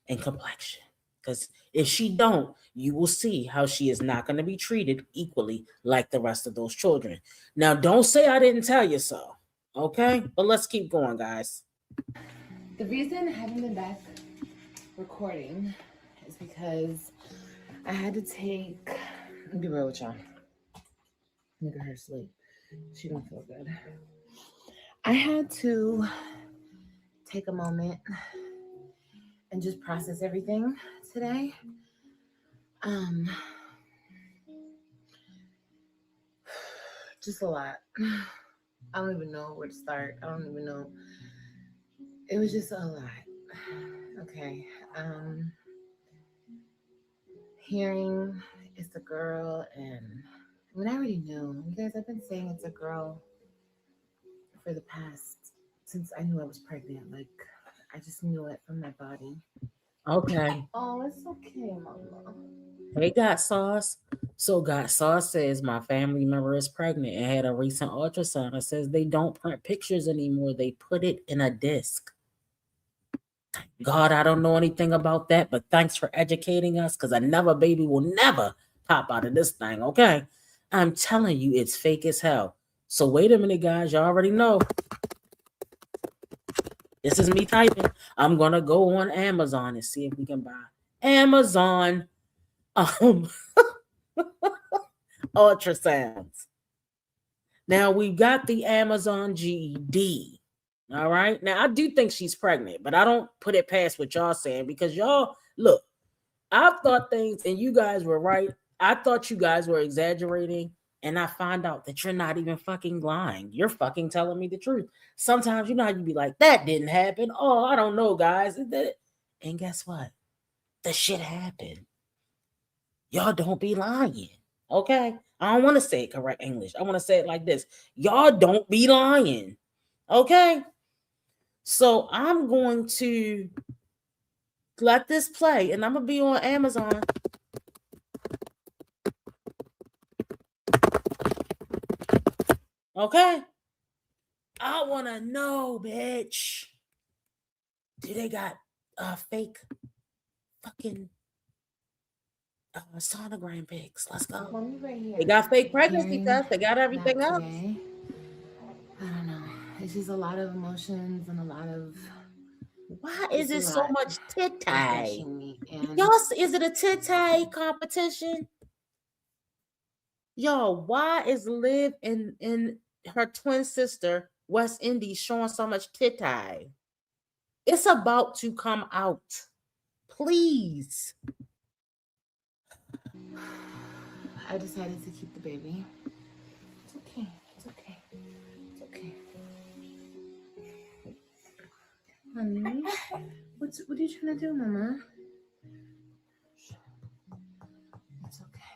Speaker 1: and complexion. Because if she don't, you will see how she is not going to be treated equally like the rest of those children. Now, don't say I didn't tell you so. Okay? But let's keep going, guys.
Speaker 9: The reason I haven't been back recording is because I had to take, I'll be real with y'all. Look at her sleep. She don't feel good. I had to take a moment and just process everything today. Just a lot. I don't even know where to start. I don't even know. It was just a lot. Okay. Hearing it's a girl, and I mean, I already knew. You guys, I've been saying it's a girl for the past, since I knew I was pregnant. Like, I just knew it from my body.
Speaker 1: Okay.
Speaker 9: Oh, it's okay, Mama.
Speaker 1: Hey, Got Sauce. So, Got Sauce says my family member is pregnant and had a recent ultrasound. It says they don't print pictures anymore. They put it in a disc. God, I don't know anything about that, but thanks for educating us because another baby will never pop out of this thing, okay? I'm telling you, it's fake as hell. So wait a minute, guys. You already know. This is me typing. I'm gonna go on Amazon and see if we can buy Amazon um ultrasounds. Now we've got the Amazon GED. All right. Now I do think she's pregnant, but I don't put it past what y'all saying because y'all look, I've thought things and you guys were right. I thought you guys were exaggerating, and I find out that you're not even fucking lying. You're fucking telling me the truth. Sometimes you know how you be like, that didn't happen. Oh, I don't know, guys. It did. And guess what? The shit happened. Y'all don't be lying. Okay? I don't want to say it correct English. I want to say it like this. Y'all don't be lying. Okay? So I'm going to let this play and I'm going to be on Amazon. Okay? I want to know, bitch. Do they got fake fucking sonogram pics? Let's go.
Speaker 9: Right here.
Speaker 1: They got fake pregnancy tests. They got everything else.
Speaker 9: Today. I don't know. It's just a lot of emotions and a lot of.
Speaker 1: Why is it so much titty?
Speaker 9: And
Speaker 1: Y'all, is it a titty competition? Yo, why is Liv in her twin sister West Indies showing so much titty? It's about to come out. Please.
Speaker 9: I decided to keep the baby. It's okay. It's okay. It's okay. Honey, what are you trying to do, Mama? It's okay.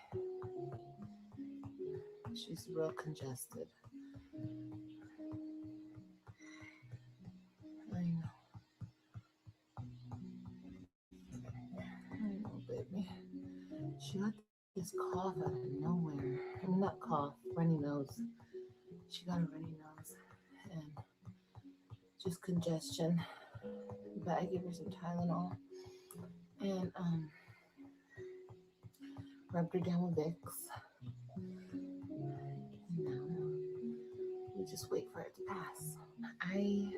Speaker 9: She's real congested. I know. I know, baby. She got this cough out of nowhere. I mean, not cough, runny nose. She got a runny nose and just congestion. But I gave her some Tylenol and rubbed her down with Vicks. And now we just wait for it to pass. I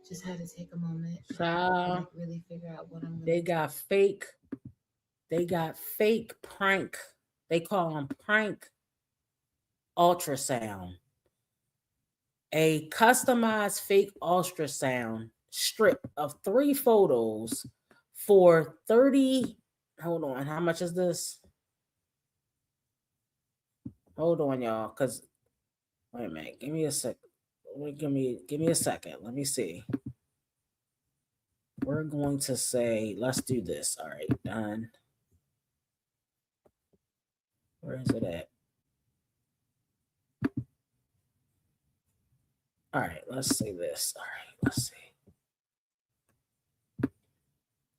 Speaker 9: just had to take a moment and like really figure out what I'm gonna
Speaker 1: They got fake. They got fake prank. They call them prank ultrasound. A customized fake ultrasound strip of 3 photos for 30. Hold on. How much is this? Hold on, y'all. Cause wait a minute. Give me a sec. Give me a second. Let me see. We're going to say, let's do this. All right, done. Where is it at? All right, let's see this. All right, let's see.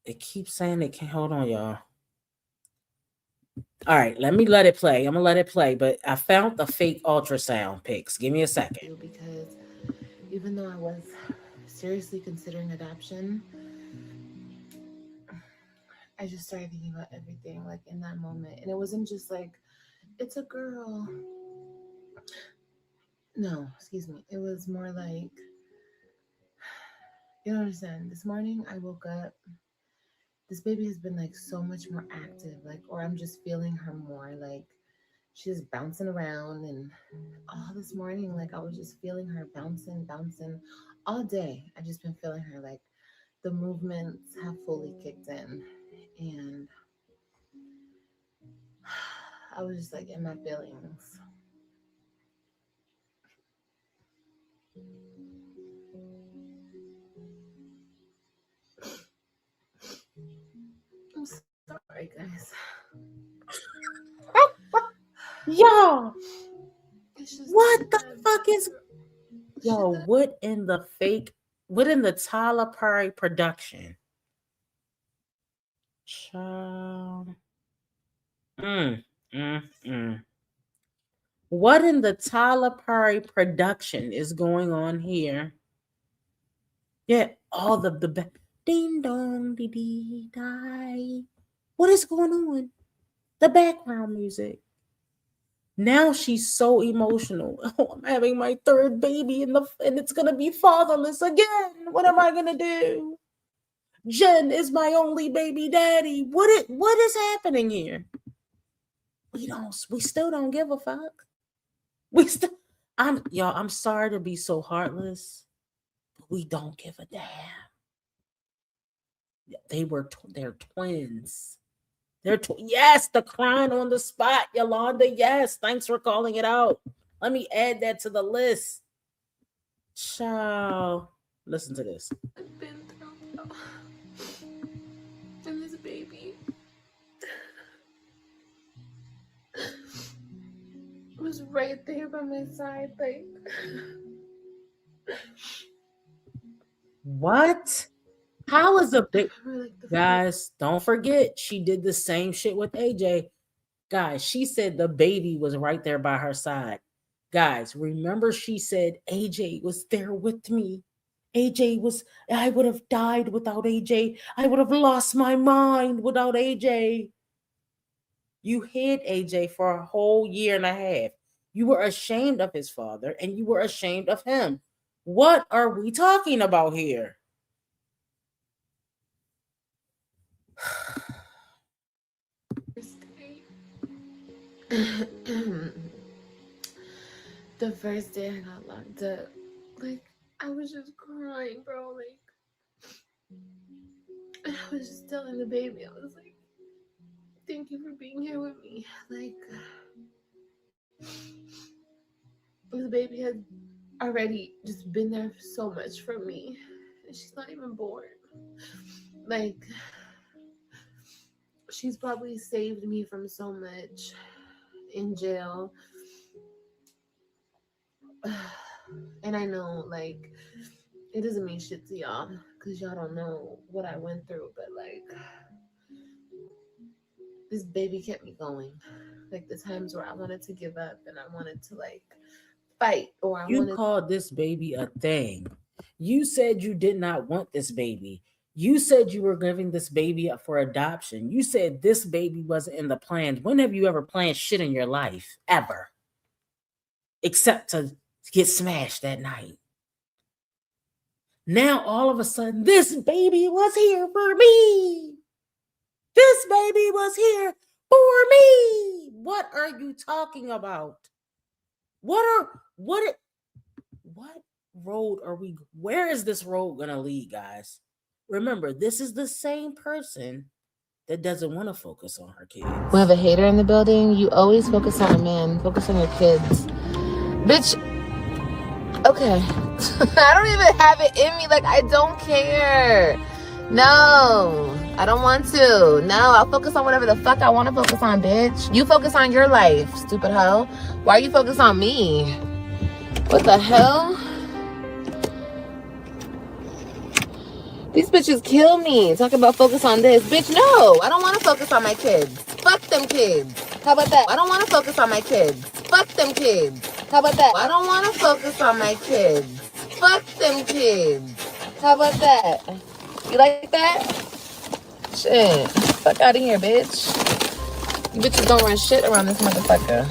Speaker 1: It keeps saying it can't. Hold on, y'all. All right, let me let it play. I'm gonna let it play, but I found the fake ultrasound pics. Give me a second.
Speaker 9: Because even though I was seriously considering adoption, I just started thinking about everything like in that moment. And it wasn't just like, it's a girl. No, excuse me. It was more like, you don't understand. This morning I woke up. This baby has been like so much more active, like, or I'm just feeling her more. Like, she's bouncing around, and all this morning, like, I was just feeling her bouncing all day. I've just been feeling her, like, the movements have fully kicked in, and I was just like in my feelings. I'm sorry, guys.
Speaker 1: Yo, what the fuck is? Yo, what in the fake? What in the Tyler Perry production? Child. Mm. What in the Tyler Perry production is going on here? Yeah, all the Ding dong, dee dee die. What is going on? The background music. Now she's so emotional. Oh, I'm having my third baby and it's gonna be fatherless again. What am I gonna do? Jen is my only baby daddy. What is happening here? We still don't give a fuck. We still I'm sorry to be so heartless, but we don't give a damn. They're twins. Yes, the crying on the spot, Yolanda. Yes, thanks for calling it out. Let me add that to the list. Ciao. Listen to this.
Speaker 6: I've been through. And this baby was right there by my side, like.
Speaker 1: What? How is a big
Speaker 6: Like
Speaker 1: guys? Don't forget, she did the same shit with AJ. Guys, she said the baby was right there by her side. Guys, remember she said AJ was there with me. I would have died without AJ. I would have lost my mind without AJ. You hid AJ for a whole year and a half. You were ashamed of his father and you were ashamed of him. What are we talking about here?
Speaker 6: The first day I got locked up, like, I was just crying, bro. Like, and I was just telling the baby, I was like, thank you for being here with me. Like, the baby had already just been there so much for me. And she's not even born. Like, she's probably saved me from so much in jail. And I know, like, it doesn't mean shit to y'all because y'all don't know what I went through, but like, this baby kept me going. Like, the times where I wanted to give up and I wanted to, like, fight, or I
Speaker 1: You
Speaker 6: wanted.
Speaker 1: called this baby a thing. You said you did not want this baby. You said you were giving this baby up for adoption. You said this baby wasn't in the plans. When have you ever planned shit in your life? Ever. Except to get smashed that night. Now all of a sudden, this baby was here for me. This baby was here for me. What are you talking about? What road are we where is this road gonna lead, guys? Remember, this is the same person that doesn't want to focus on her kids.
Speaker 10: We have a hater in the building. You always focus on a man. Focus on your kids. Bitch. Okay. I don't even have it in me. Like, I don't care. No. I don't want to. No, I'll focus on whatever the fuck I want to focus on, bitch. You focus on your life, stupid hoe. Why are you focused on me? What the hell? These bitches kill me. Talk about focus on this. Bitch, no. I don't want to focus on my kids. Fuck them kids. How about that? I don't want to focus on my kids. Fuck them kids. How about that? I don't want to focus on my kids. Fuck them kids. How about that? You like that? Shit. Fuck out of here, bitch. You bitches don't run shit around this motherfucker.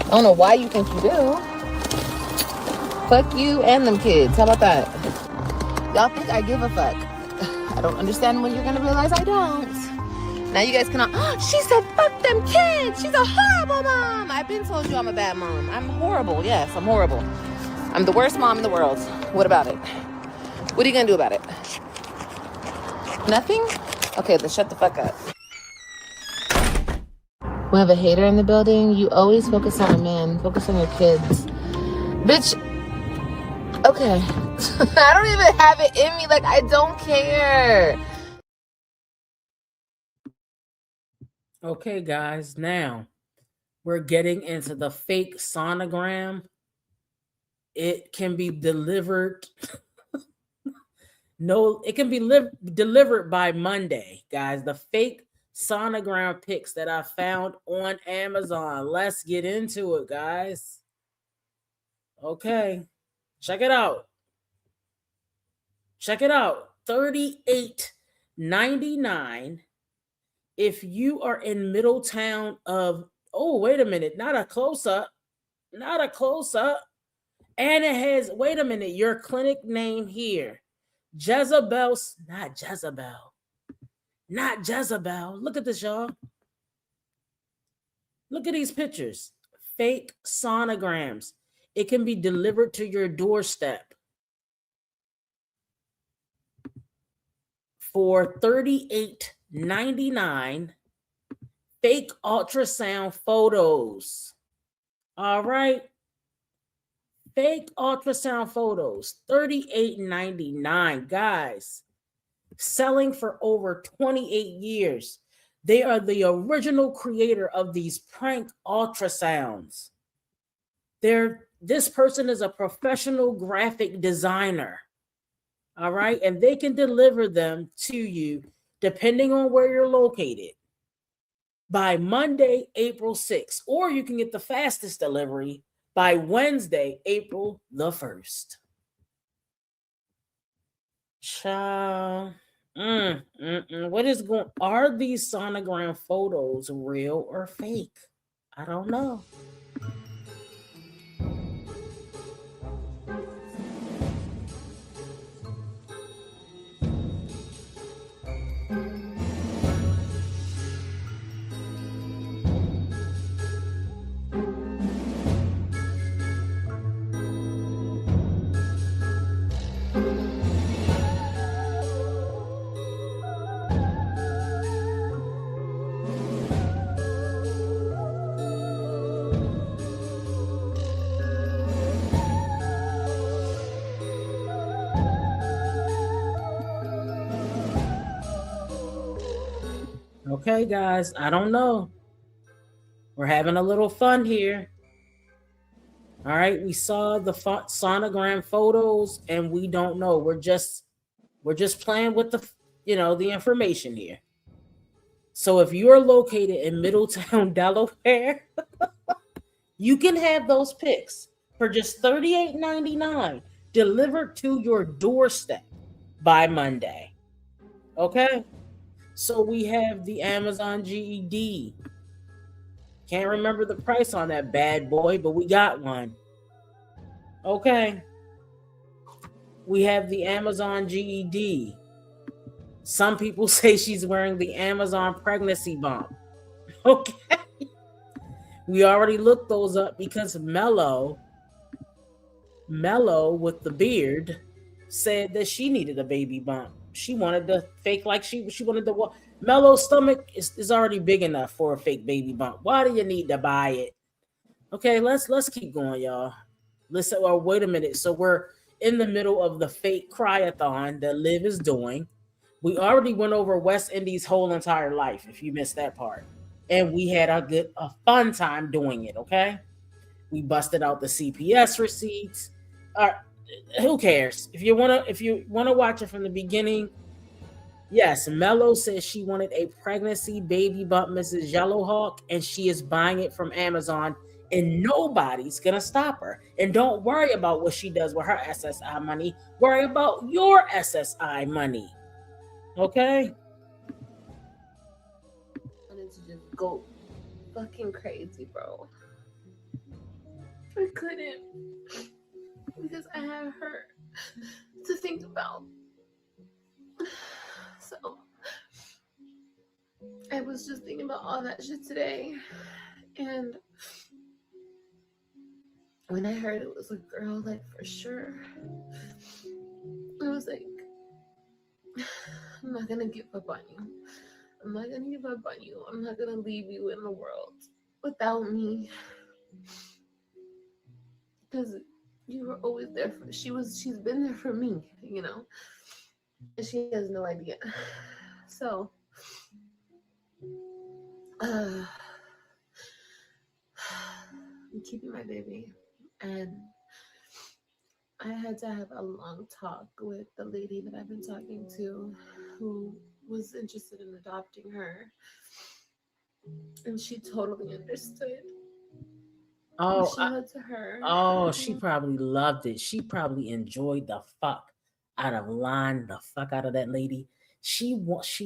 Speaker 10: I don't know why you think you do. Fuck you and them kids. How about that? Y'all think I give a fuck. I don't understand when you're gonna realize I don't. Now you guys cannot. Oh, she said fuck them kids. She's a horrible mom. I've been told you I'm a bad mom. I'm horrible. Yes, I'm horrible. I'm the worst mom in the world. What about it? What are you gonna do about it? Nothing? Okay, then shut the fuck up. We have a hater in the building. You always focus on a man. Focus on your kids. Bitch. Okay. I don't even have it in me. Like, I don't care.
Speaker 1: Okay, guys, now we're getting into the fake sonogram. It can be delivered. No, it can be delivered by Monday, guys. The fake sonogram pics that I found on Amazon. Let's get into it, guys. Okay, check it out. Check it out. $38.99 if you are in Middletown of, oh, wait a minute, not a close up, not a close up. And it has, wait a minute, your clinic name here. Jezebel's, not Jezebel. Not Jezebel. Look at this, y'all. Look at these pictures. Fake sonograms. It can be delivered to your doorstep for $38.99. Fake ultrasound photos. All right. Fake ultrasound photos. $38.99, guys. Selling for over 28 years. They are the original creator of these prank ultrasounds. This person is a professional graphic designer. All right. And they can deliver them to you depending on where you're located by Monday, April 6th. Or you can get the fastest delivery by Wednesday, April the 1st. Child. What is going? Are these sonogram photos real or fake? I don't know. Okay, guys, I don't know. We're having a little fun here. All right, we saw the sonogram photos and we don't know. We're just playing with the information here. So if you are located in Middletown, Delaware, you can have those pics for just $38.99 delivered to your doorstep by Monday. Okay? So we have the Amazon GED. Can't remember the price on that bad boy, but we got one. Okay. We have the Amazon GED. Some people say she's wearing the Amazon pregnancy bump. Okay. We already looked those up because Mello with the beard said that she needed a baby bump. She wanted to fake like she wanted to. Mello's stomach is already big enough for a fake baby bump. Why do you need to buy it? Okay, let's keep going, y'all. Listen, well, wait a minute. So we're in the middle of the fake cryathon that Liv is doing. We already went over West Indies' whole entire life, if you missed that part. And we had a fun time doing it, okay? We busted out the CPS receipts. Who cares? If you wanna watch it from the beginning, yes, Mello says she wanted a pregnancy baby bump, Mrs. Yellowhawk, and she is buying it from Amazon, and nobody's gonna stop her. And don't worry about what she does with her SSI money. Worry about your SSI money. Okay?
Speaker 10: I wanted to just go fucking crazy, bro.
Speaker 2: I couldn't because I have her to think about. So I was just thinking about all that shit today, and when I heard it was a girl, like, for sure, I was like, I'm not gonna give up on you. I'm not gonna give up on you. I'm not gonna leave you in the world without me. Because you were always there for she's been there for me, you know. And she has no idea. So I'm keeping my baby. And I had to have a long talk with the lady that I've been talking to who was interested in adopting her. And she totally understood.
Speaker 1: Oh,
Speaker 2: she went to her.
Speaker 1: oh, she probably loved it. She probably enjoyed the fuck out of line the fuck out of that lady. She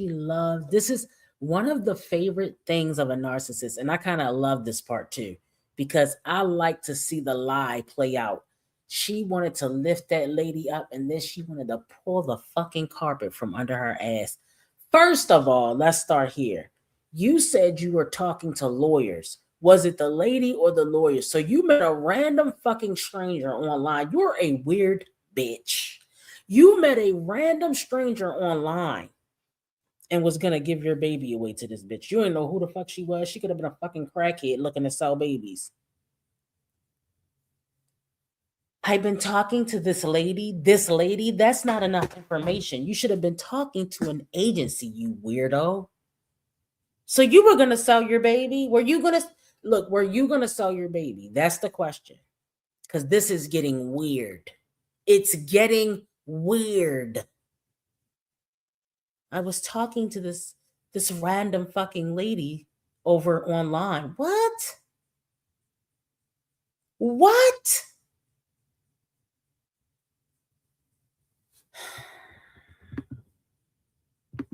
Speaker 1: loves, this is one of the favorite things of a narcissist, and I kind of love this part too because I like to see the lie play out. She wanted to lift that lady up and then she wanted to pull the fucking carpet from under her ass. First of all, let's start here. You said you were talking to lawyers. Was it the lady or the lawyer? So you met a random fucking stranger online. You're a weird bitch. You met a random stranger online and was gonna give your baby away to this bitch. You didn't know who the fuck she was. She could have been a fucking crackhead looking to sell babies. I've been talking to this lady. This lady, that's not enough information. You should have been talking to an agency, you weirdo. So you were gonna sell your baby? Were you gonna sell your baby? That's the question. Because this is getting weird. It's getting weird. I was talking to this random fucking lady over online. What? What?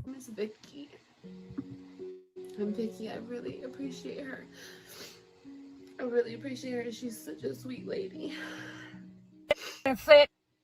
Speaker 2: Miss Vicky. And Vicky, I really appreciate her. I really appreciate her. She's such a sweet lady.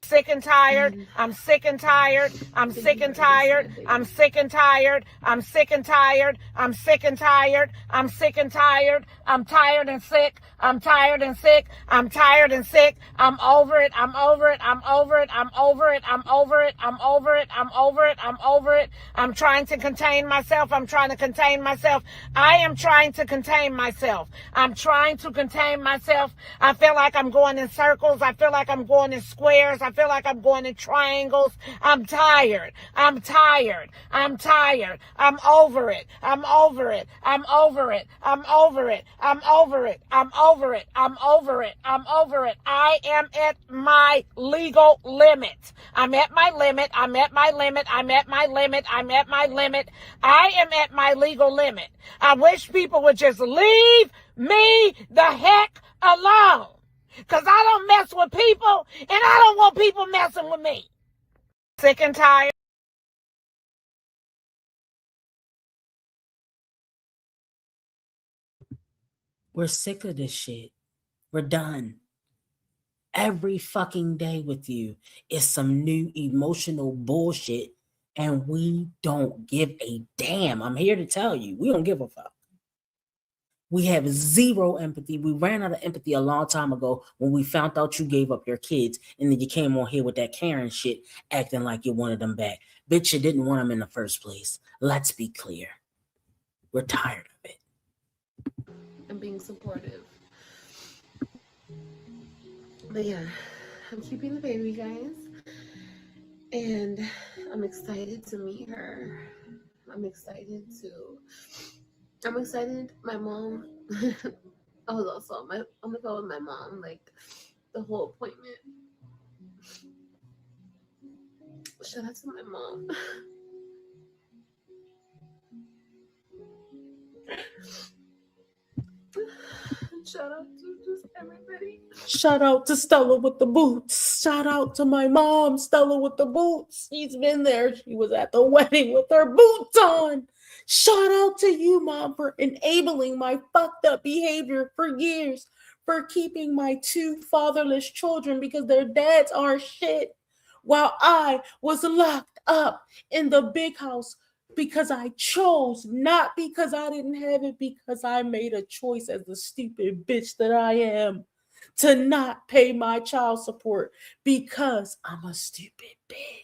Speaker 11: Sick and tired. I'm sick and tired. I'm sick and tired. I'm sick and tired. I'm sick and tired. I'm sick and tired. I'm sick and tired. I'm tired and sick. I'm tired and sick. I'm tired and sick. I'm over it. I'm over it. I'm over it. I'm over it. I'm over it. I'm over it. I'm over it. I'm over it. I'm trying to contain myself. I'm trying to contain myself. I am trying to contain myself. I'm trying to contain myself. I feel like I'm going in circles. I feel like I'm going in squares. I feel like I'm going in triangles. I'm tired. I'm tired. I'm tired. I'm over it. I'm over it. I'm over it. I'm over it. I'm over it. I'm over it. I'm over it. I'm over it. I am at my legal limit. I'm at my limit. I'm at my limit. I'm at my limit. I'm at my limit. I am at my legal limit. I wish people would just leave me the heck alone. Because I don't mess with people, and I don't want people messing with me. Sick and tired.
Speaker 1: We're sick of this shit. We're done. Every fucking day with you is some new emotional bullshit, and we don't give a damn. I'm here to tell you, we don't give a fuck. We have zero empathy. We ran out of empathy a long time ago when we found out you gave up your kids and then you came on here with that Karen shit acting like you wanted them back. Bitch, you didn't want them in the first place. Let's be clear. We're tired of it.
Speaker 2: And being supportive. But yeah, I'm keeping the baby, guys. And I'm excited to meet her. I'm excited. My mom, I was also on the phone with my mom, like the whole appointment. Shout out to my mom. Shout out to just everybody.
Speaker 1: Shout out to Stella with the boots. Shout out to my mom, Stella with the boots. She's been there. She was at the wedding with her boots on. Shout out to you, Mom, for enabling my fucked up behavior for years, for keeping my two fatherless children because their dads are shit, while I was locked up in the big house because I chose, not because I didn't have it, because I made a choice as the stupid bitch that I am to not pay my child support because I'm a stupid bitch.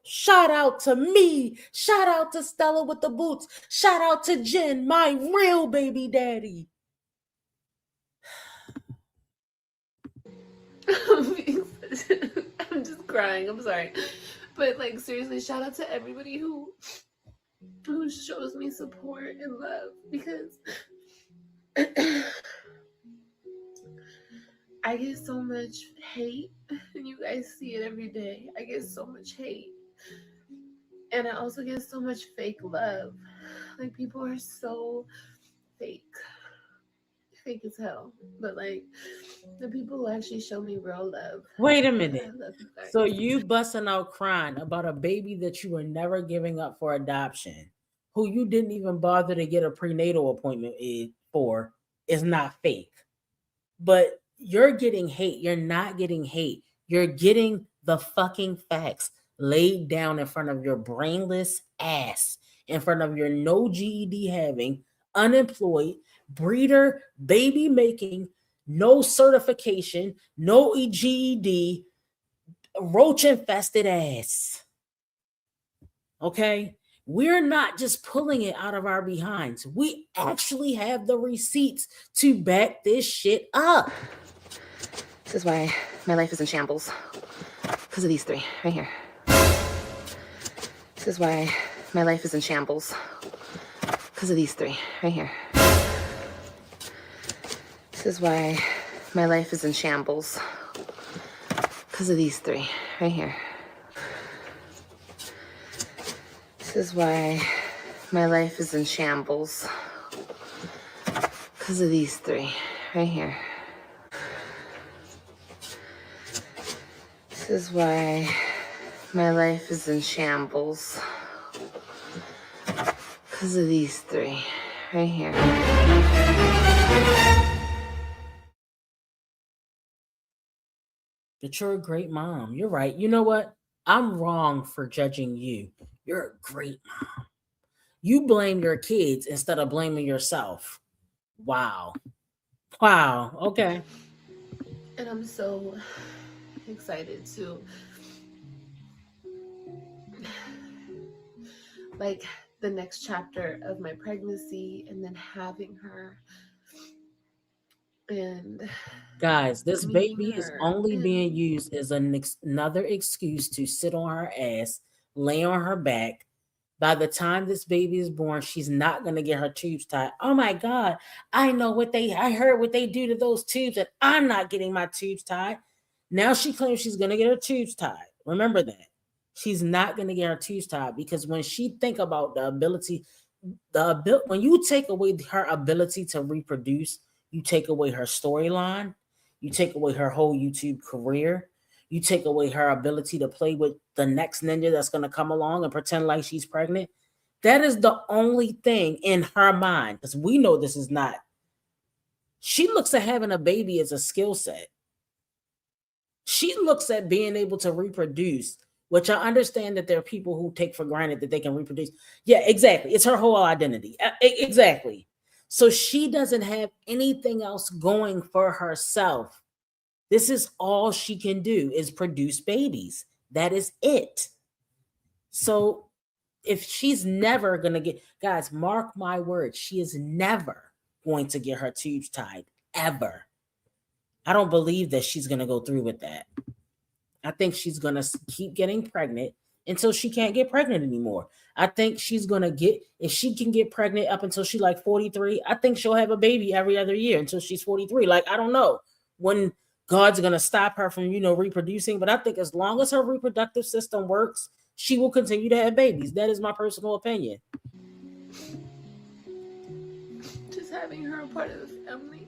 Speaker 1: Shout out to me. Shout out to Stella with the boots. Shout out to Jen, my real baby daddy.
Speaker 2: I'm just crying. I'm sorry. But like seriously, shout out to everybody who shows me support and love, because I get so much hate, and you guys see it every day. I get so much hate. And I also get so much fake love. Like, people are so fake.
Speaker 9: fake as hell. But like the people who actually show me real love,
Speaker 1: Wait a
Speaker 9: I
Speaker 1: minute.
Speaker 9: love you guys.
Speaker 1: So you busting out crying about a baby that you were never giving up for adoption, who you didn't even bother to get a prenatal appointment for, is not fake. But you're getting hate. You're not getting hate. You're getting the fucking facts laid down in front of your brainless ass, in front of your no GED having, unemployed, breeder, baby making, no certification, no GED, roach infested ass. Okay? We're not just pulling it out of our behinds. We actually have the receipts to back this shit up.
Speaker 10: This is why my life is in shambles. Because of these three right here. This is why my life is in shambles. Because of these three right here. This is why my life is in shambles. Because of these three right here. This is why my life is in shambles. Because of these three right here. This is why my life is in shambles. Because of these three right here.
Speaker 1: But you're a great mom. You're right. You know what? I'm wrong for judging you. You're a great mom. You blame your kids instead of blaming yourself. Wow. Wow. Okay.
Speaker 9: And I'm so excited to like the next chapter of my pregnancy and then having her and
Speaker 1: Guys, this
Speaker 9: meeting
Speaker 1: baby is
Speaker 9: her
Speaker 1: only being
Speaker 9: and
Speaker 1: used as another excuse to sit on her ass, lay on her back. By the time this baby is born, she's not going to get her tubes tied. Oh my God. I heard what they do to those tubes, and I'm not getting my tubes tied. Now she claims she's going to get her tubes tied. Remember that. She's not going to get her tubes tied because when she think about when you take away her ability to reproduce, you take away her storyline, you take away her whole YouTube career, you take away her ability to play with the next ninja that's going to come along and pretend like she's pregnant. That is the only thing in her mind, because we know this is not. She looks at having a baby as a skill set. She looks at being able to reproduce, which I understand that there are people who take for granted that they can reproduce. Yeah, exactly. It's her whole identity. Exactly. So she doesn't have anything else going for herself. This is all she can do is produce babies. That is it. So if she's never going to get, guys, mark my words, she is never going to get her tubes tied, ever. I don't believe that she's going to go through with that. I think she's going to keep getting pregnant until she can't get pregnant anymore. I think she's going to if she can get pregnant up until she's like 43, I think she'll have a baby every other year until she's 43. Like, I don't know when God's going to stop her from, reproducing. But I think as long as her reproductive system works, she will continue to have babies. That is my personal opinion.
Speaker 9: just having her a part of the family,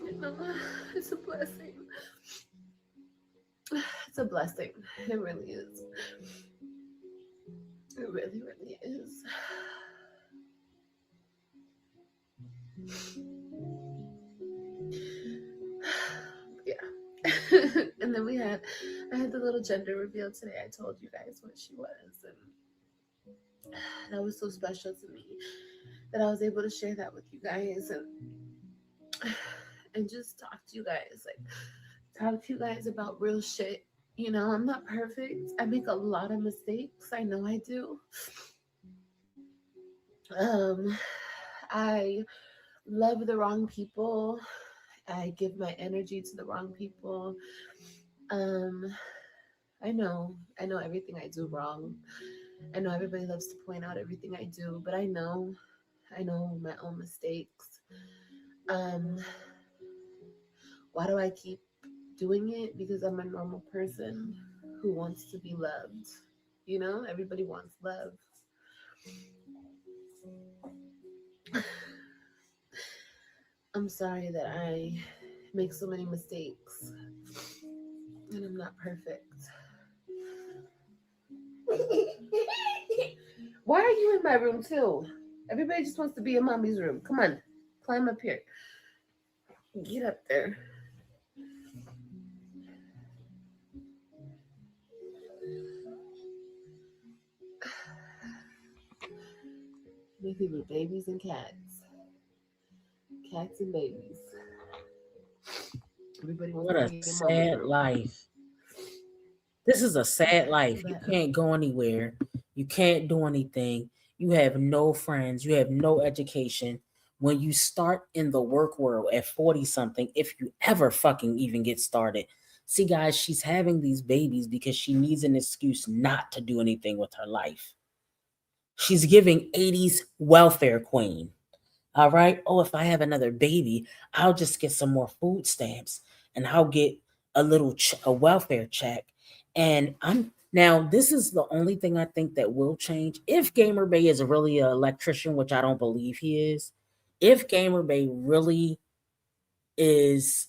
Speaker 9: it's a blessing. It's a blessing. It really is. It really, really is. Yeah. And then I had the little gender reveal today. I told you guys what she was, and that was so special to me that I was able to share that with you guys and just talk to you guys, about real shit. I'm not perfect. I make a lot of mistakes. I know I do. I love the wrong people. I give my energy to the wrong people. I know everything I do wrong. I know everybody loves to point out everything I do, but I know my own mistakes. Why do I keep doing it? Because I'm a normal person who wants to be loved. Everybody wants love.
Speaker 10: I'm sorry that I make so many mistakes and I'm not perfect. Why are you in my room too? Everybody just wants to be in mommy's room. Come on, climb up here. Get up there. Maybe with babies and cats. Cats and babies. Everybody wants
Speaker 1: What
Speaker 10: to
Speaker 1: a
Speaker 10: be in mama's
Speaker 1: sad
Speaker 10: room.
Speaker 1: life. This is a sad life. You
Speaker 10: But
Speaker 1: can't go anywhere. You can't do anything. You have no friends. You have no education. When you start in the work world at 40 something, if you ever fucking even get started. See, guys, she's having these babies because she needs an excuse not to do anything with her life. She's giving 80s welfare queen. All right. Oh, if I have another baby, I'll just get some more food stamps and I'll get a welfare check. And I'm now, this is the only thing I think that will change. If Gamer Bay is really an electrician, which I don't believe he is, if Gamer Bay really is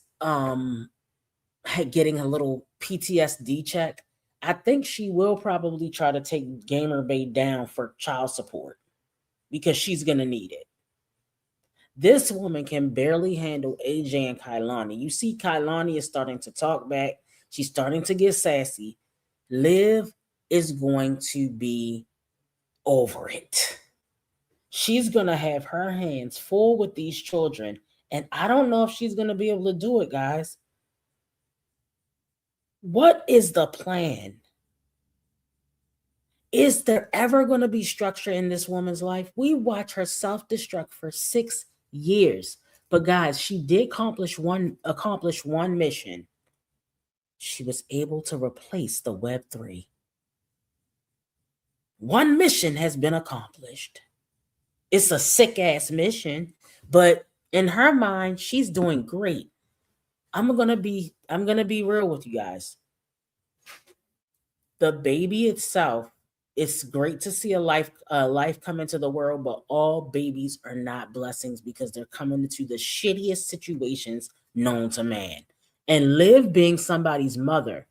Speaker 1: getting a little PTSD check, I think she will probably try to take Gamer Bay down for child support because she's gonna need it. This woman can barely handle AJ and Kailani. You see, Kailani is starting to talk back. She's starting to get sassy. Liv is going to be over it. She's going to have her hands full with these children. And I don't know if she's going to be able to do it, guys. What is the plan? Is there ever going to be structure in this woman's life? We watch her self-destruct for 6 years. But guys, she did accomplish one mission. She was able to replace the Web3. One mission has been accomplished. It's a sick ass mission, but in her mind, she's doing great. I'm gonna be real with you guys. The baby itself, it's great to see a life come into the world, but all babies are not blessings because they're coming into the shittiest situations known to man. And Liv being somebody's mother,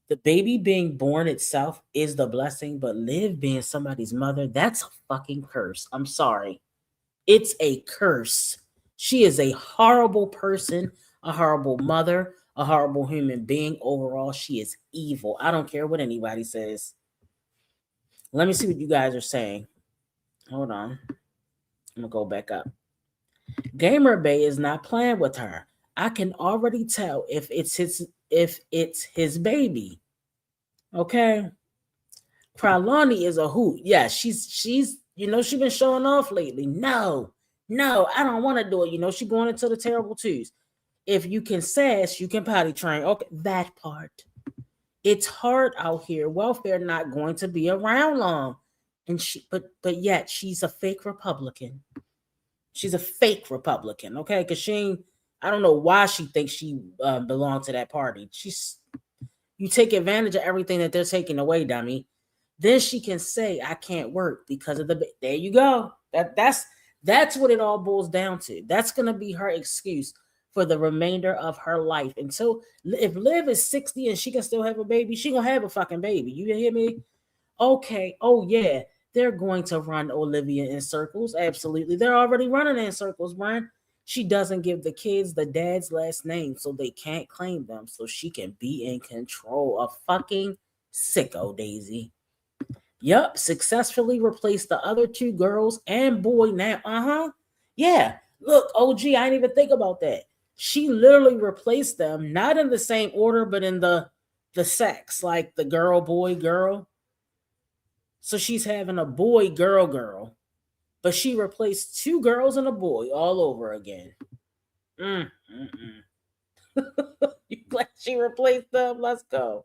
Speaker 1: the baby being born itself is the blessing, but Liv being somebody's mother, that's a fucking curse. I'm sorry. It's a curse. She is a horrible person, a horrible mother, a horrible human being. Overall, she is evil. I don't care what anybody says. Let me see what you guys are saying. Hold on. I'm gonna go back up. Gamer Bay is not playing with her. I can already tell if it's his baby. Okay. Kralani is a hoot. Yeah, she's she's been showing off lately. No, no, I don't want to do it. She going into the terrible twos. If you can sass, you can potty train. Okay, that part. It's hard out here. Welfare not going to be around long. And but yet she's a fake Republican. She's a fake Republican, okay? Because I don't know why she thinks she belonged to that party. You take advantage of everything that they're taking away, dummy. Then she can say, I can't work because of there you go. That's what it all boils down to. That's gonna be her excuse for the remainder of her life. Until if Liv is 60 and she can still have a baby, she gonna have a fucking baby. You hear me? Okay. Oh yeah. They're going to run Olivia in circles. Absolutely. They're already running in circles, Brian. She doesn't give the kids the dad's last name, so they can't claim them, so she can be in control. A fucking sicko, Daisy. Yup, successfully replaced the other two girls and boy now. Yeah. Look, OG, I didn't even think about that. She literally replaced them, not in the same order, but in the sex, like the girl, boy, girl. So she's having a boy, girl, girl. But she replaced two girls and a boy all over again. Mm, You glad she replaced them? Let's go.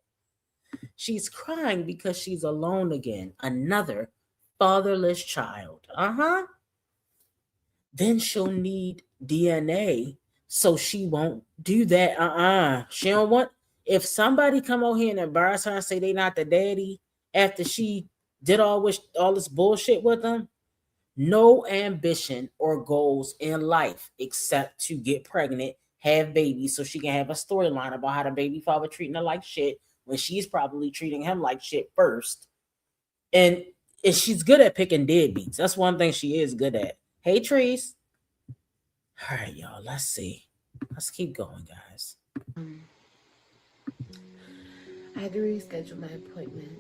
Speaker 1: She's crying because she's alone again. Another fatherless child. Then she'll need DNA, so she won't do that. She don't want. If somebody come over here and embarrass her and say they not the daddy after she did all this bullshit with them, no ambition or goals in life except to get pregnant, have babies, so she can have a storyline about how the baby father treating her like shit when she's probably treating him like shit first. And, and she's good at picking deadbeats. That's one thing she is good at. Hey, Trees. All right, y'all. Let's see. Let's keep going, guys.
Speaker 10: I had to reschedule my appointment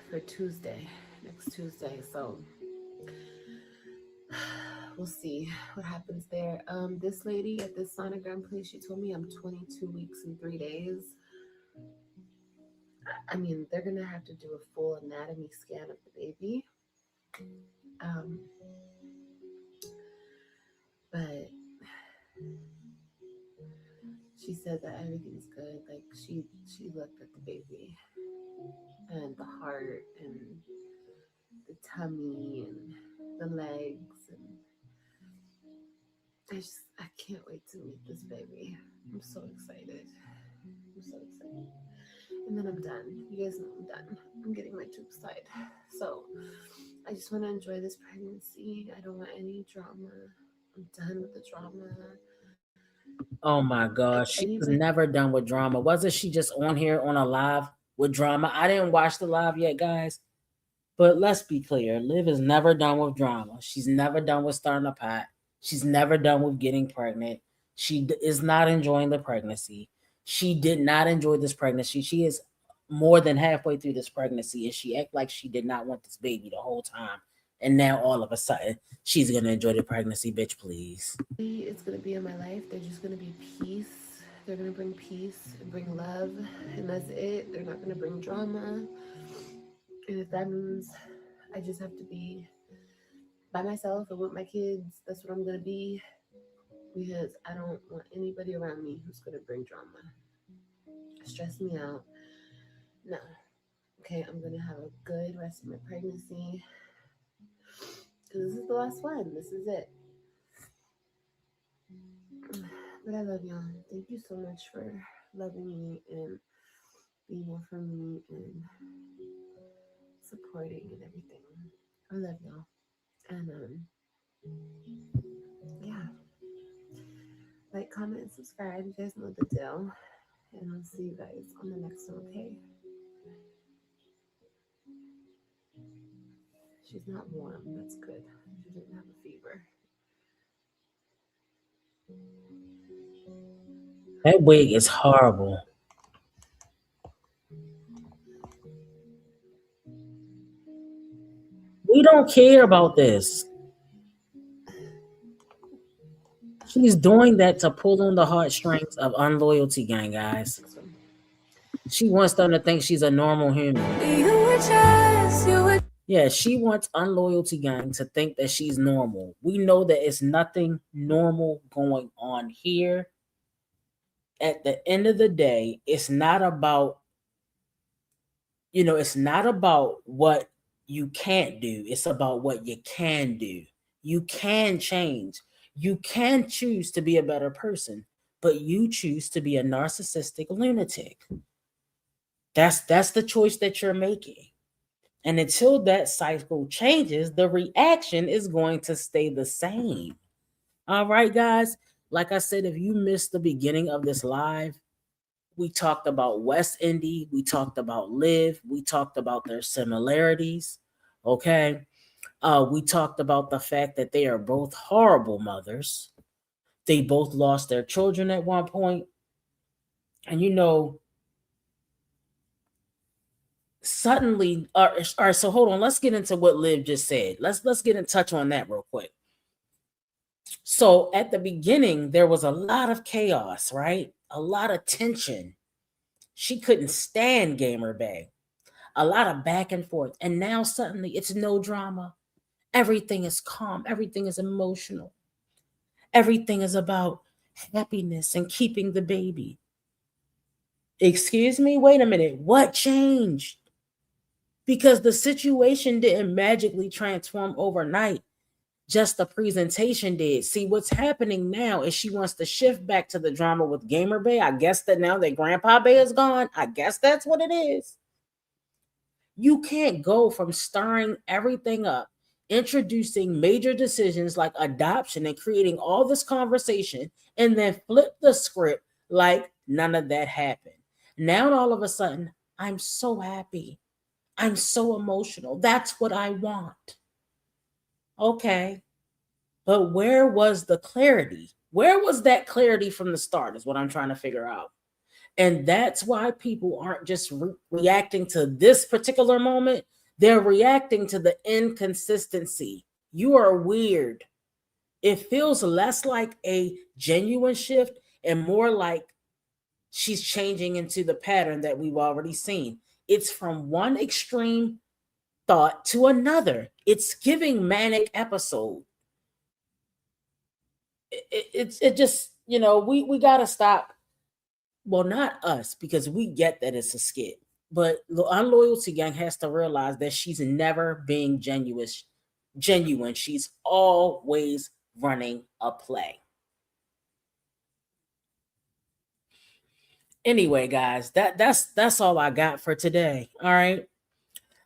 Speaker 10: for Tuesday, next Tuesday. So we'll see what happens there. This lady at this sonogram place, she told me I'm 22 weeks and 3 days. I mean, they're gonna have to do a full anatomy scan of the baby. But she said that everything's good. Like she looked at the baby and the heart and the tummy and the legs, and I can't wait to meet this baby. I'm so excited. I'm so excited. And then I'm done. You guys know I'm done. I'm getting my tubes tied. So I just want to enjoy this pregnancy. I don't want any drama. I'm done with the drama.
Speaker 1: Oh my God. She was never done with drama. Wasn't she just on here on a live with drama? I didn't watch the live yet, guys. But let's be clear. Liv is never done with drama. She's never done with starting a pot. She's never done with getting pregnant. She is not enjoying the pregnancy. She did not enjoy this pregnancy. She is more than halfway through this pregnancy, and she act like she did not want this baby the whole time. And now all of a sudden, she's gonna enjoy the pregnancy, bitch. Please.
Speaker 10: It's gonna be in my life. They're just gonna be peace. They're gonna bring peace and bring love, and that's it. They're not gonna bring drama. And if that means I just have to be by myself and with my kids, that's what I'm gonna be. Because I don't want anybody around me who's gonna bring drama, stress me out. No. Okay, I'm gonna have a good rest of my pregnancy. Because this is the last one. This is it. But I love y'all. Thank you so much for loving me and being there for me and supporting and everything. I love y'all. And yeah. Like, comment, and subscribe. You guys know the deal. And I'll see you guys on the next one, okay? She's not warm. That's good. She didn't have a fever.
Speaker 1: That wig is horrible. We don't care about this. She's doing that to pull on the heartstrings of unloyalty gang, guys. She wants them to think she's a normal human. Yeah, she wants unloyalty gang to think that she's normal. We know that it's nothing normal going on here. At the end of the day, it's not about, it's not about what you can't do. It's about what you can do. You can change. You can choose to be a better person, but you choose to be a narcissistic lunatic. That's the choice that you're making. And until that cycle changes, the reaction is going to stay the same. All right, guys. Like I said, if you missed the beginning of this live, we talked about West Indy. We talked about Liv. We talked about their similarities. Okay. We talked about the fact that they are both horrible mothers. They both lost their children at one point. And suddenly, all right, so hold on. Let's get into what Liv just said. Let's get in touch on that real quick. So at the beginning, there was a lot of chaos, right? A lot of tension. She couldn't stand Gamer Bay. A lot of back and forth. And now suddenly it's no drama. Everything is calm. Everything is emotional. Everything is about happiness and keeping the baby. Excuse me? Wait a minute. What changed? Because the situation didn't magically transform overnight. Just the presentation did. See, what's happening now is she wants to shift back to the drama with Gamer Bay. I guess that now that Grandpa Bay is gone, I guess that's what it is. You can't go from stirring everything up, introducing major decisions like adoption and creating all this conversation, and then flip the script like none of that happened. Now, all of a sudden, I'm so happy. I'm so emotional. That's what I want. Okay. But where was the clarity? Where was that clarity from the start, is what I'm trying to figure out. And that's why people aren't just reacting to this particular moment, they're reacting to the inconsistency. You are weird. It feels less like a genuine shift and more like she's changing into the pattern that we've already seen. It's from one extreme thought to another. It's giving manic episode. It just, we got to stop. Well, not us, because we get that it's a skit, but the Unloyalty Gang has to realize that she's never being genuine. She's always running a play. Anyway, guys, that's all I got for today. All right.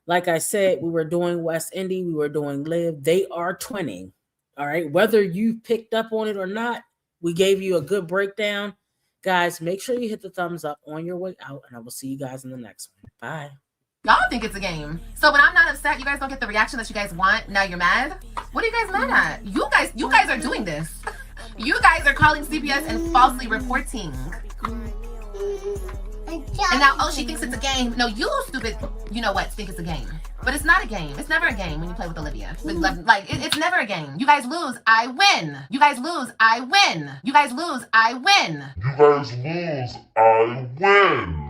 Speaker 1: Like I said, we were doing West Indy, we were doing Live. They are twinning. All right. Whether you picked up on it or not, we gave you a good breakdown. Guys, make sure you hit the thumbs up on your way out, and I will see you guys in the next one. Bye.
Speaker 10: Y'all think it's a game. So when I'm not upset, you guys don't get the reaction that you guys want. Now you're mad? What are you guys mad at? You guys are doing this. You guys are calling CPS and falsely reporting. And now, oh, she thinks it's a game. No, you stupid, you know what, think it's a game. But it's not a game. It's never a game when you play with Olivia. It's never a game. You guys lose, I win. You guys lose, I win. You guys lose, I win.
Speaker 12: You guys lose, I win.